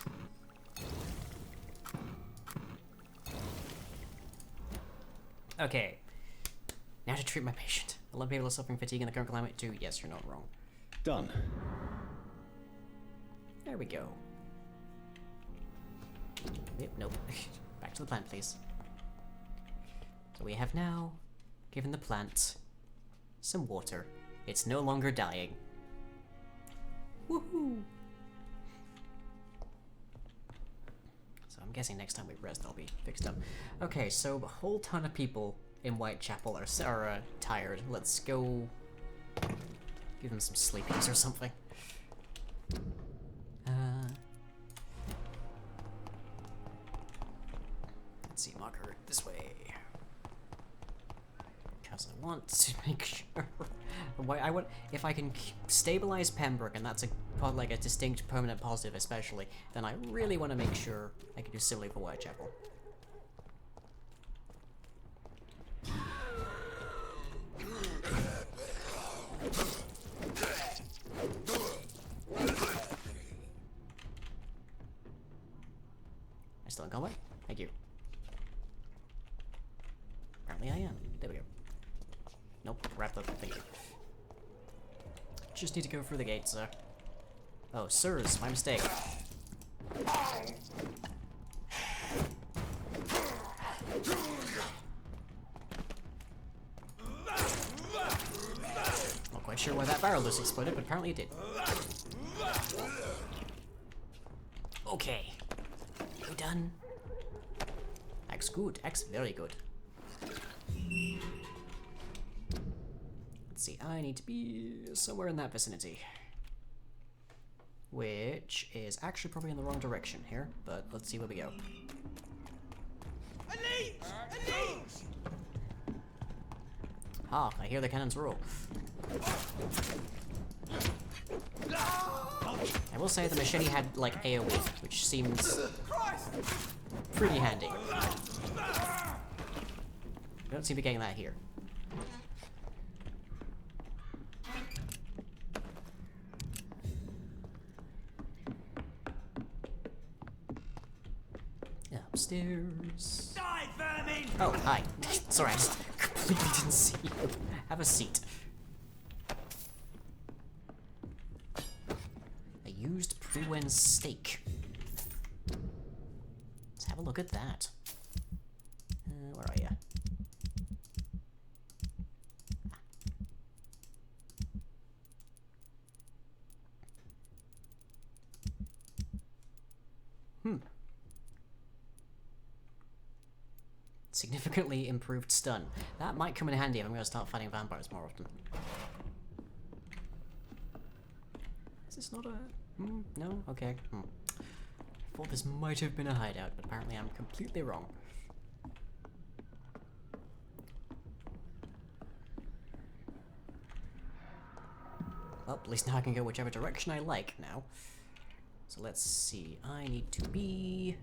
Okay, now to treat my patient. A lot of people are suffering fatigue in the current climate too. Yes, you're not wrong. Done. There we go. Yep, nope. Back to the plant, please. So we have now given the plant some water. It's no longer dying. Woohoo! So I'm guessing next time we rest, I'll be fixed up. Okay, so a whole ton of people in Whitechapel are tired. Let's go give them some sleepies or something. Let's see, marker this way. Because I want to make sure. I want, if I can stabilize Pembroke, and that's like a distinct permanent positive especially, then I really want to make sure I can do similarly for Whitechapel. I still in combat? Thank you. Apparently I am. There we go. Nope, wrapped up. Thank you. Just need to go through the gate, sir. Oh, sirs, my mistake. sure why that barrel just exploded, but apparently it did. Okay. You done? X good. X very good. Let's see. I need to be somewhere in that vicinity. Which is actually probably in the wrong direction here, but let's see where we go. Ah, I hear the cannons roll. I will say the machete had like AoE, which seems pretty handy. I don't seem to be getting that here. Upstairs. Die, vermin! Oh, hi. Sorry, I just completely didn't see you. Have a seat. A used pre-wen steak. Let's have a look at that. Where are you? Significantly improved stun. That might come in handy if I'm going to start fighting vampires more often. Is this not a... no? Okay. I thought this might have been a hideout, but apparently I'm completely wrong. Well, at least now I can go whichever direction I like now. So let's see. I need to be...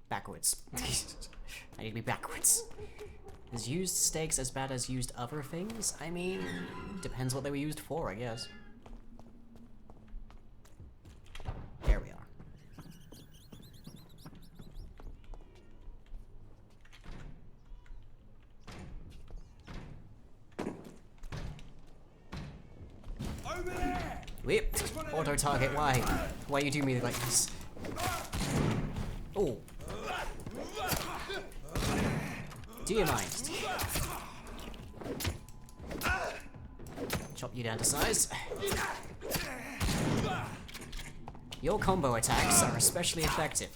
backwards. I need to be backwards. Is used steaks as bad as used other things? I mean, depends what they were used for, I guess. There we are. Over there! Whip! Auto target, why? Why you do me like this? Oh. Do you mind? Chop you down to size. Your combo attacks are especially effective.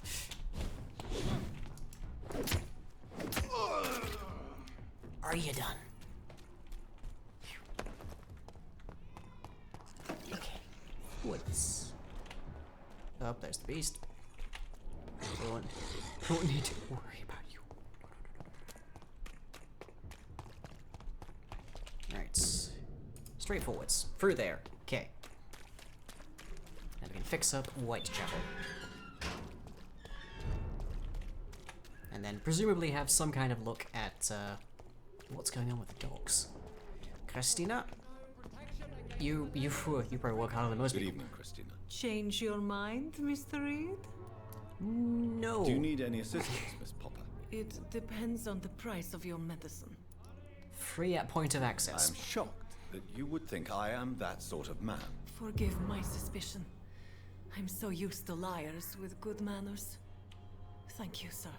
Are you done? Okay. Woods. Oh, there's the beast. Don't need to worry about you. Alright. Straight forwards. Through there. Okay. And we can fix up Whitechapel. And then presumably have some kind of look at what's going on with the dogs. Christina? You probably work harder than most people. Good evening, Christina. Change your mind, Mr. Reed? No. Do you need any assistance, Miss Popper? It depends on the price of your medicine. Free at point of access. I'm shocked that you would think I am that sort of man. Forgive my suspicion. I'm so used to liars with good manners. Thank you, sir.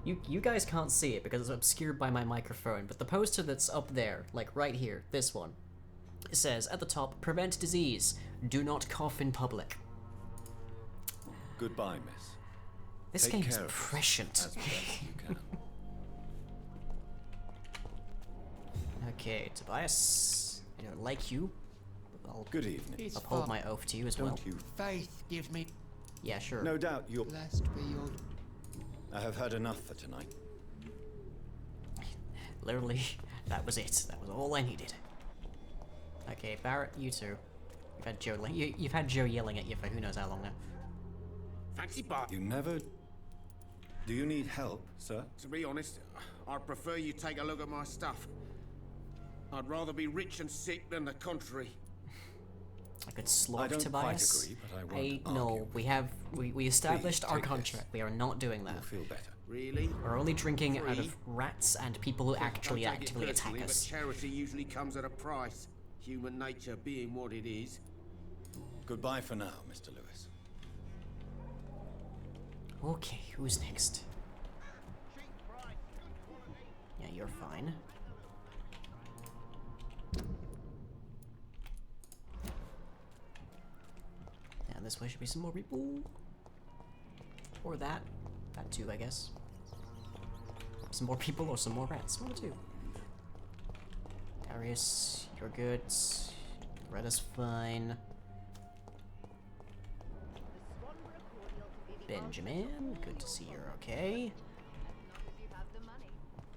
You guys can't see it because it's obscured by my microphone, but the poster that's up there, like right here, this one, it says at the top, prevent disease, do not cough in public. Goodbye, miss. This Take game care is of prescient. as best you can. Okay, Tobias, I don't like you. I'll Good evening. uphold my oath to you as well. Don't you? Faith gives me... Yeah, sure. No doubt you're... Blessed be your... I have had enough for tonight. Literally, that was it. That was all I needed. Okay, Barrett, you too. You've had Joe. You've had Joe yelling at you for who knows how long now. Fancy bar. You never... Do you need help, sir? To be honest, I'd prefer you take a look at my stuff. I'd rather be rich and sick than the contrary. I could slog I don't Tobias. quite agree, but I won't no, argue. we established Please, our take contract. We are not doing that. You'll feel better. Really? We're only drinking out Free? of rats and people who actually Don't take it actively attack personally, us. But charity usually comes at a price. Human nature being what it is. Goodbye for now, Mr. Lewis. Okay, who's next? Yeah, you're fine. this way should be some more people. Or that. That too, I guess. Some more people or some more rats. One or two. Darius, you're good. Retta's fine. Benjamin, good to see you're okay.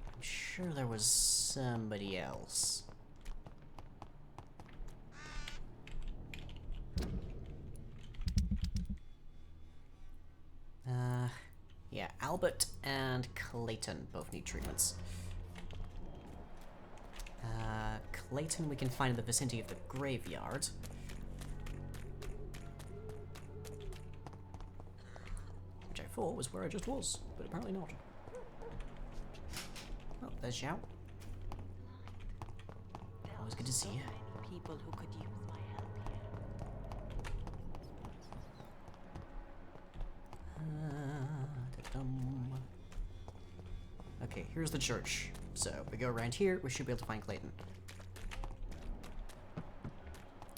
I'm sure there was somebody else. Yeah, Albert and Clayton both need treatments. Clayton we can find in the vicinity of the graveyard. Which I thought was where I just was, but apparently not. Oh, there's Xiao. Always good to see you. People who could use my help here. Okay, here's the church. So, if we go around here, we should be able to find Clayton.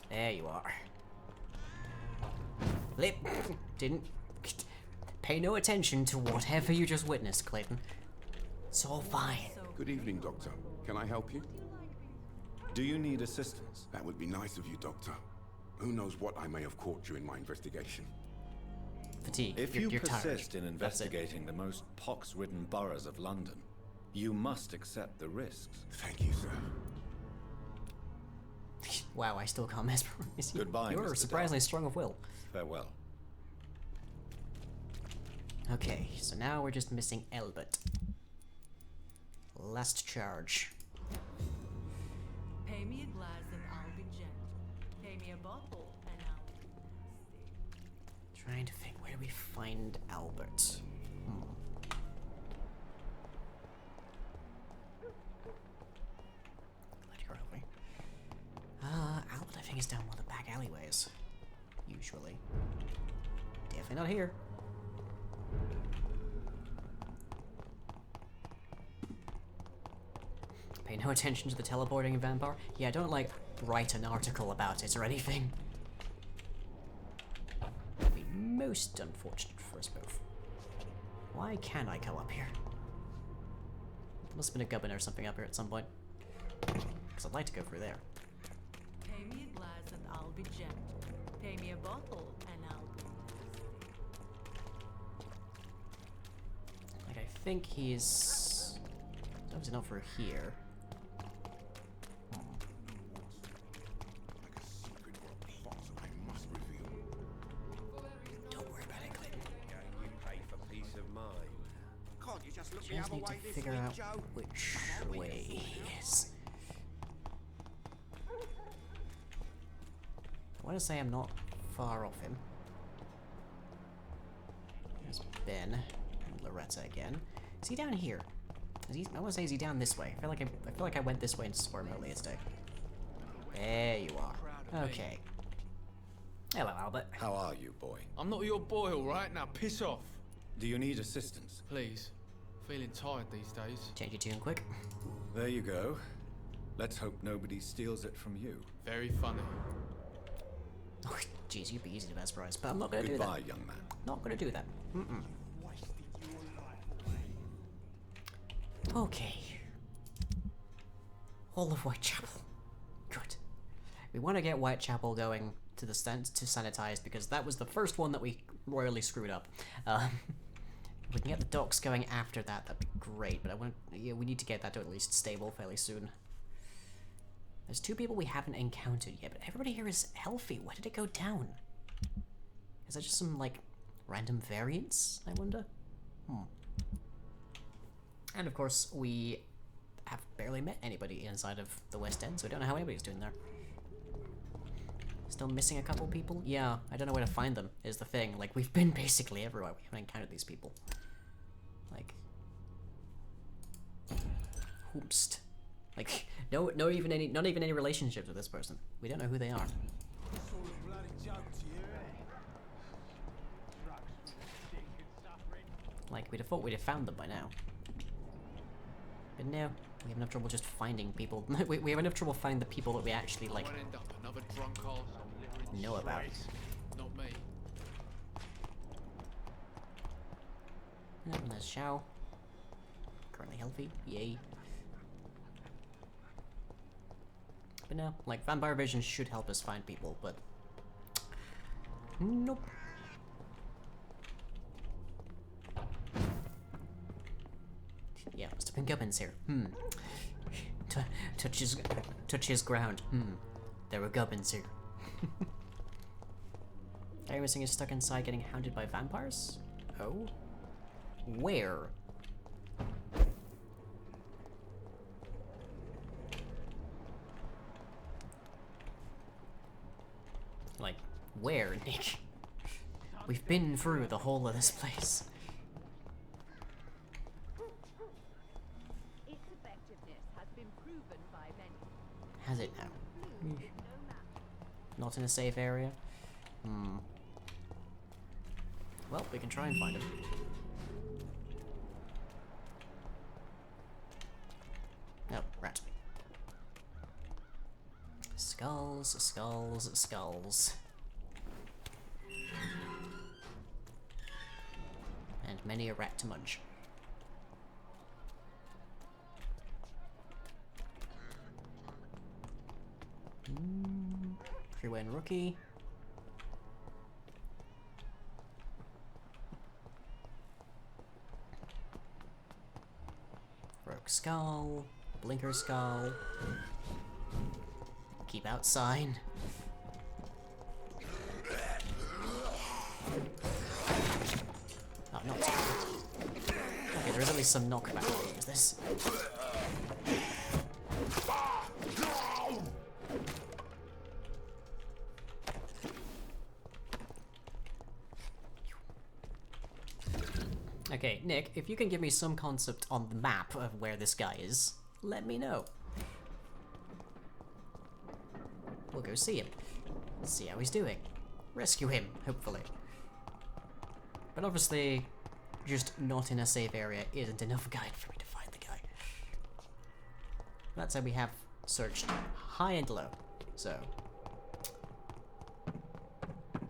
There you are. Flip! Didn't pay no attention to whatever you just witnessed, Clayton. It's all fine. Good evening, Doctor. Can I help you? Do you need assistance? That would be nice of you, Doctor. Who knows what I may have caught during my investigation. Fatigue. If you're you tired. persist in investigating the most pox-ridden boroughs of London, you must accept the risks. Thank you, sir. Wow, I still can't mesmerize you. Goodbye, You're Mr. surprisingly strong of will. Farewell. Okay, so now we're just missing Albert. Last charge. Pay me a glass and I'll be gentle. Pay me a bottle and I'll be nasty. Trying to think, where do we find Albert? Albert, I think, is down one of the back alleyways. Usually. Definitely not here. Pay no attention to the teleporting vampire. Yeah, don't, like, write an article about it or anything. That'd be most unfortunate for us both. Why can't I go up here? There must have been a gubbin or something up here at some point. Because I'd like to go through there. Pay me a glass and I'll be gentle. Pay me a bottle and I'll be nasty. Like, I think he's obviously not through here. Don't worry about it, Clayton. You pay for peace of mind. Can't you just look the Just other need to way this figure week, out Joe? which way he is. I want to say I'm not far off him. There's Ben and Loretta again. Is he down here? I want to say, is he down this way? I feel like I went this way in Storm earlier today. There you are. Okay. Hello, Albert. How are you, boy? I'm not your boy, alright? Now piss off. Do you need assistance? Please. Feeling tired these days. Change your tune quick. There you go. Let's hope nobody steals it from you. Very funny. Oh, jeez, you'd be easy to mesmerize, but I'm not gonna do that. Goodbye, young man. Not gonna do that. Okay. All of Whitechapel. Good. We want to get Whitechapel going to the to sanitize because that was the first one that we royally screwed up. If we can get the docks going after that, that'd be great. But we need to get that to at least stable fairly soon. There's two people we haven't encountered yet, but everybody here is healthy. Why did it go down? Is that just some, like, random variance, I wonder? And of course, we have barely met anybody inside of the West End, so we don't know how anybody's doing there. Still missing a couple people? Yeah, I don't know where to find them, is the thing. Like, we've been basically everywhere. We haven't encountered these people. Like... Hoopst. Like, not even any relationships with this person. We don't know who they are. Like, we'd have thought we'd have found them by now. But no, we have enough trouble just finding people. we have enough trouble finding the people that we actually, like, know about. Not me. And there's Xiao. Currently healthy. Yay. But no, like, vampire vision should help us find people, but... Nope. Yeah, must have been gubbins here. Touches ground. There were gubbins here. Guy missing is stuck inside getting hounded by vampires? Oh? Where? Like, where, Nick? We've been through the whole of this place. Its effectiveness has been proven by many. Has it now? Not in a safe area? Well, we can try and find him. No, rat. Skulls, skulls, skulls. And many a rat to munch. Free-win rookie. Rogue skull. Blinker skull. Keep out sign. Oh, not too bad. Okay, there is at least some knockback. Is this? Okay, Nick, if you can give me some concept on the map of where this guy is, let me know. We'll go see him. See how he's doing. Rescue him, hopefully. But obviously, just not in a safe area isn't enough guide for me to find the guy. That said, we have searched high and low, so...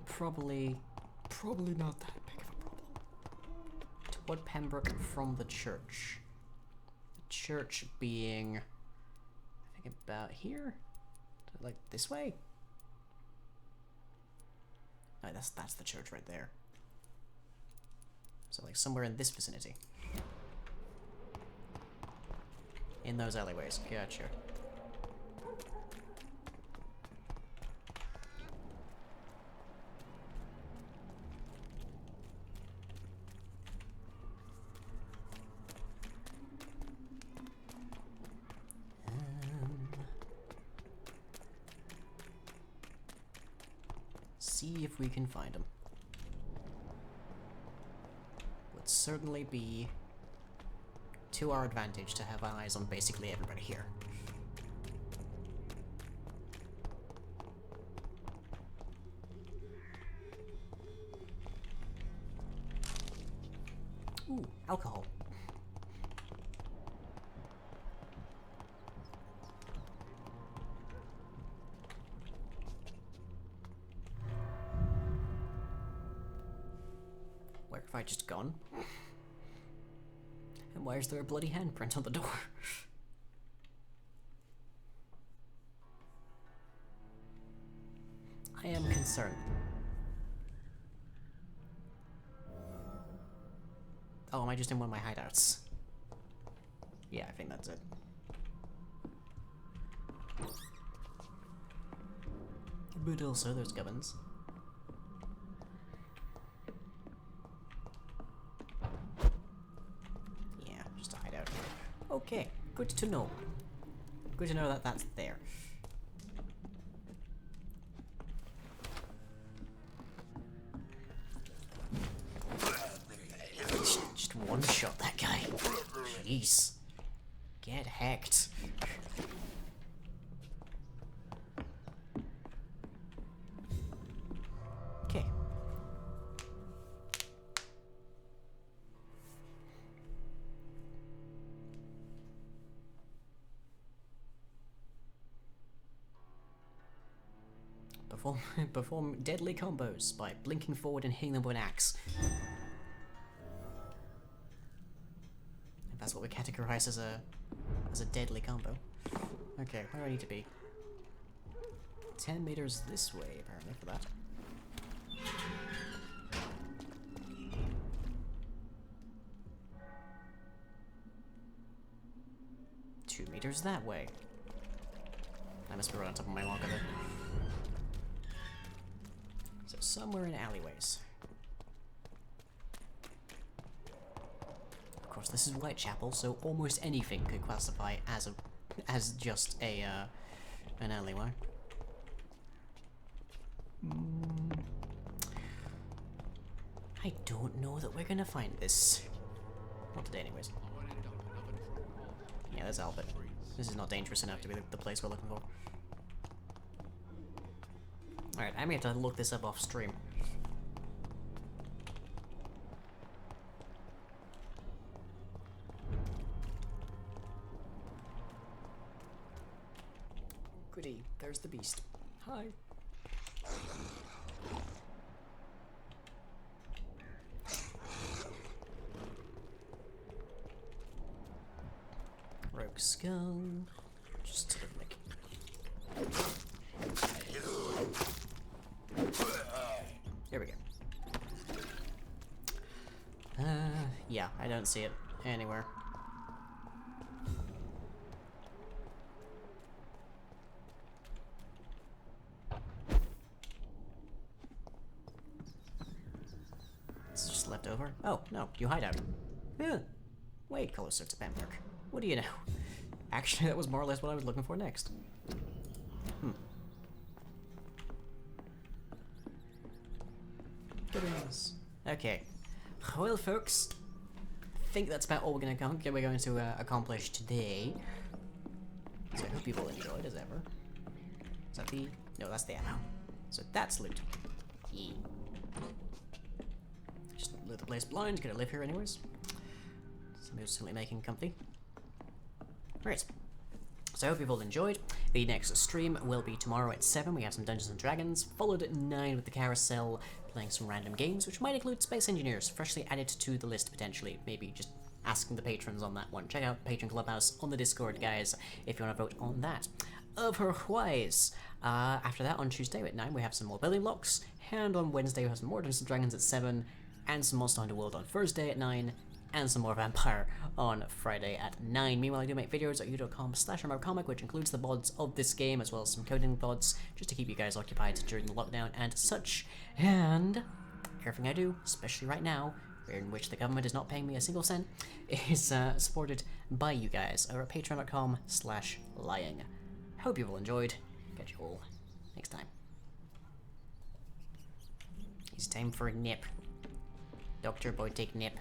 Probably not that big of a problem. Toward Pembroke from the church. The church being... I think about here? Like this way? No, that's the church right there. So like somewhere in this vicinity. In those alleyways. Gotcha. See if we can find him. Would certainly be to our advantage to have eyes on basically everybody here. Ooh, alcohol. Where have I just gone? And why is there a bloody handprint on the door? I am concerned. Oh, am I just in one of my hideouts? Yeah, I think that's it. But also, there's gubbins. Yeah, just a hideout. Okay, good to know. Good to know that that's there. Just one shot that guy. Jeez. Get hacked. Okay. Perform deadly combos by blinking forward and hitting them with an axe. what we categorize as a deadly combo. Okay, where do I need to be? 10 meters this way, apparently, for that. Two meters that way. I must be right on top of my locker there. So somewhere in alleyways. Of course, this is Whitechapel, so almost anything could classify as just a an alleyway. I don't know that we're gonna find this. Not today, anyways. Yeah, there's Albert. This is not dangerous enough to be the place we're looking for. Alright, I may have to look this up off stream. Goody, there's the beast. Hi. Rogue skull. Just sort of like. Here we go. Yeah, I don't see it anywhere. It's just left over. Oh, no, you hide out. Yeah. Wait, Cloversaur to Vampyr. What do you know? Actually, that was more or less what I was looking for next. Okay. Well, folks, I think that's about all we're going to accomplish today. So I hope you've all enjoyed, as ever. Is that the... No, that's the ammo. So that's loot. Yeah. Just lit the place blind, gonna live here anyways. Somebody's certainly making comfy. Right. So I hope you've all enjoyed. The next stream will be tomorrow at 7. We have some Dungeons & Dragons, followed at 9 with the Carousel, playing some random games, which might include Space Engineers, freshly added to the list potentially. Maybe just asking the patrons on that one. Check out Patron Clubhouse on the Discord, guys, if you want to vote on that. Otherwise, after that, on Tuesday at 9, we have some more building blocks, and on Wednesday we have some more Dungeons & Dragons at 7, and some Monster Hunter World on Thursday at 9, and some more Vampyr on Friday at 9. Meanwhile, I do make videos at youtube.com/comic, which includes the VODs of this game, as well as some coding VODs, just to keep you guys occupied during the lockdown and such. And everything I do, especially right now, in which the government is not paying me a single cent, is supported by you guys over at patreon.com/lying. Hope you've all enjoyed. Catch you all next time. It's time for a nip. Doctor, boy, take nip.